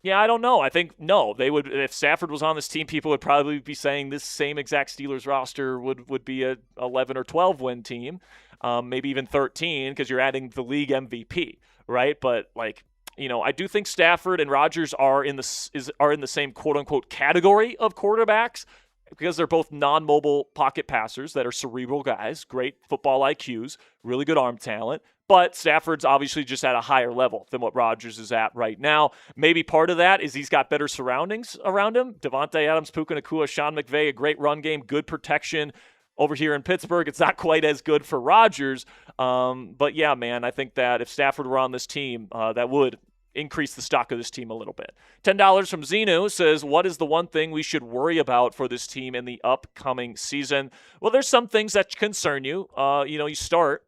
Yeah, I don't know. I think no. They would, if Stafford was on this team, people would probably be saying this same exact Steelers roster would be a 11 or 12 win team, maybe even 13 because you're adding the league MVP, right? But I do think Stafford and Rodgers are in the same quote unquote category of quarterbacks because they're both non-mobile pocket passers that are cerebral guys, great football IQs, really good arm talent. But Stafford's obviously just at a higher level than what Rodgers is at right now. Maybe part of that is he's got better surroundings around him. Devontae Adams, Puka Nacua, Sean McVay, a great run game, good protection. Over here in Pittsburgh, it's not quite as good for Rodgers. But yeah, man, I think that if Stafford were on this team, that would increase the stock of this team a little bit. $10 from Zenu says, what is the one thing we should worry about for this team in the upcoming season? Well, there's some things that concern you. You start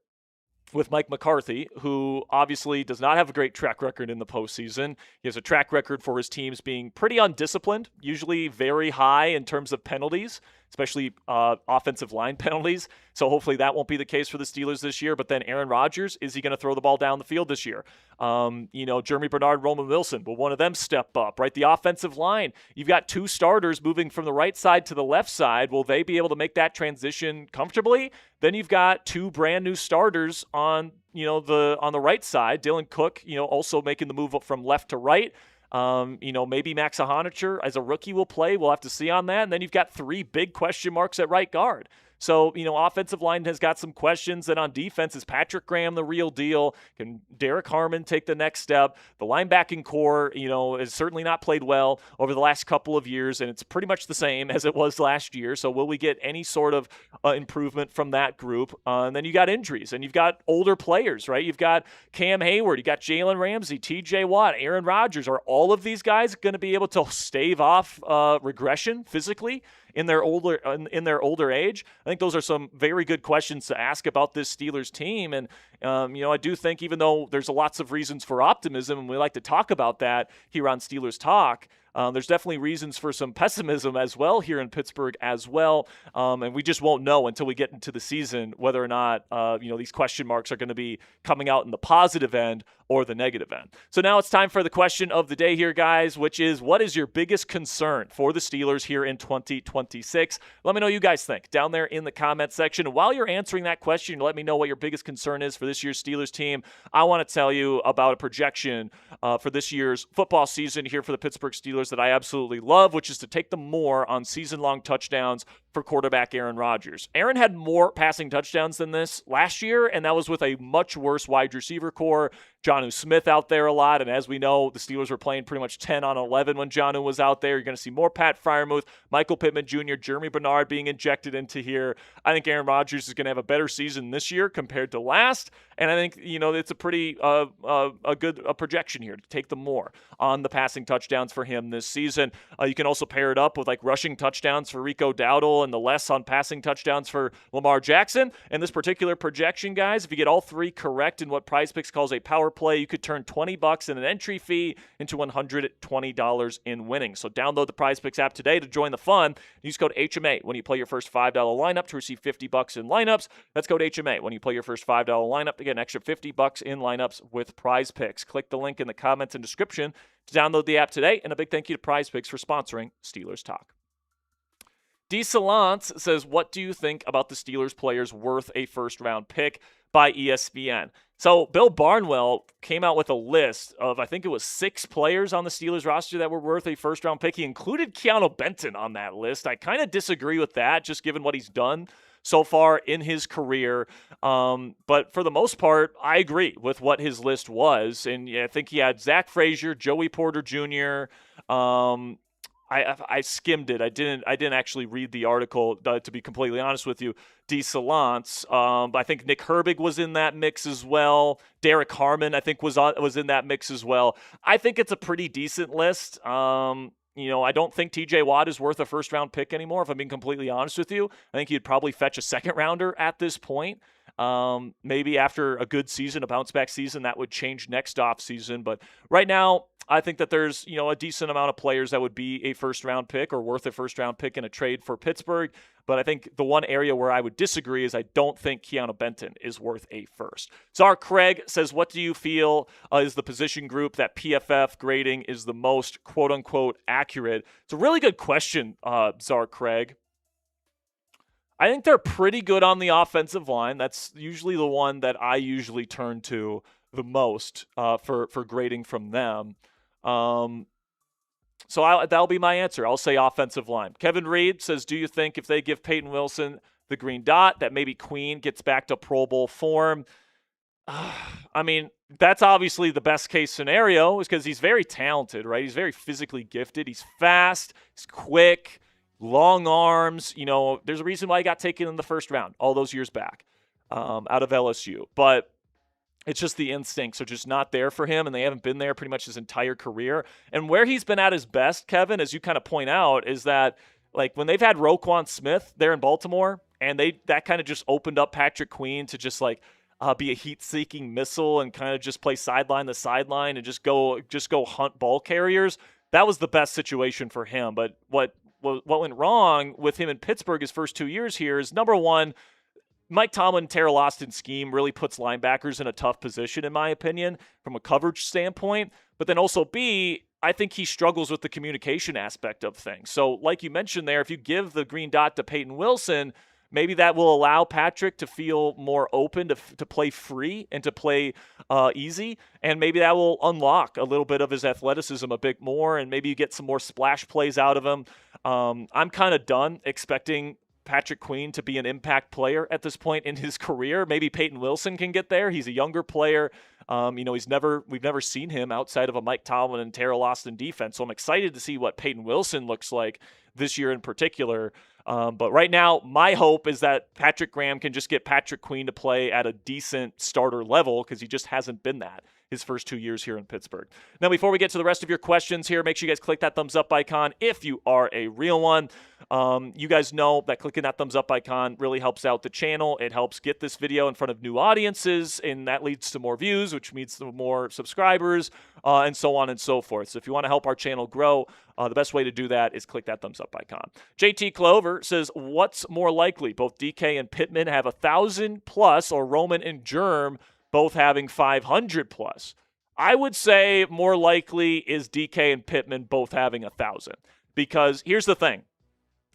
with Mike McCarthy, who obviously does not have a great track record in the postseason. He has a track record for his teams being pretty undisciplined, usually very high in terms of penalties, especially offensive line penalties. So hopefully that won't be the case for the Steelers this year. But then Aaron Rodgers, is he going to throw the ball down the field this year? Jeremy Bernard, Roman Wilson, will one of them step up, right? The offensive line, you've got two starters moving from the right side to the left side. Will they be able to make that transition comfortably? Then you've got two brand new starters on the right side. Dylan Cook, also making the move from left to right. Maybe Max Ahanicher as a rookie will play. We'll have to see on that. And then you've got three big question marks at right guard. So, offensive line has got some questions. And on defense, is Patrick Graham the real deal? Can Derek Harmon take the next step? The linebacking core, has certainly not played well over the last couple of years, and it's pretty much the same as it was last year. So will we get any sort of improvement from that group? And then you got injuries, and you've got older players, right? You've got Cam Hayward, you got Jalen Ramsey, TJ Watt, Aaron Rodgers. Are all of these guys going to be able to stave off regression physically in their older age? I think those are some very good questions to ask about this Steelers team. And, I do think even though there's lots of reasons for optimism, and we like to talk about that here on Steelers Talk, there's definitely reasons for some pessimism as well here in Pittsburgh as well. And we just won't know until we get into the season whether or not, these question marks are going to be coming out in the positive end or the negative end. So now it's time for the question of the day here, guys, which is, what is your biggest concern for the Steelers here in 2026? Let me know what you guys think down there in the comment section. And while you're answering that question, let me know what your biggest concern is for this year's Steelers team. I want to tell you about a projection for this year's football season here for the Pittsburgh Steelers that I absolutely love, which is to take the more on season-long touchdowns for quarterback Aaron Rodgers. Aaron had more passing touchdowns than this last year, and that was with a much worse wide receiver core. Jonnu Smith out there a lot, and as we know, the Steelers were playing pretty much 10 on 11 when Jonnu was out there. You're going to see more Pat Freiermuth, Michael Pittman Jr., Jeremy Bernard being injected into here. I think Aaron Rodgers is going to have a better season this year compared to last, and I think, it's a pretty good projection here to take the more on the passing touchdowns for him this season. You can also pair it up with rushing touchdowns for Rico Dowdle and the less on passing touchdowns for Lamar Jackson. And this particular projection, guys, if you get all three correct in what PrizePicks calls a power play, you could turn $20 in an entry fee into $120 in winnings. So download the PrizePicks app today to join the fun. Use code HMA when you play your first $5 lineup to receive $50 in lineups. That's code HMA when you play your first $5 lineup to get an extra $50 in lineups with PrizePicks. Click the link in the comments and description to download the app today. And a big thank you to PrizePicks for sponsoring Steelers Talk. D. Salance says, what do you think about the Steelers players worth a first-round pick by ESPN? So Bill Barnwell came out with a list of, I think it was 6 players on the Steelers roster that were worth a first-round pick. He included Keanu Benton on that list. I kind of disagree with that, just given what he's done so far in his career. But for the most part, I agree with what his list was. And I think he had Zach Frazier, Joey Porter Jr., I skimmed it. I didn't actually read the article, to be completely honest with you. D. Salance. I think Nick Herbig was in that mix as well. Derek Harmon, I think, was in that mix as well. I think it's a pretty decent list. I don't think TJ Watt is worth a first-round pick anymore, if I'm being completely honest with you. I think he'd probably fetch a second-rounder at this point. Maybe after a good season, a bounce back season, that would change next off season. But right now, I think that there's, a decent amount of players that would be a first round pick or worth a first round pick in a trade for Pittsburgh. But I think the one area where I would disagree is I don't think Keanu Benton is worth a first. Czar Craig says, what do you feel is the position group that PFF grading is the most quote unquote accurate? It's a really good question, Czar Craig. I think they're pretty good on the offensive line. That's usually the one that I usually turn to the most for grading from them. So that'll be my answer. I'll say offensive line. Kevin Reed says, do you think if they give Peyton Wilson the green dot that maybe Queen gets back to Pro Bowl form? I mean, that's obviously the best case scenario is because he's very talented, right? He's very physically gifted. He's fast. He's quick. Long arms, there's a reason why he got taken in the first round all those years back out of LSU. But it's just the instincts are just not there for him, and they haven't been there pretty much his entire career. And where he's been at his best, Kevin, as you kind of point out, is that like when they've had Roquan Smith there in Baltimore, and that kind of just opened up Patrick Queen to just like be a heat-seeking missile and kind of just play sideline to sideline and just go hunt ball carriers. That was the best situation for him. But what went wrong with him in Pittsburgh his first 2 years here is, number one, Mike Tomlin, Terrell Austin scheme really puts linebackers in a tough position, in my opinion, from a coverage standpoint. But then also, B, I think he struggles with the communication aspect of things. So like you mentioned there, if you give the green dot to Peyton Wilson, maybe that will allow Patrick to feel more open to play free and to play easy. And maybe that will unlock a little bit of his athleticism a bit more. And maybe you get some more splash plays out of him. I'm kind of done expecting Patrick Queen to be an impact player at this point in his career. Maybe Peyton Wilson can get there. He's a younger player. We've never seen him outside of a Mike Tomlin and Terrell Austin defense. So I'm excited to see what Peyton Wilson looks like this year in particular. But right now, my hope is that Patrick Graham can just get Patrick Queen to play at a decent starter level because he just hasn't been that his first 2 years here in Pittsburgh. Now, before we get to the rest of your questions here, make sure you guys click that thumbs up icon if you are a real one. You guys know that clicking that thumbs up icon really helps out the channel. It helps get this video in front of new audiences, and that leads to more views, which means to more subscribers, and so on and so forth. So if you want to help our channel grow, the best way to do that is click that thumbs up icon. JT Clover says, what's more likely? Both DK and Pittman have 1,000 plus, or Roman and Germ both having 500 plus? I would say more likely is DK and Pittman both having 1,000. Because here's the thing.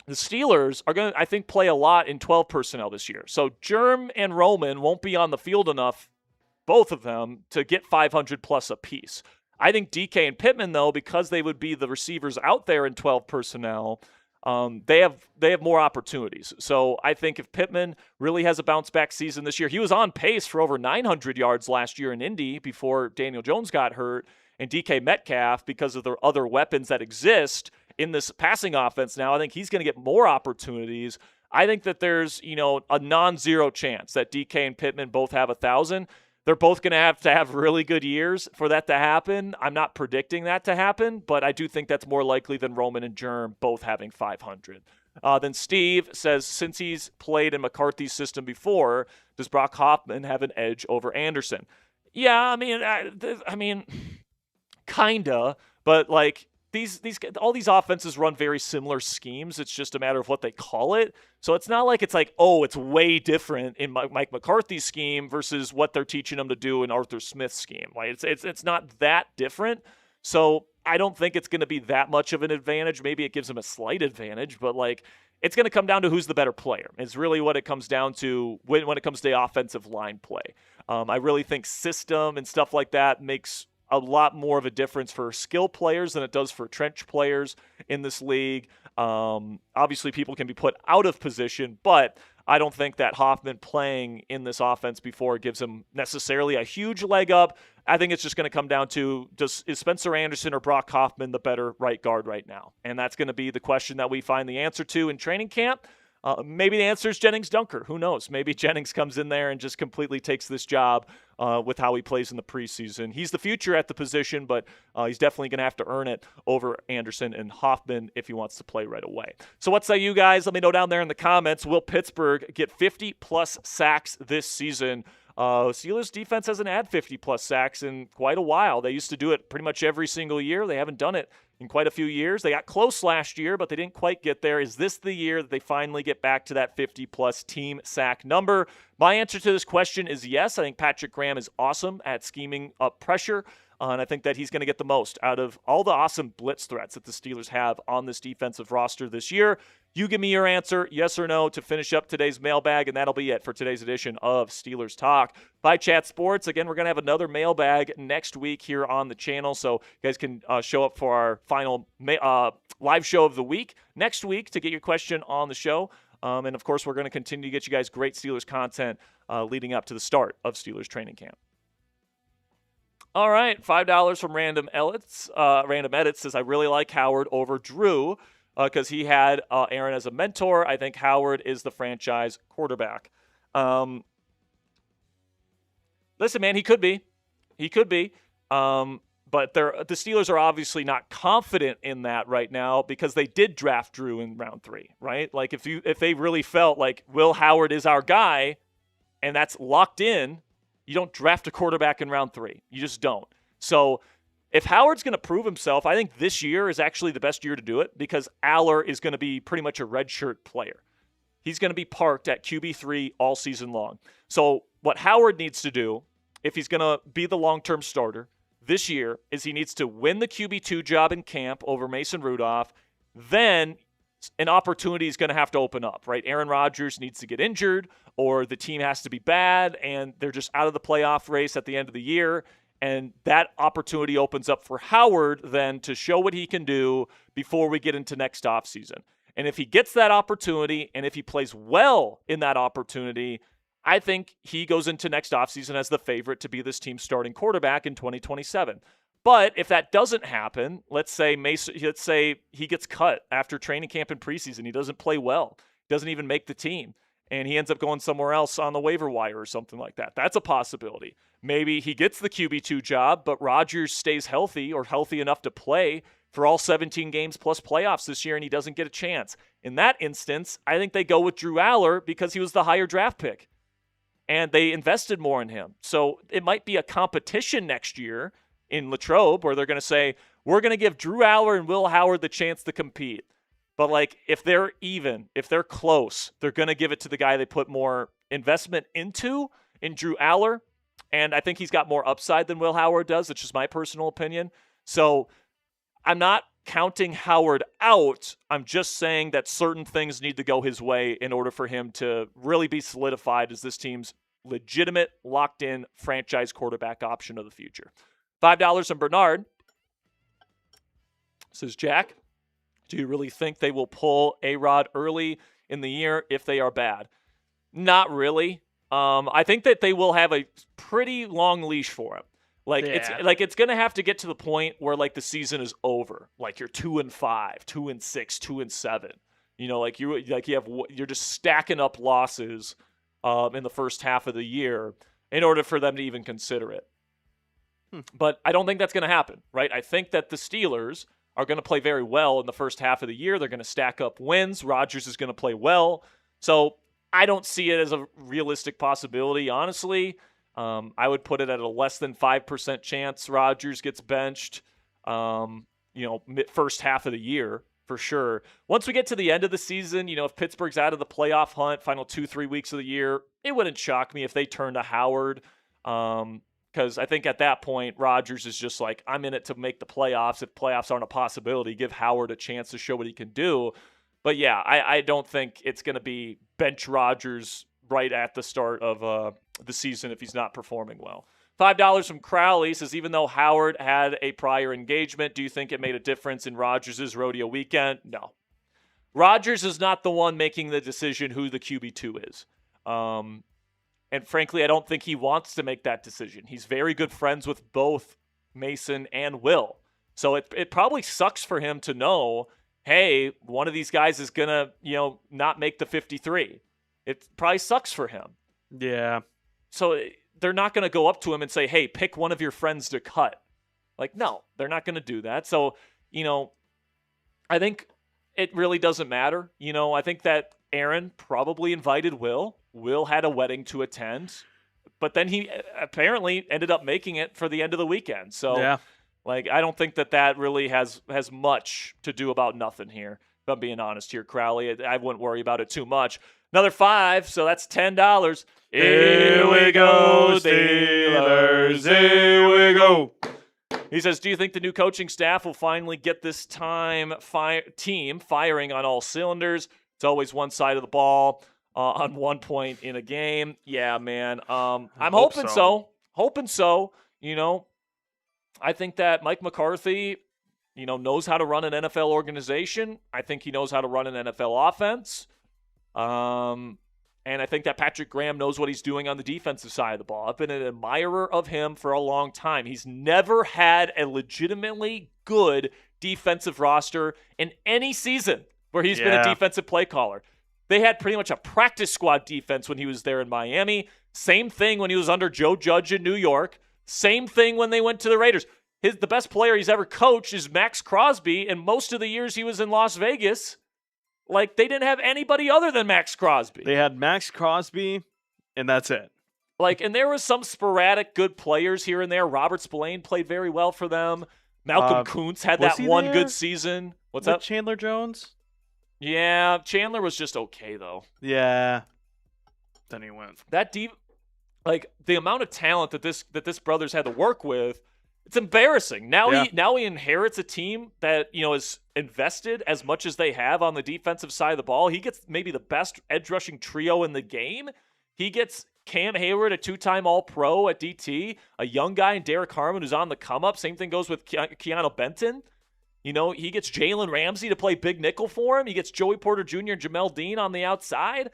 The Steelers are going to, I think, play a lot in 12 personnel this year. So Germ and Roman won't be on the field enough, both of them, to get 500 plus apiece. I think DK and Pittman, though, because they would be the receivers out there in 12 personnel, they have more opportunities. So I think if Pittman really has a bounce back season this year, he was on pace for over 900 yards last year in Indy before Daniel Jones got hurt, and DK Metcalf, because of the other weapons that exist in this passing offense now, I think he's going to get more opportunities. I think that there's, a non-zero chance that DK and Pittman both have 1,000. They're both going to have really good years for that to happen. I'm not predicting that to happen, but I do think that's more likely than Roman and Germ both having 500. Then Steve says, since he's played in McCarthy's system before, does Brock Hoffman have an edge over Anderson? Yeah, I mean, kinda, but like, all these offenses run very similar schemes. It's just a matter of what they call it. So it's not like it's like, oh, it's way different in Mike McCarthy's scheme versus what they're teaching them to do in Arthur Smith's scheme. Like it's not that different. So I don't think it's going to be that much of an advantage. Maybe it gives them a slight advantage, but like it's going to come down to who's the better player. It's really what it comes down to when it comes to offensive line play. I really think system and stuff like that makes a lot more of a difference for skill players than it does for trench players in this league. Obviously, people can be put out of position, but I don't think that Hoffman playing in this offense before gives him necessarily a huge leg up. I think it's just going to come down to, is Spencer Anderson or Brock Hoffman the better right guard right now? And that's going to be the question that we find the answer to in training camp. Maybe the answer is Jennings Dunker. Who knows? Maybe Jennings comes in there and just completely takes this job with how he plays in the preseason. He's the future at the position, but he's definitely going to have to earn it over Anderson and Hoffman if he wants to play right away. So what say you guys? Let me know down there in the comments. Will Pittsburgh get 50-plus sacks this season? Steelers defense hasn't had 50-plus sacks in quite a while. They used to do it pretty much every single year. They haven't done it in quite a few years. They got close last year, but they didn't quite get there. Is this the year that they finally get back to that 50-plus team sack number? My answer to this question is yes. I think Patrick Graham is awesome at scheming up pressure, and I think that he's going to get the most out of all the awesome blitz threats that the Steelers have on this defensive roster this year. You give me your answer, yes or no, to finish up today's mailbag, and that'll be it for today's edition of Steelers Talk by Chat Sports. Again, we're going to have another mailbag next week here on the channel, so you guys can show up for our final live show of the week next week to get your question on the show. And, of course, we're going to continue to get you guys great Steelers content leading up to the start of Steelers training camp. All right, $5 from Random Edits. Random Edits says, I really like Howard over Drew because he had Aaron as a mentor. I think Howard is the franchise quarterback. Listen, man, he could be. He could be. But the Steelers are obviously not confident in that right now because they did draft Drew in round 3, right? Like if they really felt like Will Howard is our guy and that's locked in, you don't draft a quarterback in round 3. You just don't. So if Howard's going to prove himself, I think this year is actually the best year to do it because Aller is going to be pretty much a redshirt player. He's going to be parked at QB3 all season long. So what Howard needs to do, if he's going to be the long-term starter this year, is he needs to win the QB2 job in camp over Mason Rudolph. Then an opportunity is going to have to open up, right? Aaron Rodgers needs to get injured or the team has to be bad and they're just out of the playoff race at the end of the year. And that opportunity opens up for Howard then to show what he can do before we get into next offseason. And if he gets that opportunity and if he plays well in that opportunity, I think he goes into next offseason as the favorite to be this team's starting quarterback in 2027. But if that doesn't happen, let's say he gets cut after training camp and preseason. He doesn't play well, doesn't even make the team, and he ends up going somewhere else on the waiver wire or something like that. That's a possibility. Maybe he gets the QB2 job, but Rodgers stays healthy or healthy enough to play for all 17 games plus playoffs this year, and he doesn't get a chance. In that instance, I think they go with Drew Aller because he was the higher draft pick, and they invested more in him. So it might be a competition next year in Latrobe where they're going to say, we're going to give Drew Aller and Will Howard the chance to compete. But, like, if they're even, if they're close, they're going to give it to the guy they put more investment into in Drew Aller. And I think he's got more upside than Will Howard does. It's just my personal opinion. So I'm not counting Howard out. I'm just saying that certain things need to go his way in order for him to really be solidified as this team's legitimate, locked-in franchise quarterback option of the future. $5 from Bernard. Says, Jack, do you really think they will pull A-Rod early in the year if they are bad? Not really. I think that they will have a pretty long leash for him. It's going to have to get to the point where like the season is over. Like you're 2-5, 2-6, 2-7. You know, you're just stacking up losses in the first half of the year in order for them to even consider it. But I don't think that's going to happen, right? I think that the Steelers are going to play very well in the first half of the year. They're going to stack up wins. Rodgers is going to play well. So I don't see it as a realistic possibility, honestly. I would put it at a less than 5% chance Rodgers gets benched, first half of the year for sure. Once we get to the end of the season, if Pittsburgh's out of the playoff hunt, final 2-3 weeks of the year, it wouldn't shock me if they turn to Howard. Because I think at that point, Rodgers is just like, I'm in it to make the playoffs. If playoffs aren't a possibility, give Howard a chance to show what he can do. But yeah, I don't think it's going to be bench Rodgers right at the start of the season if he's not performing well. $5 from Crowley says, even though Howard had a prior engagement, do you think it made a difference in Rodgers' rodeo weekend? No. Rodgers is not the one making the decision who the QB2 is. And frankly, I don't think he wants to make that decision. He's very good friends with both Mason and Will. So it probably sucks for him to know hey, one of these guys is going to, not make the 53. It probably sucks for him. Yeah. So they're not going to go up to him and say, hey, pick one of your friends to cut. Like, no, they're not going to do that. So, I think it really doesn't matter. I think that Aaron probably invited Will. Will had a wedding to attend, but then he apparently ended up making it for the end of the weekend. So, yeah. I don't think that really has much to do about nothing here. If I'm being honest here, Crowley, I wouldn't worry about it too much. Another 5, so that's $10. Here we go, Steelers. Here we go. He says, do you think the new coaching staff will finally get this team firing on all cylinders? It's always one side of the ball on one point in a game. Yeah, man. I'm hoping so. Hoping so. I think that Mike McCarthy, knows how to run an NFL organization. I think he knows how to run an NFL offense. And I think that Patrick Graham knows what he's doing on the defensive side of the ball. I've been an admirer of him for a long time. He's never had a legitimately good defensive roster in any season where he's been a defensive play caller. They had pretty much a practice squad defense when he was there in Miami. Same thing when he was under Joe Judge in New York. Same thing when they went to the Raiders. The best player he's ever coached is Max Crosby, and most of the years he was in Las Vegas, they didn't have anybody other than Max Crosby. They had Max Crosby, and that's it. And there was some sporadic good players here and there. Robert Spillane played very well for them. Malcolm Kuntz had that one good season. What's up? Chandler Jones? Yeah, Chandler was just okay, though. Yeah. Then he went. The amount of talent that this brothers had to work with, it's embarrassing. Now he inherits a team that, is invested as much as they have on the defensive side of the ball. He gets maybe the best edge rushing trio in the game. He gets Cam Hayward, a 2-time All-Pro at DT, a young guy in Derek Harmon who's on the come-up. Same thing goes with Keanu Benton. He gets Jalen Ramsey to play big nickel for him. He gets Joey Porter Jr. and Jamel Dean on the outside.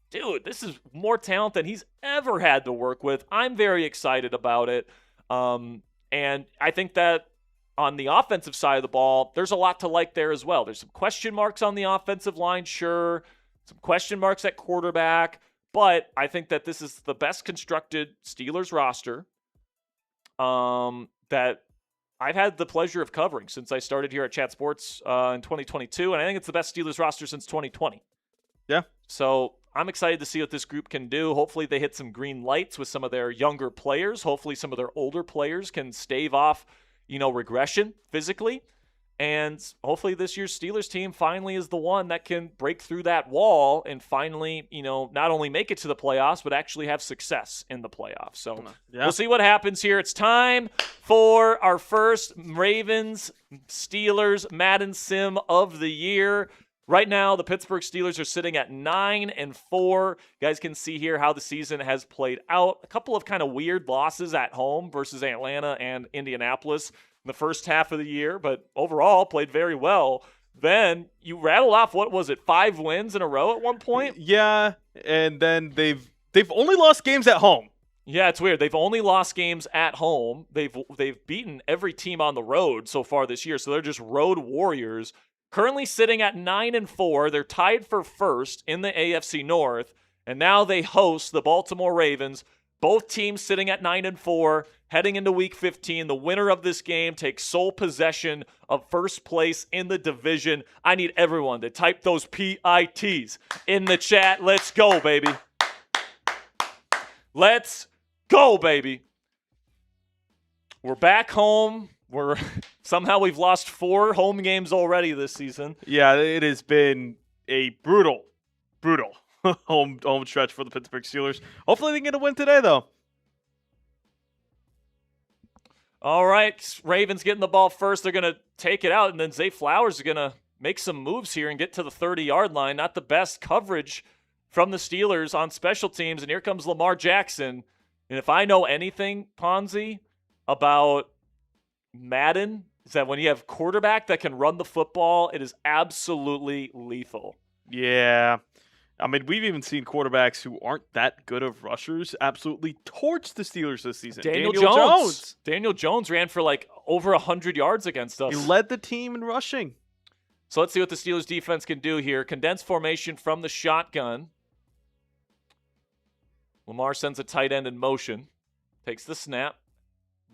Dude, this is more talent than he's ever had to work with. I'm very excited about it. And I think that on the offensive side of the ball, there's a lot to like there as well. There's some question marks on the offensive line, sure. Some question marks at quarterback. But I think that this is the best constructed Steelers roster that I've had the pleasure of covering since I started here at Chat Sports in 2022. And I think it's the best Steelers roster since 2020. Yeah. So I'm excited to see what this group can do. Hopefully they hit some green lights with some of their younger players. Hopefully some of their older players can stave off, regression physically. And hopefully this year's Steelers team finally is the one that can break through that wall and finally, not only make it to the playoffs, but actually have success in the playoffs. So We'll see what happens here. It's time for our first Ravens-Steelers Madden Sim of the year. Right now, the Pittsburgh Steelers are sitting at 9-4. You guys can see here how the season has played out. A couple of kind of weird losses at home versus Atlanta and Indianapolis in the first half of the year, but overall played very well. Then you rattle off, 5 wins in a row at one point? Yeah, and then they've only lost games at home. Yeah, it's weird. They've only lost games at home. They've beaten every team on the road so far this year, so they're just road warriors. Currently sitting at 9-4. They're tied for first in the AFC North, and now they host the Baltimore Ravens. Both teams sitting at 9-4, heading into Week 15. The winner of this game takes sole possession of first place in the division. I need everyone to type those PITs in the chat. Let's go, baby. Let's go, baby. We're back home. Somehow we've lost 4 home games already this season. Yeah, it has been a brutal home stretch for the Pittsburgh Steelers. Hopefully they can get a win today, though. All right, Ravens getting the ball first. They're going to take it out, and then Zay Flowers is going to make some moves here and get to the 30-yard line. Not the best coverage from the Steelers on special teams, and here comes Lamar Jackson. And if I know anything, Ponzi, about Madden, is that when you have quarterback that can run the football, it is absolutely lethal. Yeah. I mean, we've even seen quarterbacks who aren't that good of rushers absolutely torch the Steelers this season. Daniel Jones. Daniel Jones ran for over 100 yards against us. He led the team in rushing. So let's see what the Steelers defense can do here. Condensed formation from the shotgun. Lamar sends a tight end in motion. Takes the snap.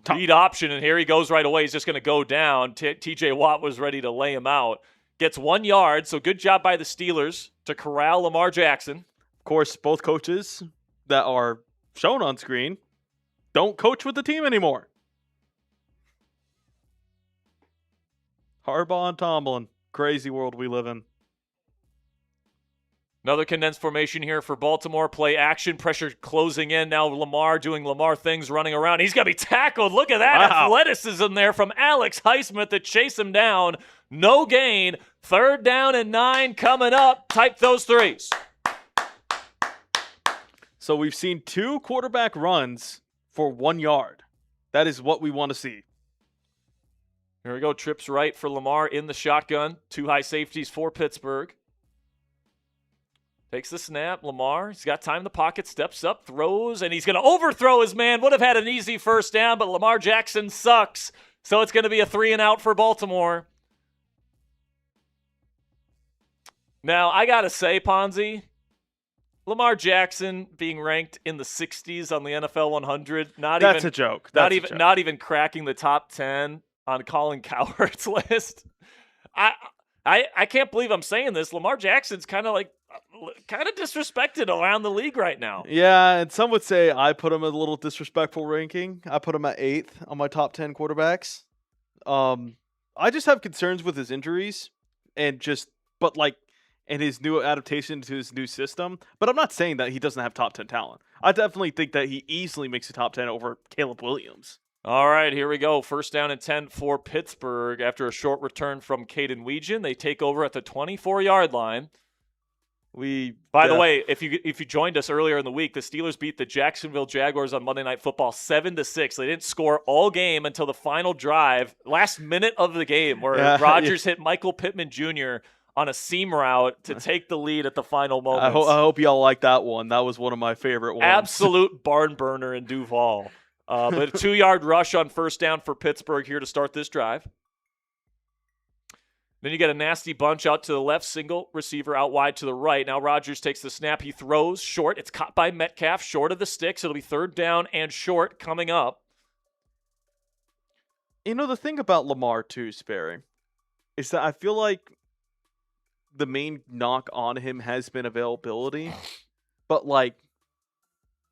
Read option, and here he goes right away. He's just going to go down. TJ Watt was ready to lay him out. Gets 1 yard, so good job by the Steelers to corral Lamar Jackson. Of course, both coaches that are shown on screen don't coach with the team anymore. Harbaugh and Tomlin. Crazy world we live in. Another condensed formation here for Baltimore. Play action, pressure closing in. Now Lamar doing Lamar things, running around. He's going to be tackled. Look at that athleticism there from Alex Highsmith to chase him down. No gain. 3rd down and 9 coming up. Type those threes. So we've seen 2 quarterback runs for 1 yard. That is what we want to see. Here we go. Trips right for Lamar in the shotgun. 2 high safeties for Pittsburgh. Takes the snap. Lamar, he's got time in the pocket, steps up, throws, and he's going to overthrow his man. Would have had an easy first down, but Lamar Jackson sucks. So it's going to be a 3-and-out for Baltimore. Now, I got to say, Ponzi, Lamar Jackson being ranked in the 60s on the NFL 100, That's a joke. Not even cracking the top 10 on Colin Cowherd's list. I can't believe I'm saying this. Lamar Jackson's kind of disrespected around the league right now. Yeah, and some would say I put him at a little disrespectful ranking. I put him at 8th on my top 10 quarterbacks. I just have concerns with his injuries and his new adaptation to his new system. But I'm not saying that he doesn't have top 10 talent. I definitely think that he easily makes the top 10 over Caleb Williams. All right, here we go. 1st down and 10 for Pittsburgh. After a short return from Caden Weegan, they take over at the 24-yard line. By the way, if you joined us earlier in the week, the Steelers beat the Jacksonville Jaguars on Monday Night Football 7-6. They didn't score all game until the final drive, last minute of the game, where Rodgers hit Michael Pittman Jr. on a seam route to take the lead at the final moment. I hope y'all like that one. That was one of my favorite ones. Absolute barn burner in Duval. But a 2-yard rush on 1st down for Pittsburgh here to start this drive. Then you get a nasty bunch out to the left, single receiver out wide to the right. Now Rodgers takes the snap. He throws short. It's caught by Metcalf, short of the sticks. It'll be 3rd down and short coming up. You know, the thing about Lamar, too, Sperry, is that I feel like the main knock on him has been availability. But,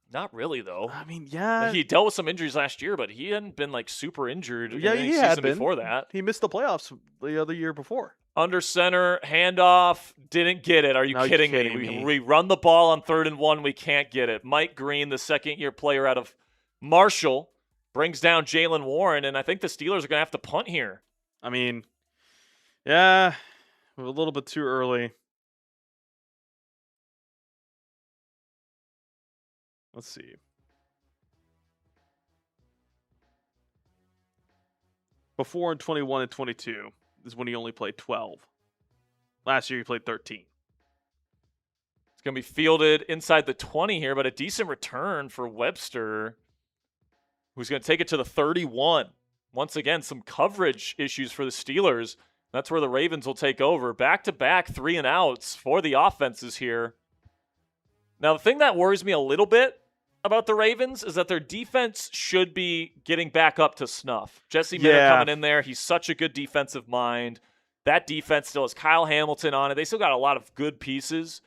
not really, though. I mean, yeah. He dealt with some injuries last year, but he hadn't been, super injured in any season before that. He missed the playoffs the other year before. Under center, handoff, didn't get it. Are you kidding me? We run the ball on 3rd and 1. We can't get it. Mike Green, the second-year player out of Marshall, brings down Jaylen Warren, and I think the Steelers are going to have to punt here. I mean, yeah, we're a little bit too early. Let's see. Before in 21 and 22 is when he only played 12. Last year he played 13. It's going to be fielded inside the 20 here, but a decent return for Webster, who's going to take it to the 31. Once again, some coverage issues for the Steelers. That's where the Ravens will take over. Back-to-back 3-and-outs for the offenses here. Now, the thing that worries me a little bit about the Ravens is that their defense should be getting back up to snuff. Jesse Minter coming in there. He's such a good defensive mind. That defense still has Kyle Hamilton on it. They still got a lot of good pieces.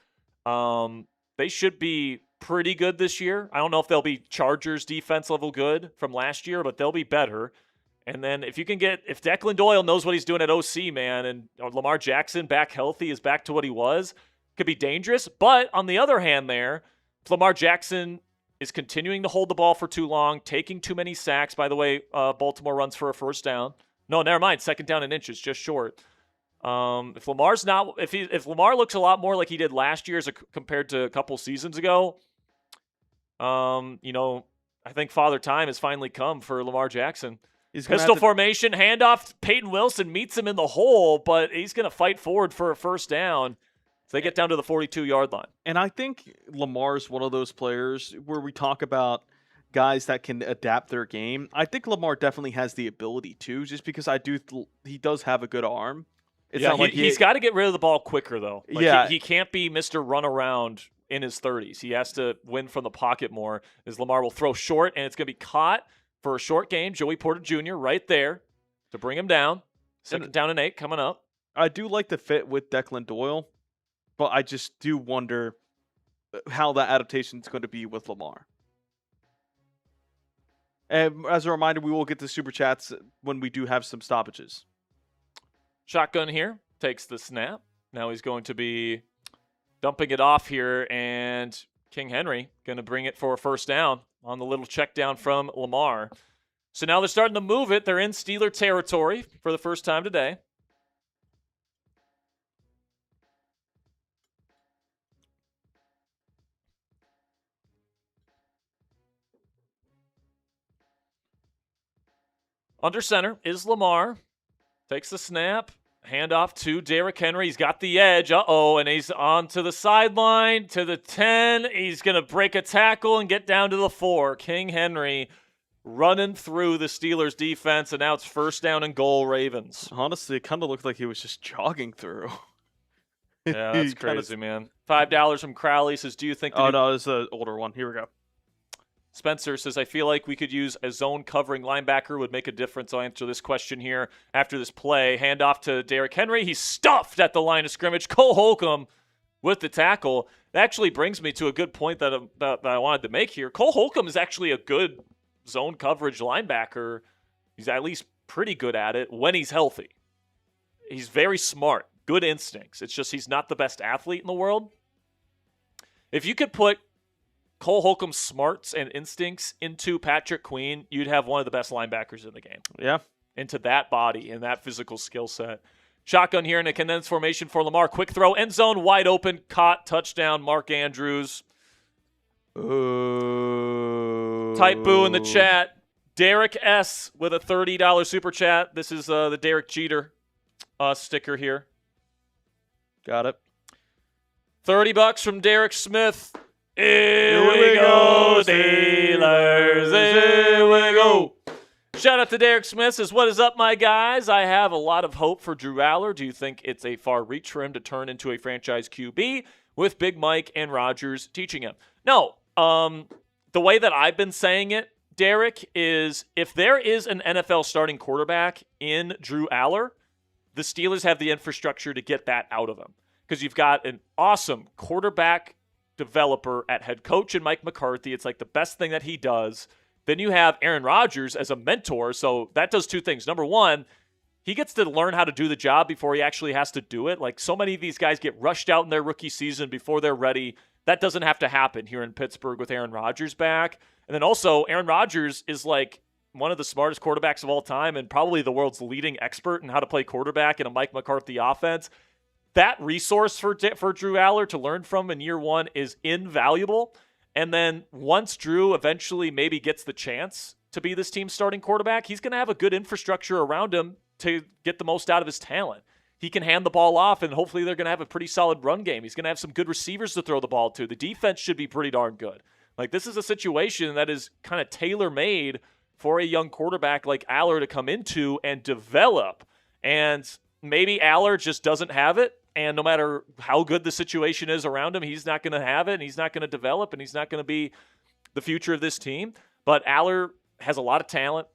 They should be pretty good this year. I don't know if they'll be Chargers defense level good from last year, but they'll be better. And then if Declan Doyle knows what he's doing at OC, man, and Lamar Jackson back healthy is back to what he was, could be dangerous. But on the other hand there, if Lamar Jackson is continuing to hold the ball for too long, taking too many sacks. By the way, Baltimore runs for a 1st down. No, never mind. 2nd down and inches, just short. If Lamar looks a lot more like he did last year compared to a couple seasons ago, I think Father Time has finally come for Lamar Jackson. Pistol formation, handoff. Peyton Wilson meets him in the hole, but he's going to fight forward for a 1st down. So they get down to the 42-yard line. And I think Lamar's one of those players where we talk about guys that can adapt their game. I think Lamar definitely has the ability to, just because he does have a good arm. It's not like he's got to get rid of the ball quicker, though. He can't be Mr. Run Around in his 30s. He has to win from the pocket more, as Lamar will throw short, and it's going to be caught for a short game. Joey Porter Jr. right there to bring him down. Second down and 8 coming up. I do like the fit with Declan Doyle, but I just do wonder how that adaptation is going to be with Lamar. And as a reminder, we will get to Super Chats when we do have some stoppages. Shotgun here, takes the snap. Now he's going to be dumping it off here, and King Henry going to bring it for a first down on the little check down from Lamar. So now they're starting to move it. They're in Steeler territory for the first time today. Under center is Lamar. Takes the snap. Handoff to Derrick Henry. He's got the edge. And he's on to the sideline, to the 10. He's going to break a tackle and get down to the 4. King Henry running through the Steelers defense, and now it's first down and goal, Ravens. Honestly, it kind of looked like he was just jogging through. Yeah, that's crazy, man. $5 from Crowley says, do you think... no, it's an older one. Here we go. Spencer says, I feel like we could use a zone covering linebacker would make a difference. I'll answer this question here after this play. Handoff to Derrick Henry. He's stuffed at the line of scrimmage. Cole Holcomb with the tackle. That actually brings me to a good point that I wanted to make here. Cole Holcomb is actually a good zone coverage linebacker. He's at least pretty good at it when he's healthy. He's very smart, good instincts. It's just he's not the best athlete in the world. If you could put Cole Holcomb's smarts and instincts into Patrick Queen, you'd have one of the best linebackers in the game. Yeah. Into that body and that physical skill set. Shotgun here in a condensed formation for Lamar. Quick throw, end zone, wide open, caught, touchdown, Mark Andrews. Type boo in the chat. Derek S. with a $30 super chat. This is the Derek Jeter sticker here. Got it. $30 from Derek Smith. Here we go, Steelers. Here we go. Shout out to Derek Smith. Says, what is up, my guys? I have a lot of hope for Drew Aller. Do you think it's a far reach for him to turn into a franchise QB with Big Mike and Rodgers teaching him? No. The way that I've been saying it, Derek, is if there is an NFL starting quarterback in Drew Aller, the Steelers have the infrastructure to get that out of him. Because you've got an awesome quarterback developer at head coach in Mike McCarthy. It's like the best thing that he does. Then you have Aaron Rodgers as a mentor. So that does two things. Number one, he gets to learn how to do the job before he actually has to do it. Like so many of these guys get rushed out in their rookie season before they're ready. That doesn't have to happen here in Pittsburgh with Aaron Rodgers back. And then also Aaron Rodgers is like one of the smartest quarterbacks of all time and probably the world's leading expert in how to play quarterback in a Mike McCarthy offense. That resource for Drew Aller to learn from in year one is invaluable. And then once Drew eventually maybe gets the chance to be this team's starting quarterback, he's going to have a good infrastructure around him to get the most out of his talent. He can hand the ball off, and hopefully they're going to have a pretty solid run game. He's going to have some good receivers to throw the ball to. The defense should be pretty darn good. Like, this is a situation that is kind of tailor-made for a young quarterback like Aller to come into and develop. And maybe Aller just doesn't have it. And no matter how good the situation is around him, he's not going to have it, and he's not going to develop, and he's not going to be the future of this team. But Aller has a lot of talent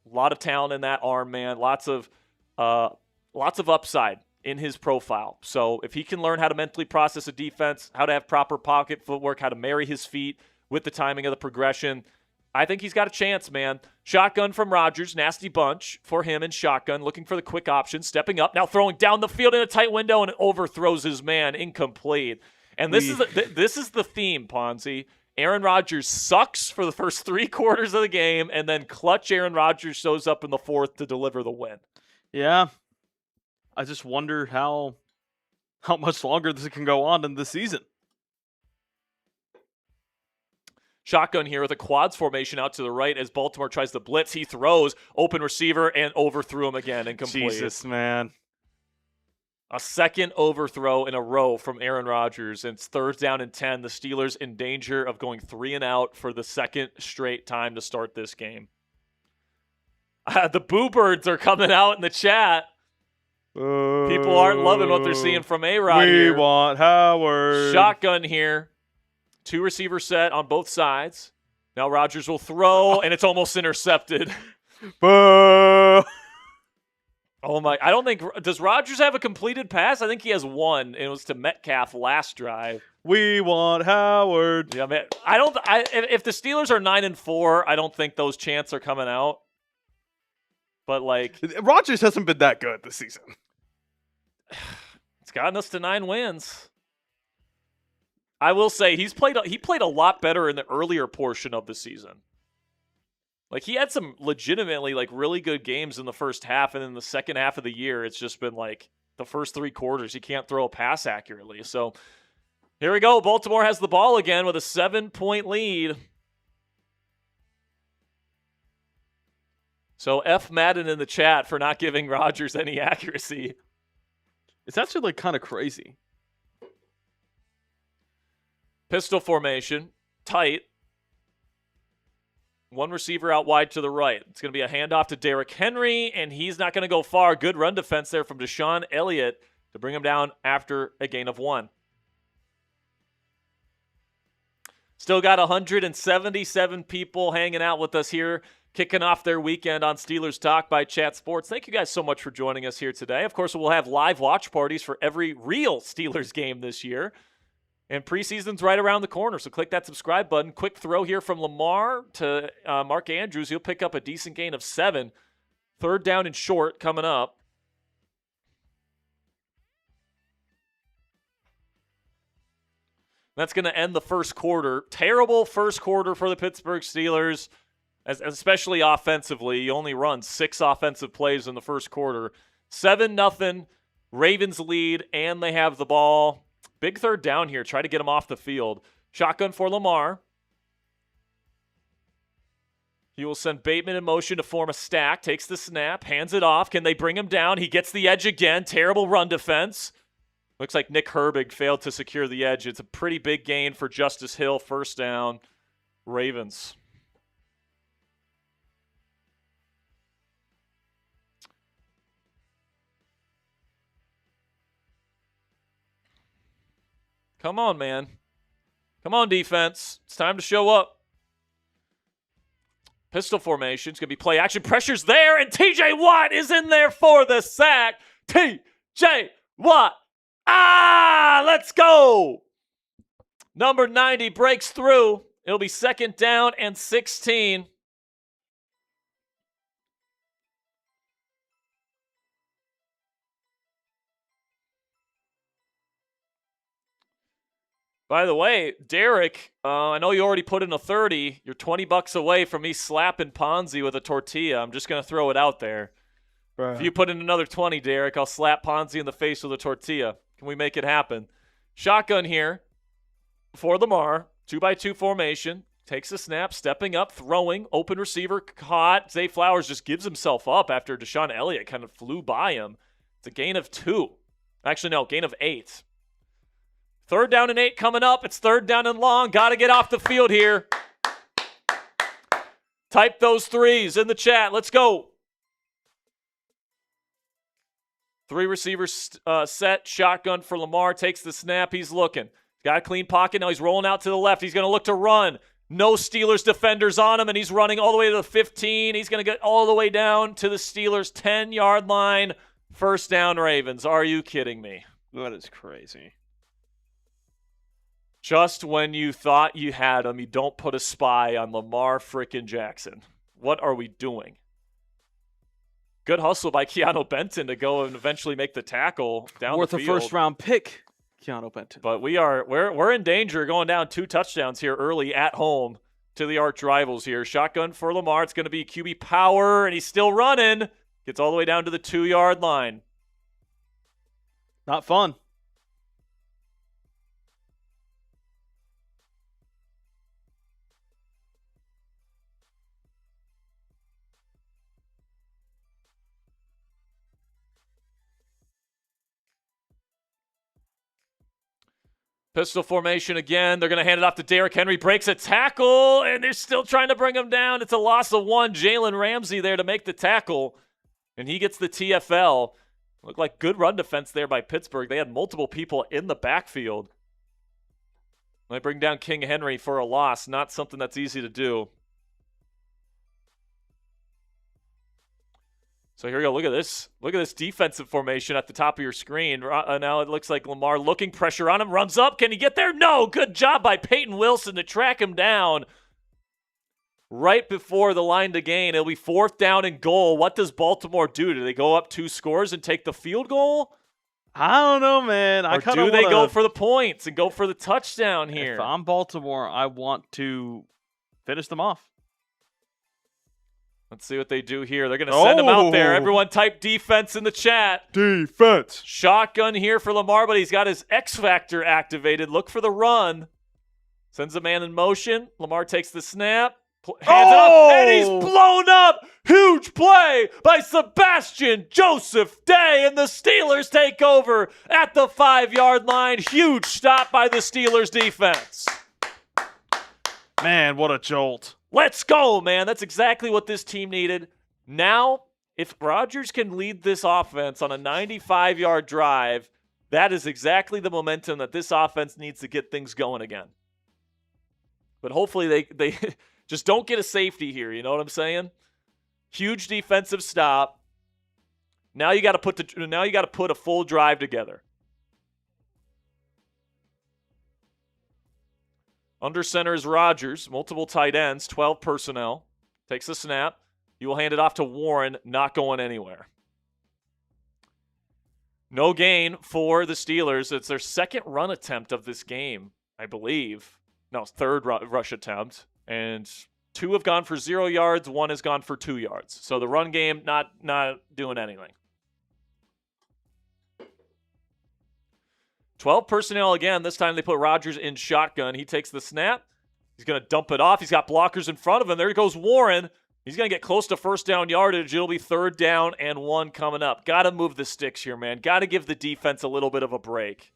in that arm, man. Lots of upside in his profile. So if he can learn how to mentally process a defense, how to have proper pocket footwork, how to marry his feet with the timing of the progression, I think he's got a chance, man. Shotgun from Rodgers, nasty bunch for him in shotgun, looking for the quick option, stepping up, now throwing down the field in a tight window, and it overthrows his man, incomplete. And this is the theme, Ponzi. Aaron Rodgers sucks for the first 3 quarters of the game, and then clutch Aaron Rodgers shows up in the fourth to deliver the win. Yeah. I just wonder how much longer this can go on in the season. Shotgun here with a quads formation out to the right as Baltimore tries to blitz. He throws, open receiver, and overthrew him again, incomplete. Jesus, man. A second overthrow in a row from Aaron Rodgers, and it's 3rd down and 10. The Steelers in danger of going 3 and out for the second straight time to start this game. The Boo Birds are coming out in the chat. People aren't loving what they're seeing from A-Rod we here. We want Howard. Shotgun here. 2 receiver set on both sides. Now Rodgers will throw, and it's almost intercepted. Boo. Oh my! I don't think does Rodgers have a completed pass? I think he has one, and it was to Metcalf last drive. We want Howard. Yeah, man. If the Steelers are 9-4, I don't think those chants are coming out. But like, Rodgers hasn't been that good this season. It's gotten us to 9 wins. I will say he played a lot better in the earlier portion of the season. Like, he had some legitimately, like, really good games in the first half, and in the second half of the year, it's just been, like, the first 3 quarters, he can't throw a pass accurately. So, here we go. Baltimore has the ball again with a 7-point lead. So, F Madden in the chat for not giving Rodgers any accuracy. It's actually, like, kind of crazy. Pistol formation. Tight. 1 receiver out wide to the right. It's going to be a handoff to Derrick Henry, and he's not going to go far. Good run defense there from Deshaun Elliott to bring him down after a gain of 1. Still got 177 people hanging out with us here, kicking off their weekend on Steelers Talk by Chat Sports. Thank you guys so much for joining us here today. Of course, we'll have live watch parties for every real Steelers game this year. And preseason's right around the corner, so click that subscribe button. Quick throw here from Lamar to Mark Andrews. He'll pick up a decent gain of 7. 3rd down and short coming up. That's going to end the first quarter. Terrible first quarter for the Pittsburgh Steelers, especially offensively. You only run 6 offensive plays in the first quarter. 7-0, Ravens lead, and they have the ball. Big 3rd down here. Try to get him off the field. Shotgun for Lamar. He will send Bateman in motion to form a stack. Takes the snap. Hands it off. Can they bring him down? He gets the edge again. Terrible run defense. Looks like Nick Herbig failed to secure the edge. It's a pretty big gain for Justice Hill. 1st down. Ravens. Come on, man. Come on, defense. It's time to show up. Pistol formation. It's going to be play action. Pressure's there, and T.J. Watt is in there for the sack. T.J. Watt. Let's go. Number 90 breaks through. It'll be 2nd down and 16. By the way, Derek, I know you already put in a 30. You're $20 away from me slapping Ponzi with a tortilla. I'm just going to throw it out there. Bruh. If you put in another 20, Derek, I'll slap Ponzi in the face with a tortilla. Can we make it happen? Shotgun here for Lamar. 2x2 formation. Takes a snap, stepping up, throwing. Open receiver caught. Zay Flowers just gives himself up after Deshaun Elliott kind of flew by him. It's a gain of 2. Actually, no, gain of 8. 3rd down and 8 coming up. It's 3rd down and long. Got to get off the field here. Type those 3s in the chat. Let's go. 3 receivers set. Shotgun for Lamar. Takes the snap. He's looking. Got a clean pocket. Now he's rolling out to the left. He's going to look to run. No Steelers defenders on him, and he's running all the way to the 15. He's going to get all the way down to the Steelers' 10-yard line. 1st down, Ravens. Are you kidding me? That is crazy. Just when you thought you had him, you don't put a spy on Lamar frickin' Jackson. What are we doing? Good hustle by Keanu Benton to go and eventually make the tackle down Worth the field. Worth a 1st-round pick, Keanu Benton. But we're in danger going down 2 touchdowns here early at home to the arch rivals here. Shotgun for Lamar. It's going to be QB power, and he's still running. Gets all the way down to the 2-yard line. Not fun. Pistol formation again. They're going to hand it off to Derrick Henry. Breaks a tackle, and they're still trying to bring him down. It's a loss of 1. Jalen Ramsey there to make the tackle, and he gets the TFL. Looked like good run defense there by Pittsburgh. They had multiple people in the backfield. They bring down King Henry for a loss. Not something that's easy to do. So here we go. Look at this. Look at this defensive formation at the top of your screen. Now it looks like Lamar looking, pressure on him, runs up. Can he get there? No. Good job by Peyton Wilson to track him down right before the line to gain. It'll be 4th down and goal. What does Baltimore do? Do they go up 2 scores and take the field goal? I don't know, man. Or do they go for the points and go for the touchdown here? If I'm Baltimore, I want to finish them off. Let's see what they do here. They're going to send him out there. Everyone type defense in the chat. Defense. Shotgun here for Lamar, but he's got his X Factor activated. Look for the run. Sends a man in motion. Lamar takes the snap. Hands it up, and he's blown up. Huge play by Sebastian Joseph Day, and the Steelers take over at the 5-yard line. Huge stop by the Steelers defense. Man, what a jolt. Let's go, man. That's exactly what this team needed. Now, if Rodgers can lead this offense on a 95-yard drive, that is exactly the momentum that this offense needs to get things going again. But hopefully they just don't get a safety here, you know what I'm saying? Huge defensive stop. Now you got to put a full drive together. Under center is Rodgers, multiple tight ends, 12 personnel. Takes the snap. You will hand it off to Warren, not going anywhere. No gain for the Steelers. It's their second run attempt of this game, I believe. No, third rush attempt. And 2 have gone for 0 yards. 1 has gone for 2 yards. So the run game not doing anything. 12 personnel again. This time they put Rodgers in shotgun. He takes the snap. He's going to dump it off. He's got blockers in front of him. There goes Warren. He's going to get close to 1st down yardage. It'll be 3rd down and 1 coming up. Got to move the sticks here, man. Got to give the defense a little bit of a break.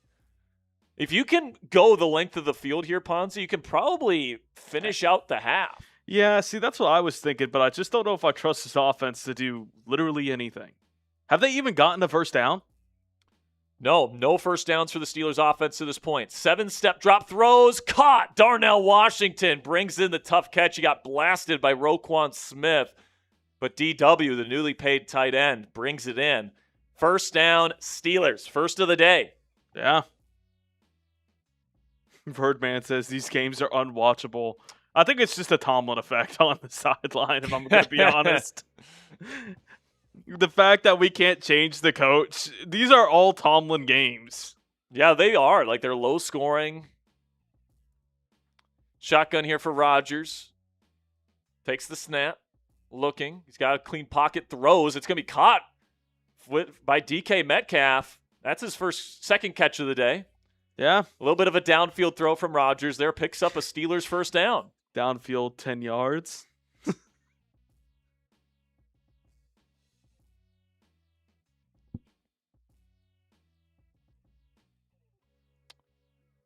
If you can go the length of the field here, Ponzi, you can probably finish out the half. Yeah, see, that's what I was thinking, but I just don't know if I trust this offense to do literally anything. Have they even gotten a 1st down? No 1st downs for the Steelers offense to this point. 7-step drop throws, caught. Darnell Washington brings in the tough catch. He got blasted by Roquan Smith. But DW, the newly paid tight end, brings it in. 1st down, Steelers. First of the day. Yeah. Birdman says these games are unwatchable. I think it's just a Tomlin effect on the sideline, if I'm going to be honest. The fact that we can't change the coach, these are all Tomlin games. Yeah, they are. Like, they're low scoring. Shotgun here for Rodgers. Takes the snap. Looking. He's got a clean pocket. Throws. It's going to be caught by DK Metcalf. That's his second catch of the day. Yeah. A little bit of a downfield throw from Rodgers there. Picks up a Steelers 1st down. Downfield 10 yards.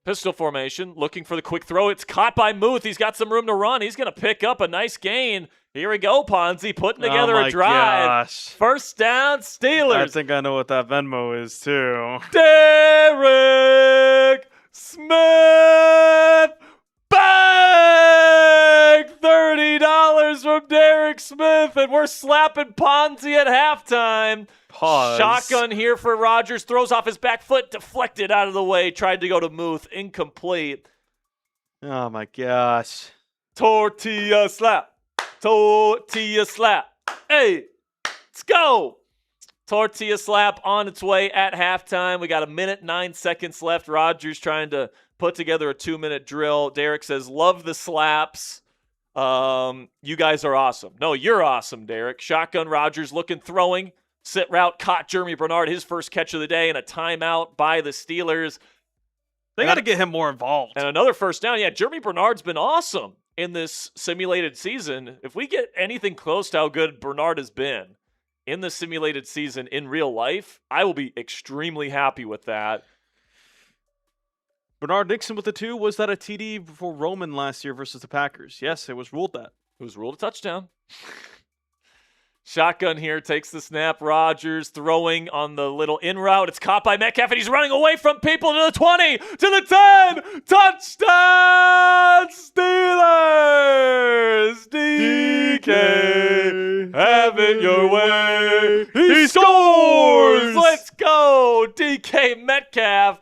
Pistol formation, looking for the quick throw. It's caught by Muth. He's got some room to run. He's going to pick up a nice gain. Here we go, Ponzi, putting together a drive. Gosh. 1st down, Steelers. I think I know what that Venmo is, too. Derek Smith. Bang! $30 from Derek Smith, and we're slapping Ponzi at halftime. Pause. Shotgun here for Rodgers. Throws off his back foot, deflected out of the way. Tried to go to Muth, incomplete. Oh, my gosh. Tortilla slap. Tortilla slap. Hey, let's go. Tortilla slap on its way at halftime. We got 1 minute, 9 seconds left. Rodgers trying to put together a 2-minute drill. Derek says, love the slaps. You guys are awesome. No, you're awesome, Derek. Shotgun Rodgers looking, throwing. Sit route, caught Jeremy Bernard, his first catch of the day, and a timeout by the Steelers. They got to get him more involved. And another 1st down. Yeah, Jeremy Bernard's been awesome in this simulated season. If we get anything close to how good Bernard has been in the simulated season in real life, I will be extremely happy with that. Bernard Nixon with the 2. Was that a TD for Roman last year versus the Packers? Yes, it was ruled that. It was ruled a touchdown. Shotgun here, takes the snap. Rodgers throwing on the little in route. It's caught by Metcalf, and he's running away from people to the 20, to the 10. Touchdown, Steelers! DK, have it your way. He scores! Let's go, DK Metcalf.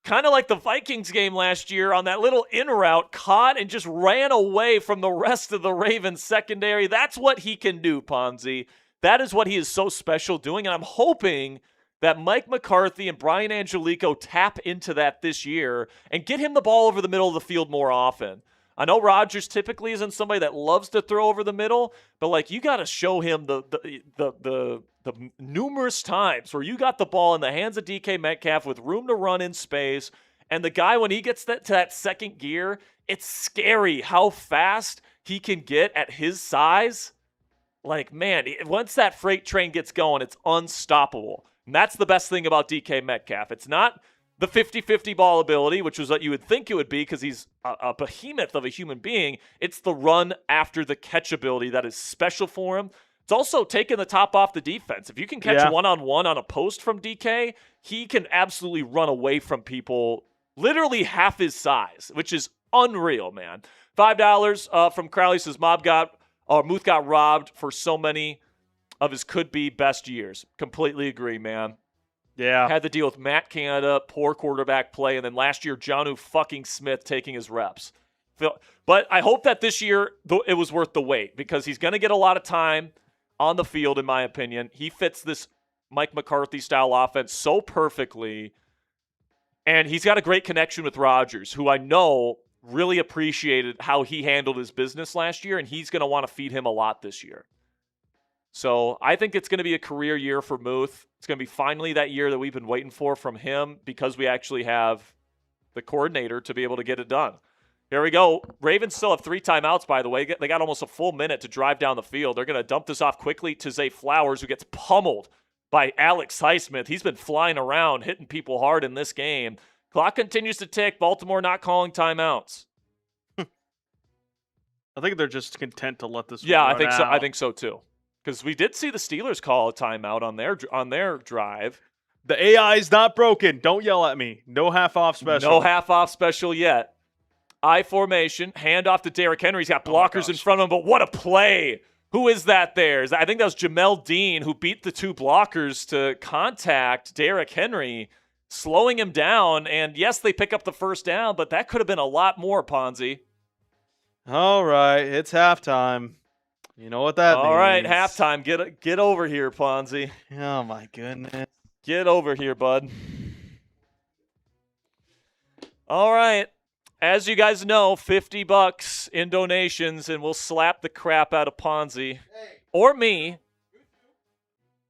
Kind of like the Vikings game last year on that little in route, caught and just ran away from the rest of the Ravens secondary. That's what he can do, Ponzi. That is what he is so special doing, and I'm hoping that Mike McCarthy and Brian Angelico tap into that this year and get him the ball over the middle of the field more often. I know Rodgers typically isn't somebody that loves to throw over the middle, but like you got to show him the numerous times where you got the ball in the hands of DK Metcalf with room to run in space, and the guy, when he gets to that second gear, it's scary how fast he can get at his size. Like, man, once that freight train gets going, it's unstoppable. And that's the best thing about DK Metcalf. It's not the 50-50 ball ability, which was what you would think it would be because he's a behemoth of a human being. It's the run after the catch ability that is special for him. It's also taking the top off the defense. If you can catch one-on-one on a post from DK, he can absolutely run away from people literally half his size, which is unreal, man. $5 from Crowley says Muth got robbed for so many of his could-be best years. Completely agree, man. Yeah. Had to deal with Matt Canada, poor quarterback play, and then last year, Jonnu fucking Smith taking his reps. But I hope that this year it was worth the wait because he's going to get a lot of time on the field, in my opinion. He fits this Mike McCarthy-style offense so perfectly, and he's got a great connection with Rodgers, who I know really appreciated how he handled his business last year, and he's going to want to feed him a lot this year. So I think it's going to be a career year for Muth. It's going to be finally that year that we've been waiting for from him because we actually have the coordinator to be able to get it done. Here we go. Ravens still have 3 timeouts, by the way. They got almost a full minute to drive down the field. They're going to dump this off quickly to Zay Flowers, who gets pummeled by Alex Highsmith. He's been flying around, hitting people hard in this game. Clock continues to tick. Baltimore not calling timeouts. I think they're just content to let this Yeah, run I think out. so. I think so too. Because we did see the Steelers call a timeout on their drive. The AI's not broken. Don't yell at me. No half-off special. No half-off special yet. I formation, hand off to Derrick Henry. He's got blockers in front of him, but what a play. Who is that there? I think that was Jamel Dean who beat the 2 blockers to contact Derrick Henry, slowing him down. And yes, they pick up the first down, but that could have been a lot more, Ponzi. All right, it's halftime. You know what that means. All right, halftime. Get over here, Ponzi. Oh, my goodness. Get over here, bud. All right. As you guys know, $50 in donations, and we'll slap the crap out of Ponzi. Or me.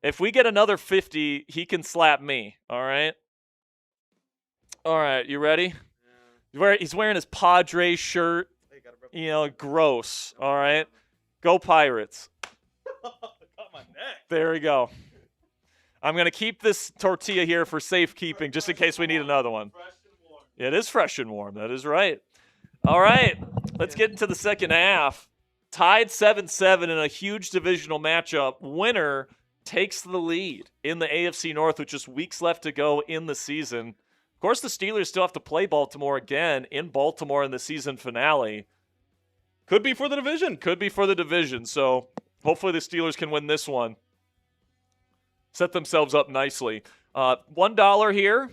If we get another 50, he can slap me. All right? All right, you ready? He's wearing his Padres shirt. Gross. All right? Go Pirates. Got my neck. There we go. I'm going to keep this tortilla here for safekeeping just in case we need another one. It is fresh and warm. That is right. All right. Let's get into the second half. Tied 7-7 in a huge divisional matchup. Winner takes the lead in the AFC North with just weeks left to go in the season. Of course, the Steelers still have to play Baltimore again in Baltimore in the season finale. Could be for the division. Could be for the division. So hopefully the Steelers can win this one. Set themselves up nicely. $1 here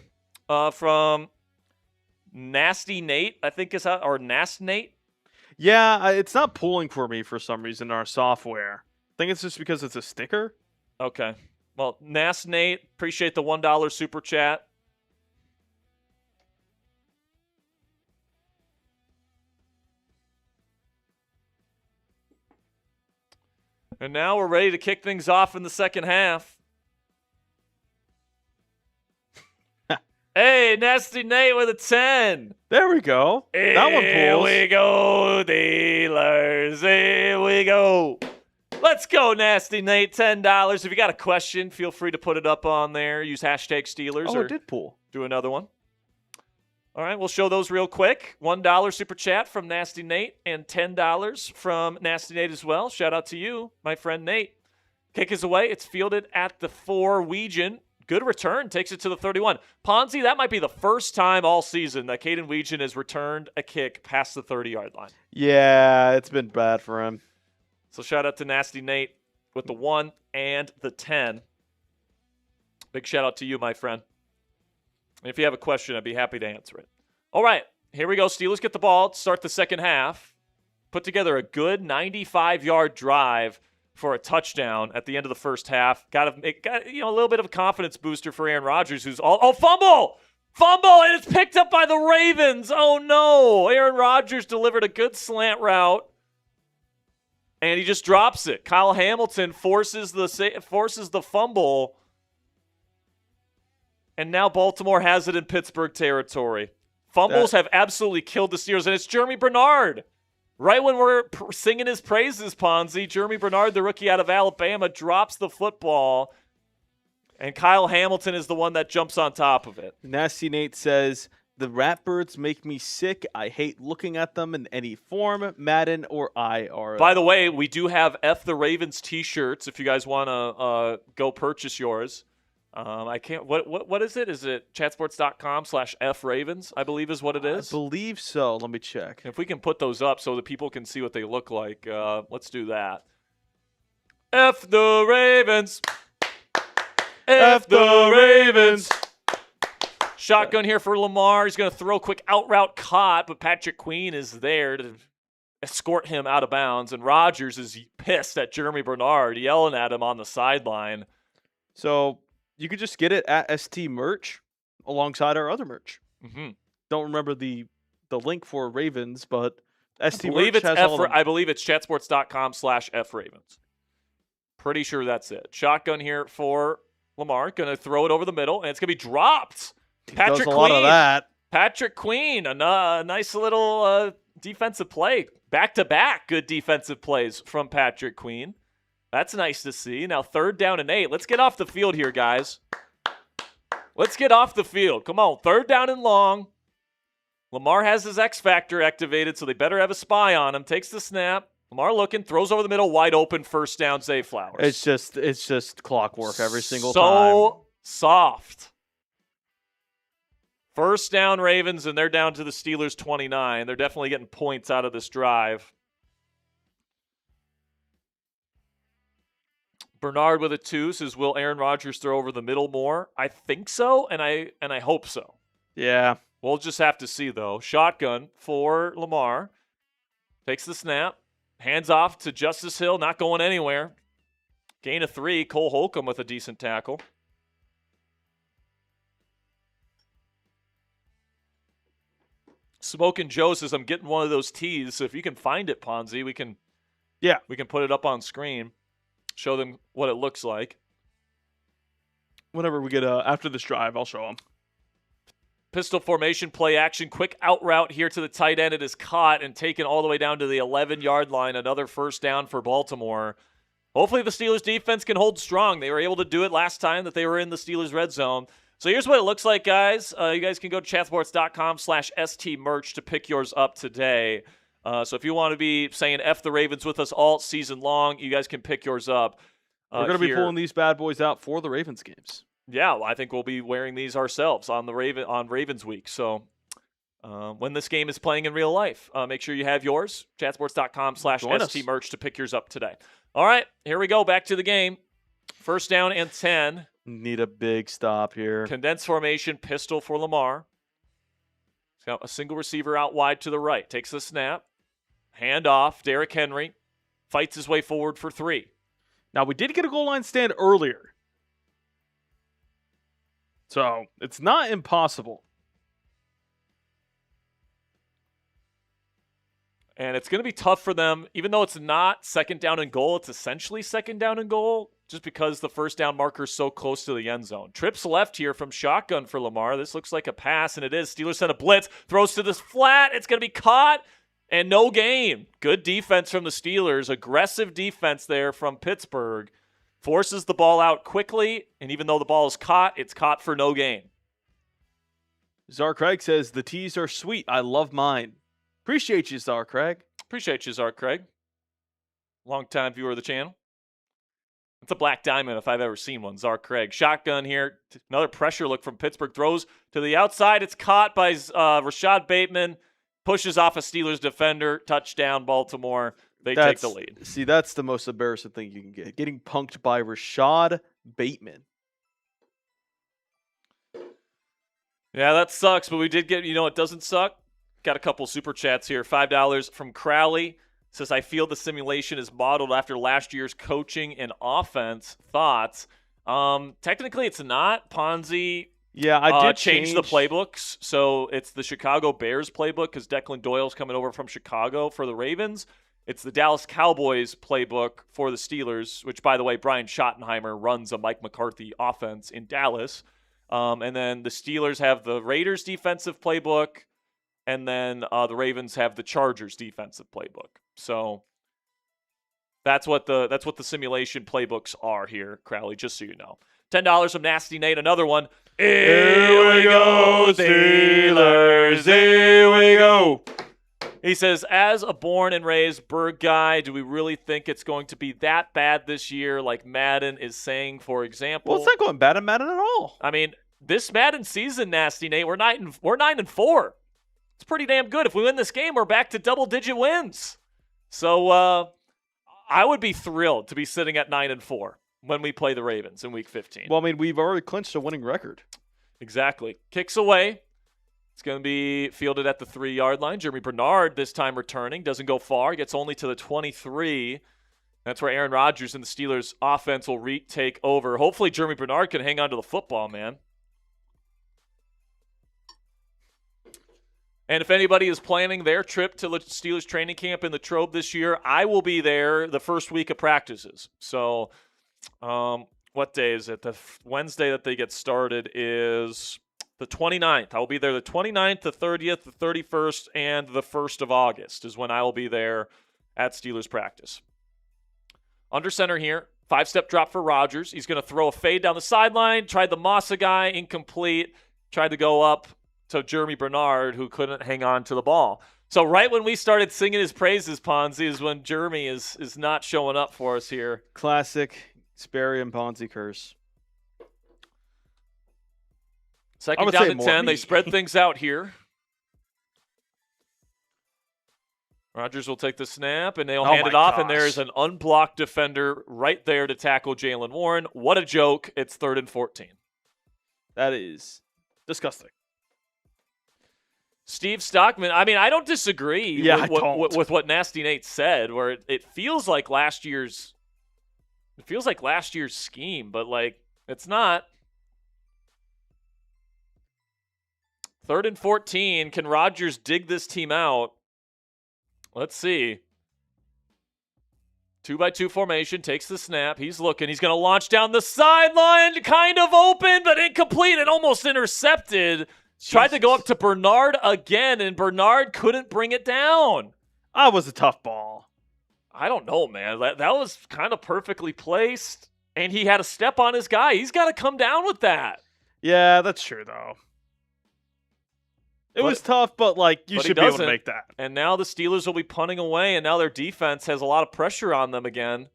from Nasty Nate, I think is how, or Nast Nate. Yeah, it's not pulling for me for some reason in our software. I think it's just because it's a sticker. Okay. Well, Nast Nate, appreciate the $1 super chat. And now we're ready to kick things off in the second half. Hey, Nasty Nate with a 10. There we go. That one pulls. Here we go, dealers. Here we go. Let's go, Nasty Nate. $10. If you got a question, feel free to put it up on there. Use hashtag Steelers. Oh, or it did pull. do another one. All right, we'll show those real quick. $1 super chat from Nasty Nate and $10 from Nasty Nate as well. Shout out to you, my friend Nate. Kick is away. It's fielded at the 4. Weegan, good return, takes it to the 31. Ponzi, that might be the first time all season that Caden Weegan has returned a kick past the 30-yard line. Yeah, it's been bad for him. So shout out to Nasty Nate with the 1 and the 10. Big shout out to you, my friend. And if you have a question, I'd be happy to answer it. All right, here we go. Steelers get the ball, start the second half. Put together a good 95-yard drive for a touchdown at the end of the first half. Got a little bit of a confidence booster for Aaron Rodgers, who's fumble! Fumble, and it's picked up by the Ravens. Oh, no. Aaron Rodgers delivered a good slant route, and he just drops it. Kyle Hamilton forces the fumble, and now Baltimore has it in Pittsburgh territory. Fumbles have absolutely killed the Steelers, and it's Jeremy Bernard. Right when we're singing his praises, Ponzi, Jeremy Bernard, the rookie out of Alabama, drops the football, and Kyle Hamilton is the one that jumps on top of it. Nasty Nate says, the Ratbirds make me sick. I hate looking at them in any form, Madden or IR. By the way, we do have F the Ravens t-shirts if you guys want to go purchase yours. I can't. What is it? Is it chatsports.com/FRavens? I believe is what it is. I believe so. Let me check. If we can put those up so that people can see what they look like, let's do that. F the Ravens. F the Ravens. Shotgun here for Lamar. He's going to throw a quick out route caught, but Patrick Queen is there to escort him out of bounds, and Rodgers is pissed at Jeremy Bernard, yelling at him on the sideline. So you could just get it at ST merch alongside our other merch. Mm-hmm. Don't remember the link for Ravens, but ST merch has all of them. I believe it's chatsports.com/FRavens. Pretty sure that's it. Shotgun here for Lamar. Going to throw it over the middle, and it's going to be dropped. Patrick Queen. A lot of that. Patrick Queen, a nice little defensive play. Back-to-back good defensive plays from Patrick Queen. That's nice to see. Now 3rd down and 8. Let's get off the field here, guys. Let's get off the field. Come on, 3rd down and long. Lamar has his X Factor activated, so they better have a spy on him. Takes the snap. Lamar looking, throws over the middle, wide open, 1st down, Zay Flowers. It's just clockwork every single time. So soft. 1st down Ravens, and they're down to the Steelers 29. They're definitely getting points out of this drive. Bernard with a 2 says, will Aaron Rodgers throw over the middle more? I think so, and I hope so. Yeah. We'll just have to see, though. Shotgun for Lamar. Takes the snap. Hands off to Justice Hill, not going anywhere. Gain of 3. Cole Holcomb with a decent tackle. Smoking Joe says, I'm getting one of those tees, so if you can find it, Ponzi, we can put it up on screen. Show them what it looks like. Whenever we get after this drive, I'll show them. Pistol formation, play action, quick out route here to the tight end. It is caught and taken all the way down to the 11-yard line. Another 1st down for Baltimore. Hopefully the Steelers defense can hold strong. They were able to do it last time that they were in the Steelers red zone. So here's what it looks like, guys. You guys can go to chatsports.com/STmerch to pick yours up today. So if you want to be saying F the Ravens with us all season long, you guys can pick yours up. We're going to be pulling these bad boys out for the Ravens games. Yeah, well, I think we'll be wearing these ourselves on Ravens week. So when this game is playing in real life, make sure you have yours. Chatsports.com/STmerch to pick yours up today. All right, here we go. Back to the game. 1st down and 10. Need a big stop here. Condensed formation, pistol for Lamar. He's got a single receiver out wide to the right. Takes the snap. Hand off. Derrick Henry fights his way forward for 3. Now, we did get a goal line stand earlier. So, it's not impossible. And it's going to be tough for them, even though it's not 2nd down and goal. It's essentially 2nd down and goal just because the 1st down marker is so close to the end zone. Trips left here from shotgun for Lamar. This looks like a pass, and it is. Steelers send a blitz, throws to this flat. It's going to be caught, and no gain. Good defense from the Steelers. Aggressive defense there from Pittsburgh. Forces the ball out quickly, and even though the ball is caught, it's caught for no gain. Czar Craig says, the teas are sweet. I love mine. Appreciate you, Czar Craig. Appreciate you, Czar Craig. Long-time viewer of the channel. It's a black diamond if I've ever seen one. Czar Craig. Shotgun here. Another pressure look from Pittsburgh. Throws to the outside. It's caught by Rashad Bateman. Pushes off a Steelers defender. Touchdown, Baltimore. They take the lead. See, that's the most embarrassing thing you can get. Getting punked by Rashad Bateman. Yeah, that sucks, but we did get, it doesn't suck. Got a couple super chats here. $5 from Crowley. Says, I feel the simulation is modeled after last year's coaching and offense. Thoughts? Technically, it's not. Ponzi I did change the playbooks. So it's the Chicago Bears playbook because Declan Doyle's coming over from Chicago for the Ravens. It's the Dallas Cowboys playbook for the Steelers, which, by the way, Brian Schottenheimer runs a Mike McCarthy offense in Dallas. And then the Steelers have the Raiders defensive playbook, and then the Ravens have the Chargers defensive playbook. So that's what the simulation playbooks are here, Crowley, just so you know. $10 from Nasty Nate, another one. Here we go, Steelers, here we go. He says, as a born and raised Berg guy, do we really think it's going to be that bad this year like Madden is saying, for example? Well, it's not going bad in Madden at all. I mean, this Madden season, Nasty Nate, we're 9-4. It's pretty damn good. If we win this game, we're back to double-digit wins. So I would be thrilled to be sitting at 9-4 when we play the Ravens in Week 15. Well, I mean, we've already clinched a winning record. Exactly. Kicks away. It's going to be fielded at the 3-yard line. Jeremy Bernard this time returning. Doesn't go far. Gets only to the 23. That's where Aaron Rodgers and the Steelers offense will take over. Hopefully Jeremy Bernard can hang on to the football, man. And if anybody is planning their trip to the Steelers training camp in the Trobe this year, I will be there the first week of practices. So what day is it? The Wednesday that they get started is the 29th. I will be there the 29th, the 30th, the 31st, and the 1st of August is when I will be there at Steelers practice. Under center here, 5-step drop for Rodgers. He's going to throw a fade down the sideline. Tried the Massa guy, incomplete. Tried to go up to Jeremy Bernard, who couldn't hang on to the ball. So right when we started singing his praises, Ponzi, is when Jeremy is not showing up for us here. Classic Sperry and Ponzi curse. Second down to 10. They spread things out here. Rodgers will take the snap, and they'll hand it off, and there's an unblocked defender right there to tackle Jaylen Warren. What a joke. It's 3rd and 14. That is disgusting. Steve Stockman, I mean, I don't disagree with what Nasty Nate said, where it feels like last year's scheme, but like it's not. 3rd and 14. Can Rodgers dig this team out? Let's see. 2-by-2 formation, takes the snap. He's looking. He's going to launch down the sideline, kind of open, but incomplete and almost intercepted. Jesus. Tried to go up to Bernard again, and Bernard couldn't bring it down. That was a tough ball. I don't know, man. That was kind of perfectly placed, and he had a step on his guy. He's got to come down with that. Yeah, that's true, though. It was tough, but you should be able to make that. And now the Steelers will be punting away, and now their defense has a lot of pressure on them again.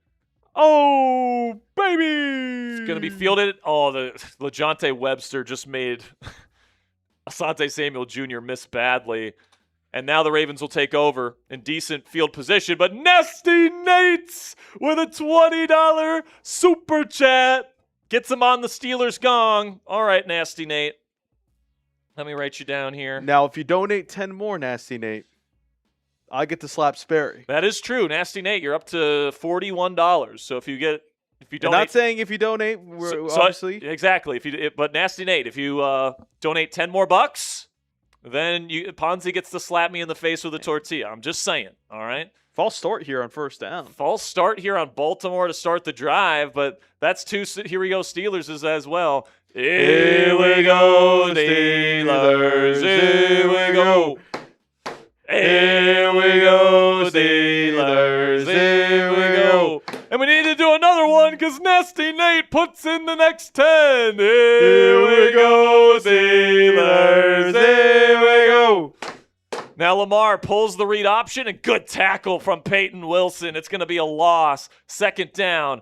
Oh, baby! It's going to be fielded. Oh, the LeJohntay Webster just made Asante Samuel Jr. miss badly. And now the Ravens will take over in decent field position. But Nasty Nate's with a $20 super chat gets him on the Steelers gong. All right, Nasty Nate. Let me write you down here. Now, if you donate 10 more, Nasty Nate, I get to slap Sperry. That is true. Nasty Nate, you're up to $41. So if you donate, I'm not saying if you donate, obviously. Exactly. But Nasty Nate, if you donate 10 more bucks, then Ponzi gets to slap me in the face with a tortilla. I'm just saying. All right. False start here on 1st down. False start here on Baltimore to start the drive, but that's two Here We Go Steelers as well. Here we go, Steelers. Here we go. Here we go, Steelers. Here we go. And we need to do another one because Nasty Nate puts in the next 10. Here we go, Steelers. Here we go. Now Lamar pulls the read option, and good tackle from Peyton Wilson. It's going to be a loss. 2nd down.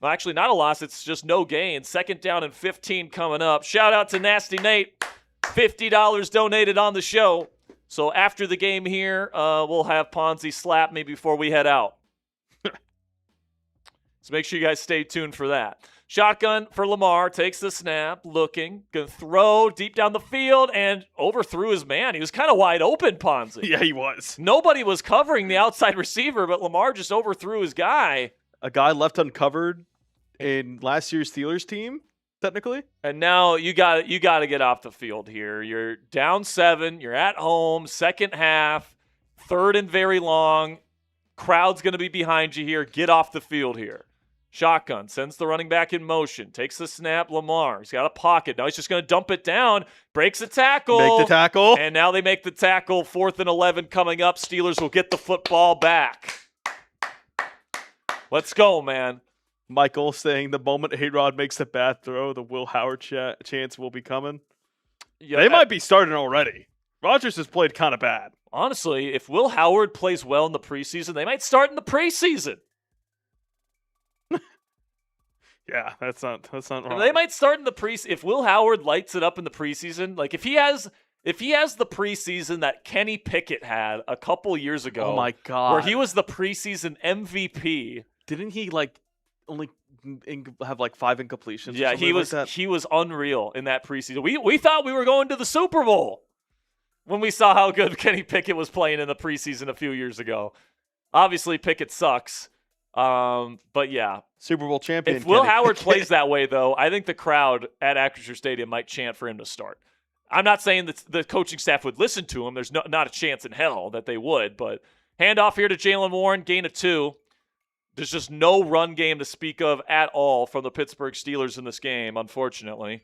Well, actually, not a loss. It's just no gain. 2nd down and 15 coming up. Shout out to Nasty Nate. $50 donated on the show. So after the game here, we'll have Ponzi slap me before we head out. So make sure you guys stay tuned for that. Shotgun for Lamar, takes the snap, looking, gonna throw deep down the field, and overthrew his man. He was kind of wide open, Ponzi. Yeah, he was. Nobody was covering the outside receiver, but Lamar just overthrew his guy. A guy left uncovered in last year's Steelers team, technically. And now you got to get off the field here. You're down 7. You're at home. 2nd half. 3rd and very long. Crowd's going to be behind you here. Get off the field here. Shotgun sends the running back in motion. Takes the snap. Lamar. He's got a pocket. Now he's just going to dump it down. Breaks a tackle. Make the tackle. And now they make the tackle. 4th and 11 coming up. Steelers will get the football back. Let's go, man. Michael saying the moment A-Rod makes a bad throw, the Will Howard chance will be coming. Yeah, they might be starting already. Rodgers has played kind of bad. Honestly, if Will Howard plays well in the preseason, they might start in the preseason. Yeah, that's not wrong. They might start in the preseason. If Will Howard lights it up in the preseason, like if he has the preseason that Kenny Pickett had a couple years ago. Oh my God. Where he was the preseason MVP. Didn't he only have 5 incompletions? Yeah, he was unreal in that preseason. We thought we were going to the Super Bowl when we saw how good Kenny Pickett was playing in the preseason a few years ago. Obviously, Pickett sucks. But yeah. Super Bowl champion. If Will Howard plays that way, though, I think the crowd at Acrisure Stadium might chant for him to start. I'm not saying that the coaching staff would listen to him. There's not a chance in hell that they would. But handoff here to Jalen Warren, gain of 2. There's just no run game to speak of at all from the Pittsburgh Steelers in this game, unfortunately.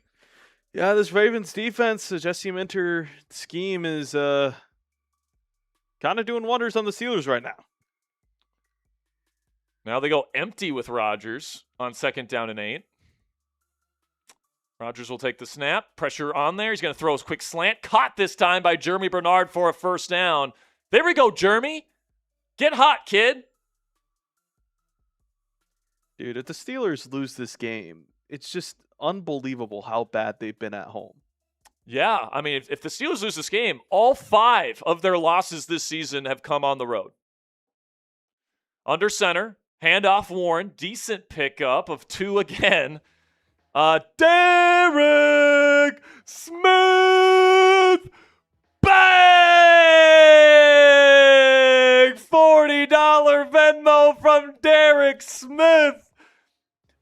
Yeah, this Ravens defense, the Jesse Minter scheme is kind of doing wonders on the Steelers right now. Now they go empty with Rodgers on 2nd down and 8. Rodgers will take the snap. Pressure on there. He's going to throw his quick slant. Caught this time by Jeremy Bernard for a 1st down. There we go, Jeremy. Get hot, kid. Dude, if the Steelers lose this game, it's just unbelievable how bad they've been at home. Yeah, I mean, if the Steelers lose this game, all 5 of their losses this season have come on the road. Under center, handoff Warren, decent pickup of 2 again. Derek Smith, bang! $40 Venmo from Derek Smith.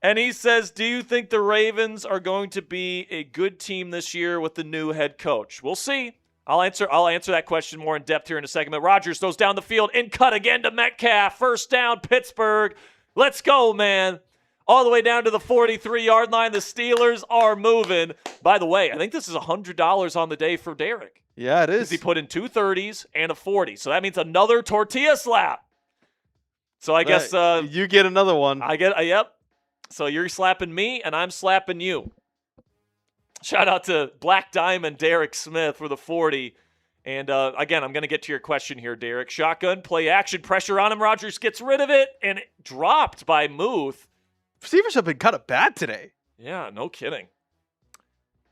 And he says, do you think the Ravens are going to be a good team this year with the new head coach? We'll see. I'll answer that question more in depth here in a second. But Rodgers throws down the field and cut again to Metcalf. 1st down, Pittsburgh. Let's go, man. All the way down to the 43-yard line. The Steelers are moving. By the way, I think this is $100 on the day for Derek. Yeah, it is. He put in 2 30s and a 40. So that means another tortilla slap. So I guess you get another one. Yep. So you're slapping me, and I'm slapping you. Shout out to Black Diamond Derek Smith for the 40. And again, I'm going to get to your question here, Derek. Shotgun, play action, pressure on him. Rodgers gets rid of it, and it dropped by Muth. Receivers have been kind of bad today. Yeah, no kidding.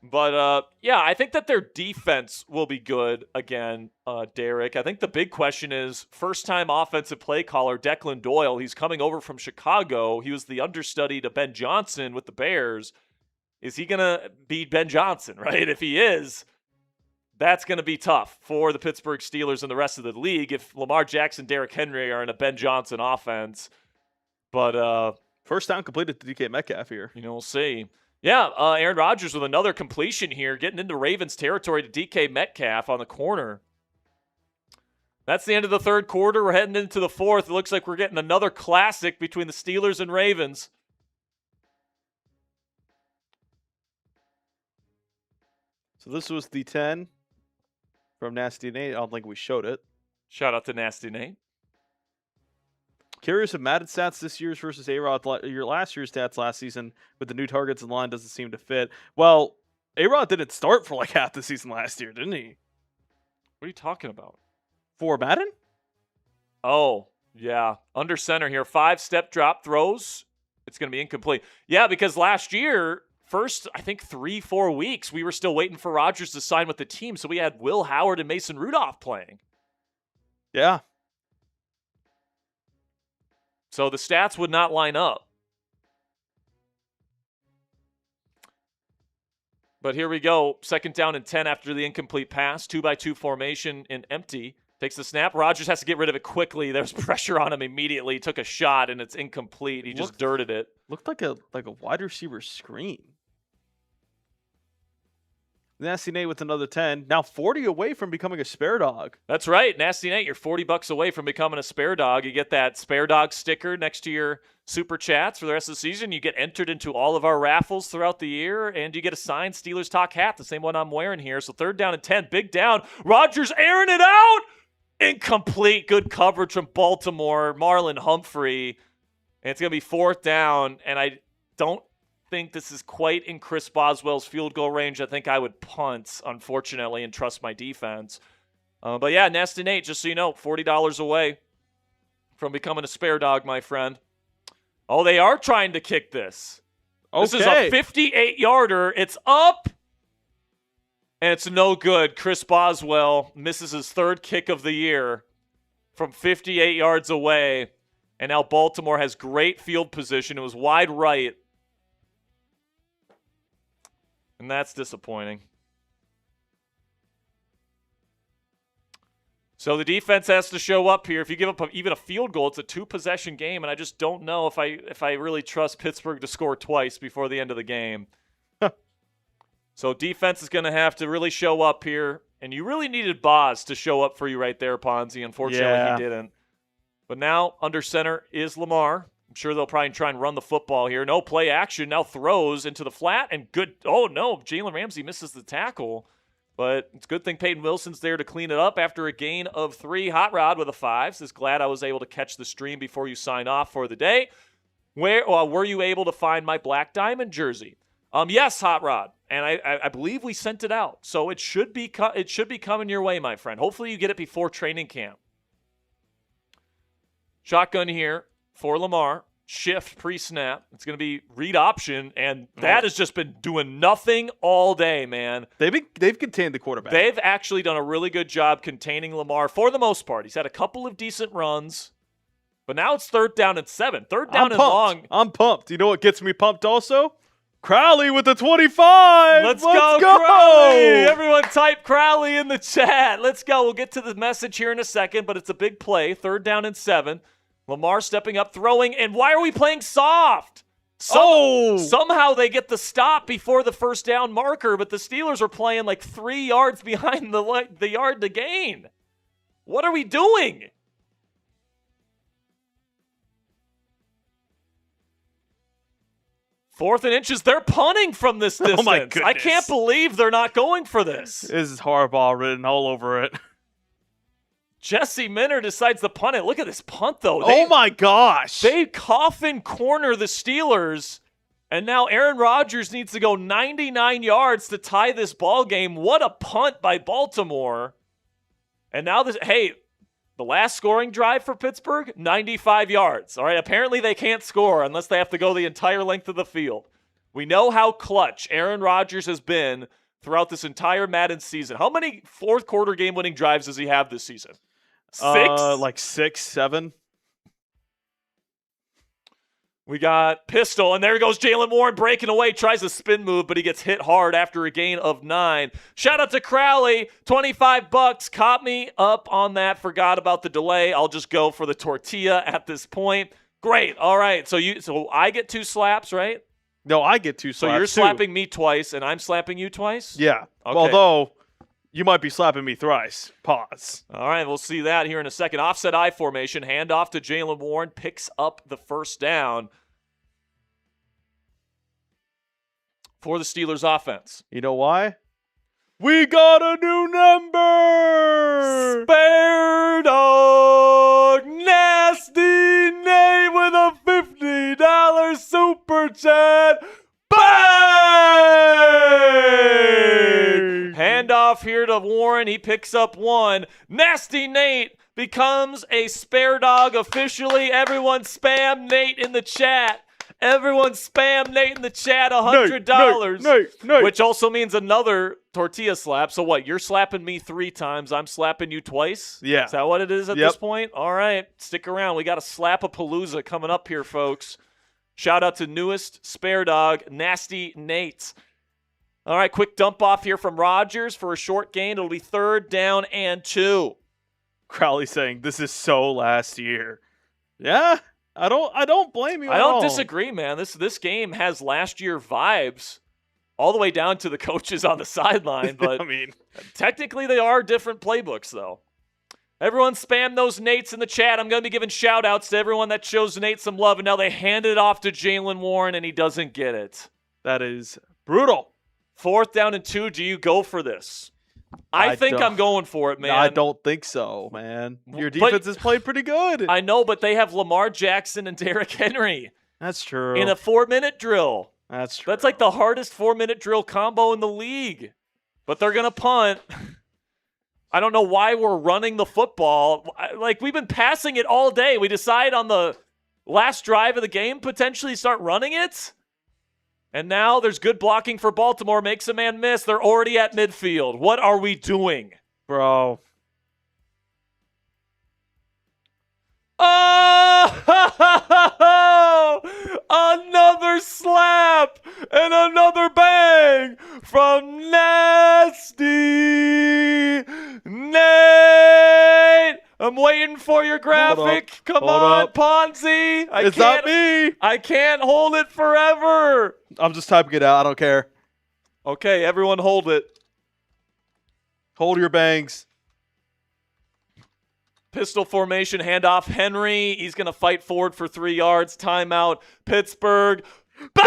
But, yeah, I think that their defense will be good again, Derek. I think the big question is first-time offensive play caller Declan Doyle. He's coming over from Chicago. He was the understudy to Ben Johnson with the Bears. Is he going to be Ben Johnson, right? If he is, that's going to be tough for the Pittsburgh Steelers and the rest of the league if Lamar Jackson, Derrick Henry are in a Ben Johnson offense. But first down completed to DK Metcalf here. We'll see. Yeah, Aaron Rodgers with another completion here, getting into Ravens territory to DK Metcalf on the corner. That's the end of the 3rd quarter. We're heading into the 4th. It looks like we're getting another classic between the Steelers and Ravens. So this was the 10 from Nasty Nate. I don't think we showed it. Shout out to Nasty Nate. Curious of Madden stats this year's versus A-Rod. Your last year's stats last season with the new targets in line doesn't seem to fit. Well, A-Rod didn't start for half the season last year, didn't he? What are you talking about? For Madden? Oh, yeah. Under center here. 5 step drop throws. It's going to be incomplete. Yeah, because last year, first, I think 3-4 weeks, we were still waiting for Rodgers to sign with the team, so we had Will Howard and Mason Rudolph playing. Yeah. So the stats would not line up. But here we go. 2nd down and 10 after the incomplete pass. 2-by-2 formation in empty. Takes the snap. Rodgers has to get rid of it quickly. There's pressure on him immediately. He took a shot, and it's incomplete. He just dirted it. Looked like a wide receiver screen. Nasty Nate with another 10. Now 40 away from becoming a spare dog. That's right. Nasty Nate, you're $40 away from becoming a spare dog. You get that spare dog sticker next to your super chats for the rest of the season. You get entered into all of our raffles throughout the year, and you get a signed Steelers Talk hat, the same one I'm wearing here. So 3rd down and 10, big down. Rodgers airing it out. Incomplete. Good coverage from Baltimore. Marlon Humphrey. And it's going to be 4th down, and I don't think this is quite in Chris Boswell's field goal range. I think I would punt, unfortunately, and trust my defense. But yeah, Nasty Nate, just so you know, $40 away from becoming a spare dog, my friend. Oh, they are trying to kick this. Okay. This is a 58-yarder. It's up, and it's no good. Chris Boswell misses his 3rd kick of the year from 58 yards away, and now Baltimore has great field position. It was wide right. And that's disappointing. So the defense has to show up here. If you give up even a field goal, it's a 2-possession game, and I just don't know if I really trust Pittsburgh to score twice before the end of the game. So defense is going to have to really show up here, and you really needed Boz to show up for you right there, Ponzi. Unfortunately, he didn't. But now under center is Lamar. I'm sure they'll probably try and run the football here. No play action. Now throws into the flat and good. Oh, no. Jalen Ramsey misses the tackle. But it's a good thing Peyton Wilson's there to clean it up after a gain of 3. Hot Rod with a 5. Says, glad I was able to catch the stream before you sign off for the day. Where were you able to find my Black Diamond jersey? Yes, Hot Rod. And I believe we sent it out. So it should be coming your way, my friend. Hopefully you get it before training camp. Shotgun here for Lamar. Shift pre-snap. It's going to be read option, and that has just been doing nothing all day, man. They've contained the quarterback. They've actually done a really good job containing Lamar for the most part. He's had a couple of decent runs, but now it's 3rd down and 7. 3rd down and long. I'm pumped. You know what gets me pumped also? Crowley with the 25. Let's go, Crowley. Everyone type Crowley in the chat. Let's go. We'll get to the message here in a second, but it's a big play. 3rd down and 7. Lamar stepping up, throwing, and why are we playing soft? Somehow they get the stop before the 1st down marker, but the Steelers are playing like 3 yards behind the yard to gain. What are we doing? Fourth and inches, they're punting from this distance. Oh my goodness. I can't believe they're not going for this. This is Harbaugh written all over it. Jesse Minter decides to punt it. Look at this punt, though. Oh, my gosh. They coffin corner the Steelers, and now Aaron Rodgers needs to go 99 yards to tie this ball game. What a punt by Baltimore. And now the last scoring drive for Pittsburgh, 95 yards. All right, apparently they can't score unless they have to go the entire length of the field. We know how clutch Aaron Rodgers has been throughout this entire Madden season. How many 4th quarter game-winning drives does he have this season? 6? Like 6, 7. We got pistol, and there goes Jalen Warren breaking away, tries a spin move, but he gets hit hard after a gain of 9. Shout out to Crowley, $25. Caught me up on that, forgot about the delay. I'll just go for the tortilla at this point. Great. All right. So I get 2 slaps, right? No, I get 2 slaps. So you're slapping me twice, and I'm slapping you twice? Yeah. Okay. Although you might be slapping me thrice. Pause. All right, we'll see that here in a second. Offset I formation, handoff to Jalen Warren, picks up the 1st down for the Steelers offense. You know why? We got a new number! Spare dog! Nasty Nate with a $50 super chat! Bang! Handoff here to Warren. He picks up 1. Nasty Nate becomes a spare dog officially. Everyone spam Nate in the chat Everyone spam Nate in the chat $100. Nate. Which also means another tortilla slap. So what? You're slapping me 3 times. I'm slapping you twice? Yeah. Is that what it is at this point? All right. Stick around. We got a slap-a-palooza coming up here, folks. Shout out to newest spare dog, Nasty Nate. All right, quick dump off here from Rodgers for a short gain. It'll be 3rd down and 2. Crowley saying this is so last year. Yeah, I don't blame you. I don't disagree, man. This game has last year vibes all the way down to the coaches on the sideline, but I mean, technically they are different playbooks, though. Everyone spam those Nates in the chat. I'm going to be giving shout-outs to everyone that shows Nate some love, and now they hand it off to Jaylen Warren, and he doesn't get it. That is brutal. 4th down and 2. Do you go for this? I think I'm going for it, man. I don't think so, man. Your defense has played pretty good. I know, but they have Lamar Jackson and Derrick Henry. That's true. In a 4-minute drill. That's true. That's like the hardest 4-minute drill combo in the league. But they're going to punt. I don't know why we're running the football. Like, we've been passing it all day. We decide on the last drive of the game, potentially start running it. And now there's good blocking for Baltimore. Makes a man miss. They're already at midfield. What are we doing? Bro. Oh! Another slap and another bang from Nasty Nate. I'm waiting for your graphic. Come on, Ponzi. It's not me. I can't hold it forever. I'm just typing it out. I don't care. Okay, everyone hold it. Hold your bangs. Pistol formation, handoff. Henry, he's going to fight forward for 3 yards. Timeout. Pittsburgh. Bang!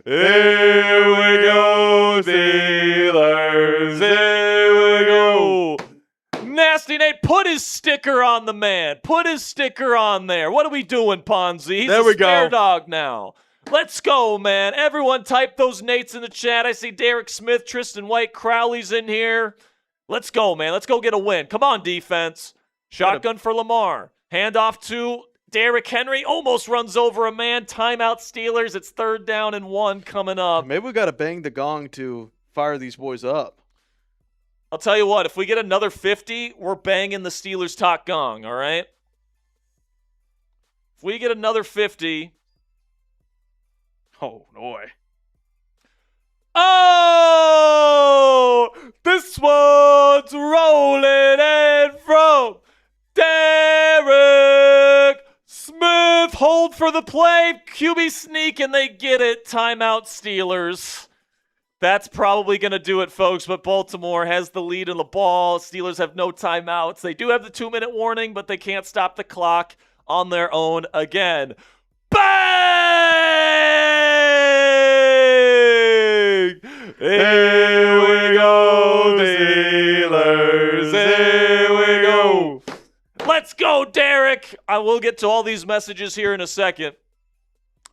Here we go, Steelers. Here we go. Nasty Nate, put his sticker on the man. Put his sticker on there. What are we doing, Ponzi? He's a spare dog now. Let's go, man. Everyone type those Nates in the chat. I see Derek Smith, Tristan White, Crowley's in here. Let's go, man. Let's go get a win. Come on, defense. Shotgun for Lamar. Handoff to Derrick Henry. Almost runs over a man. Timeout Steelers. It's 3rd down and 1 coming up. Maybe we got to bang the gong to fire these boys up. I'll tell you what. If we get another 50, we're banging the Steelers talk gong, all right? If we get another 50... Oh, boy. Oh! This one's rolling in from Derek Smith. Hold for the play. QB sneak, and they get it. Timeout Steelers. That's probably going to do it, folks, but Baltimore has the lead in the ball. Steelers have no timeouts. They do have the 2-minute warning, but they can't stop the clock on their own again. Bang! Here we go, Steelers. Here we go. Let's go, Derek. I will get to all these messages here in a second.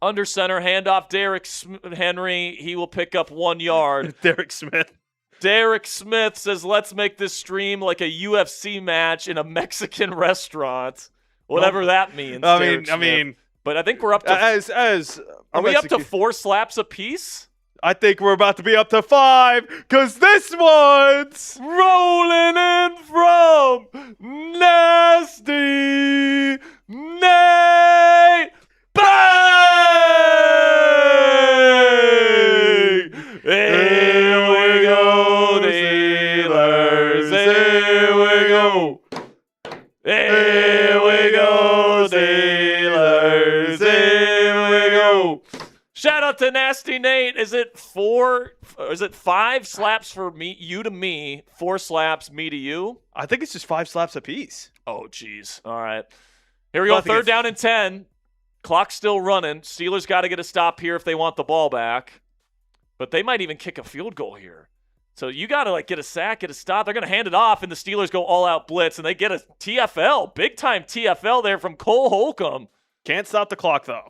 Under center, handoff, Derek Henry. He will pick up 1 yard. Derek Smith. Derek Smith says, let's make this stream like a UFC match in a Mexican restaurant. Whatever that means. I mean, but I think we're up to are we up to 4 slaps apiece? I think we're about to be up to 5 because this one's rolling in from Nasty Nate. Bang! Here we go, Steelers. Here we go. Here we go, Steelers. Here we go. Shout out to Nasty Nate. Is it 4? Is it 5 slaps for me, you to me, 4 slaps me to you? I think it's just 5 slaps apiece. Oh, geez. All right. Here we go. 3rd down and 10. Clock's still running. Steelers got to get a stop here if they want the ball back. But they might even kick a field goal here. So you got to get a sack, get a stop. They're going to hand it off, and the Steelers go all-out blitz, and they get a TFL. Big-time TFL there from Cole Holcomb. Can't stop the clock, though.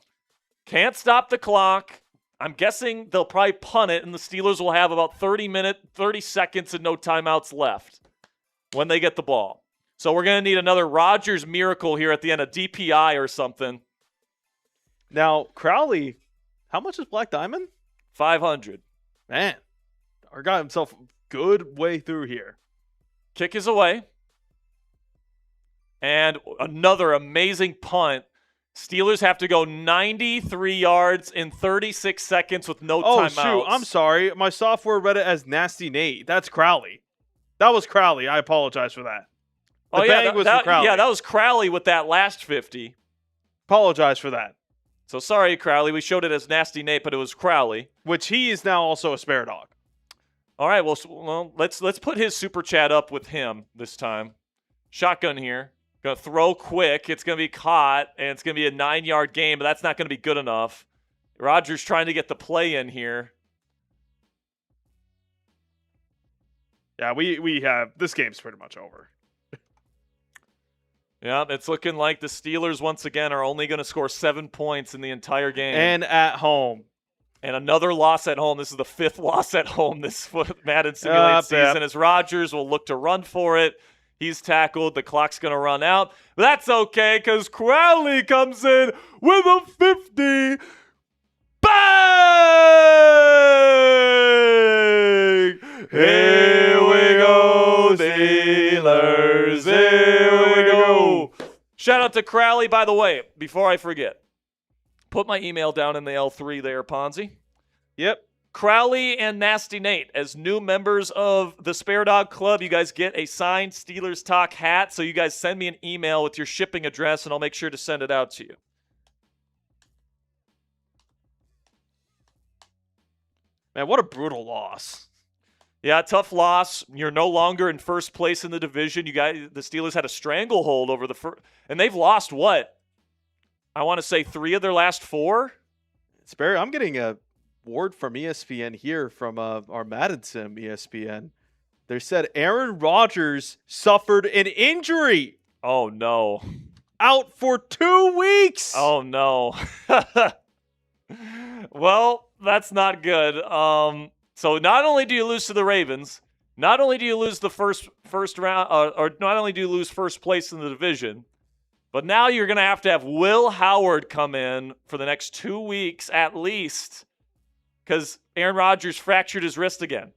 Can't stop the clock. I'm guessing they'll probably punt it, and the Steelers will have about 30 seconds and no timeouts left when they get the ball. So we're going to need another Rodgers miracle here at the end, a DPI or something. Now, Crowley, how much is Black Diamond? 500. Man, our guy himself good way through here. Kick is away. And another amazing punt. Steelers have to go 93 yards in 36 seconds with no timeouts. Oh, shoot. I'm sorry. My software read it as Nasty Nate. That's Crowley. That was Crowley. I apologize for that. The bang was for Crowley. Yeah, that was Crowley with that last 50. Apologize for that. So sorry, Crowley. We showed it as Nasty Nate, but it was Crowley. Which he is now also a spare dog. All right, well, let's put his super chat up with him this time. Shotgun here. Going to throw quick. It's going to be caught, and it's going to be a 9-yard game, but that's not going to be good enough. Rodgers trying to get the play in here. Yeah, we have – this game's pretty much over. Yeah, it's looking like the Steelers, once again, are only going to score 7 points in the entire game. And at home. And another loss at home. This is the 5th loss at home this Madden Simulated season as Rodgers will look to run for it. He's tackled. The clock's going to run out. But that's okay because Crowley comes in with a 50. Bang! Here we go, Steelers. Here we go. Shout out to Crowley, by the way, before I forget. Put my email down in the L3 there, Ponzi. Yep. Crowley and Nasty Nate, as new members of the Spare Dog Club, you guys get a signed Steelers Talk hat. So you guys send me an email with your shipping address, and I'll make sure to send it out to you. Man, what a brutal loss. Yeah, tough loss. You're no longer in first place in the division. You guys, the Steelers had a stranglehold over the first, and they've lost what? I want to say 3 of their last 4. Sperry, I'm getting a word from ESPN here from our Madden Sim ESPN. They said Aaron Rodgers suffered an injury. Oh, no. Out for 2 weeks. Oh, no. Well, that's not good. So not only do you lose to the Ravens, not only do you lose the first round, or not only do you lose first place in the division, but now you're going to have Will Howard come in for the next 2 weeks at least because Aaron Rodgers fractured his wrist again.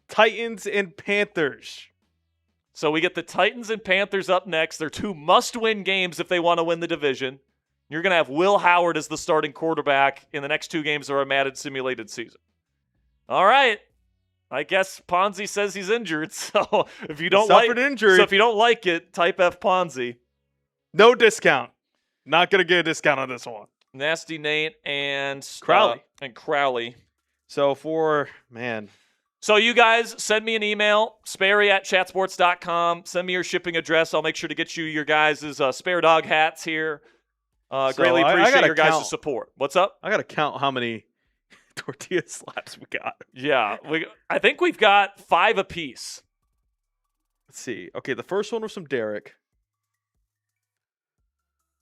Titans and Panthers. So we get the Titans and Panthers up next. They're 2 must-win games if they want to win the division. You're going to have Will Howard as the starting quarterback in the next 2 games of our Madden simulated season. All right. I guess Ponzi says he's injured. So if you don't like it, type F Ponzi. No discount. Not going to get a discount on this one. Nasty Nate and Crowley. So So you guys send me an email, sperry@chatsports.com. Send me your shipping address. I'll make sure to get you your guys' Spare Dog hats here. Greatly appreciate your guys' support. What's up? I got to count how many tortilla slaps we got. Yeah, I think we've got 5 apiece. Let's see. Okay, the first one was from Derek.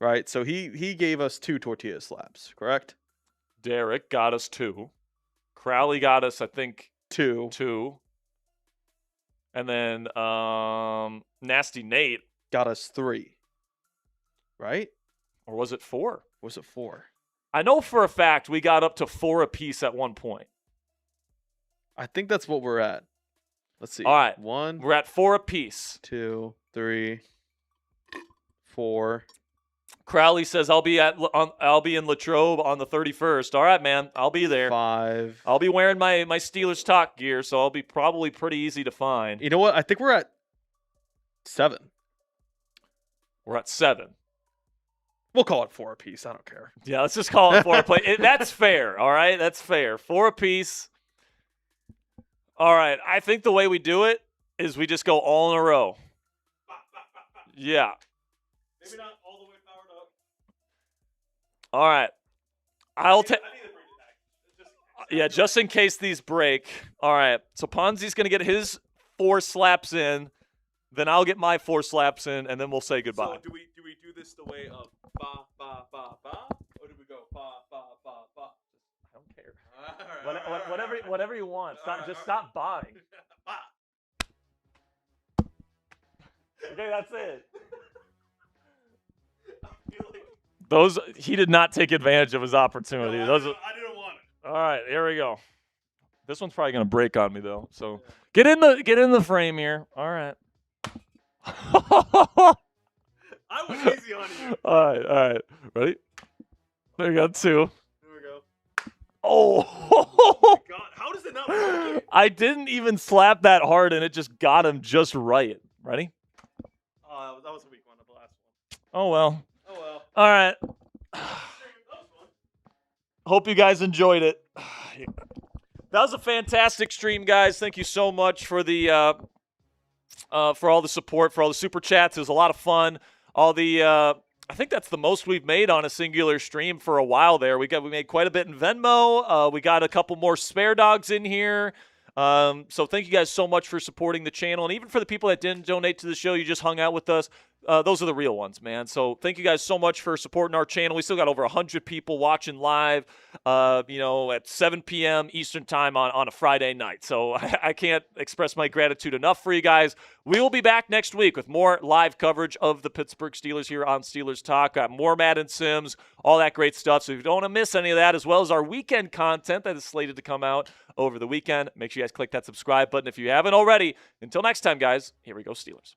Right, so he gave us 2 tortilla slaps, correct? Derek got us 2. Crowley got us, I think, 2. And then Nasty Nate got us 3. Right? Or was it 4? Was it 4? I know for a fact we got up to 4 apiece at one point. I think that's what we're at. Let's see. All right. 1. We're at 4 apiece. 2, 3, 4. Crowley says I'll be in Latrobe on the 31st. All right, man. I'll be there. 5. I'll be wearing my Steelers Talk gear, so I'll be probably pretty easy to find. You know what? I think we're at 7. We're at 7. We'll call it 4 apiece. I don't care. Yeah, let's just call it 4 apiece. That's fair. All right, that's fair. 4 apiece. All right. I think the way we do it is we just go all in a row. Yeah. Maybe not all the way powered up. All right. I'll take. Yeah, just in case these break. All right. So Ponzi's going to get his 4 slaps in, then I'll get my 4 slaps in, and then we'll say goodbye. So do we do this the way of ba ba ba ba, or do we go ba ba ba ba? I don't care. Whatever you want. Stop buying. Okay, that's it. Those he did not take advantage of his opportunity. I didn't want it. All right, here we go. This one's probably gonna break on me though. So get in the frame here. All right. I was easy on you. All right. Ready? There you go, 2. There we go. Oh. God, how does it not work? I didn't even slap that hard, and it just got him just right. Ready? That was a weak one, the last one. Oh well. Oh well. All right. That was fun. Hope you guys enjoyed it. That was a fantastic stream, guys. Thank you so much for the for all the support, for all the super chats. It was a lot of fun. All the I think that's the most we've made on a singular stream for a while there. We made quite a bit in Venmo. We got a couple more spare dogs in here. So thank you guys so much for supporting the channel. And even for the people that didn't donate to the show, you just hung out with us. Those are the real ones, man. So thank you guys so much for supporting our channel. We still got over 100 people watching live, at 7 p.m. Eastern time on a Friday night. So I can't express my gratitude enough for you guys. We will be back next week with more live coverage of the Pittsburgh Steelers here on Steelers Talk. Got more Madden Sims, all that great stuff. So if you don't want to miss any of that, as well as our weekend content that is slated to come out over the weekend, make sure you guys click that subscribe button if you haven't already. Until next time, guys, here we go, Steelers.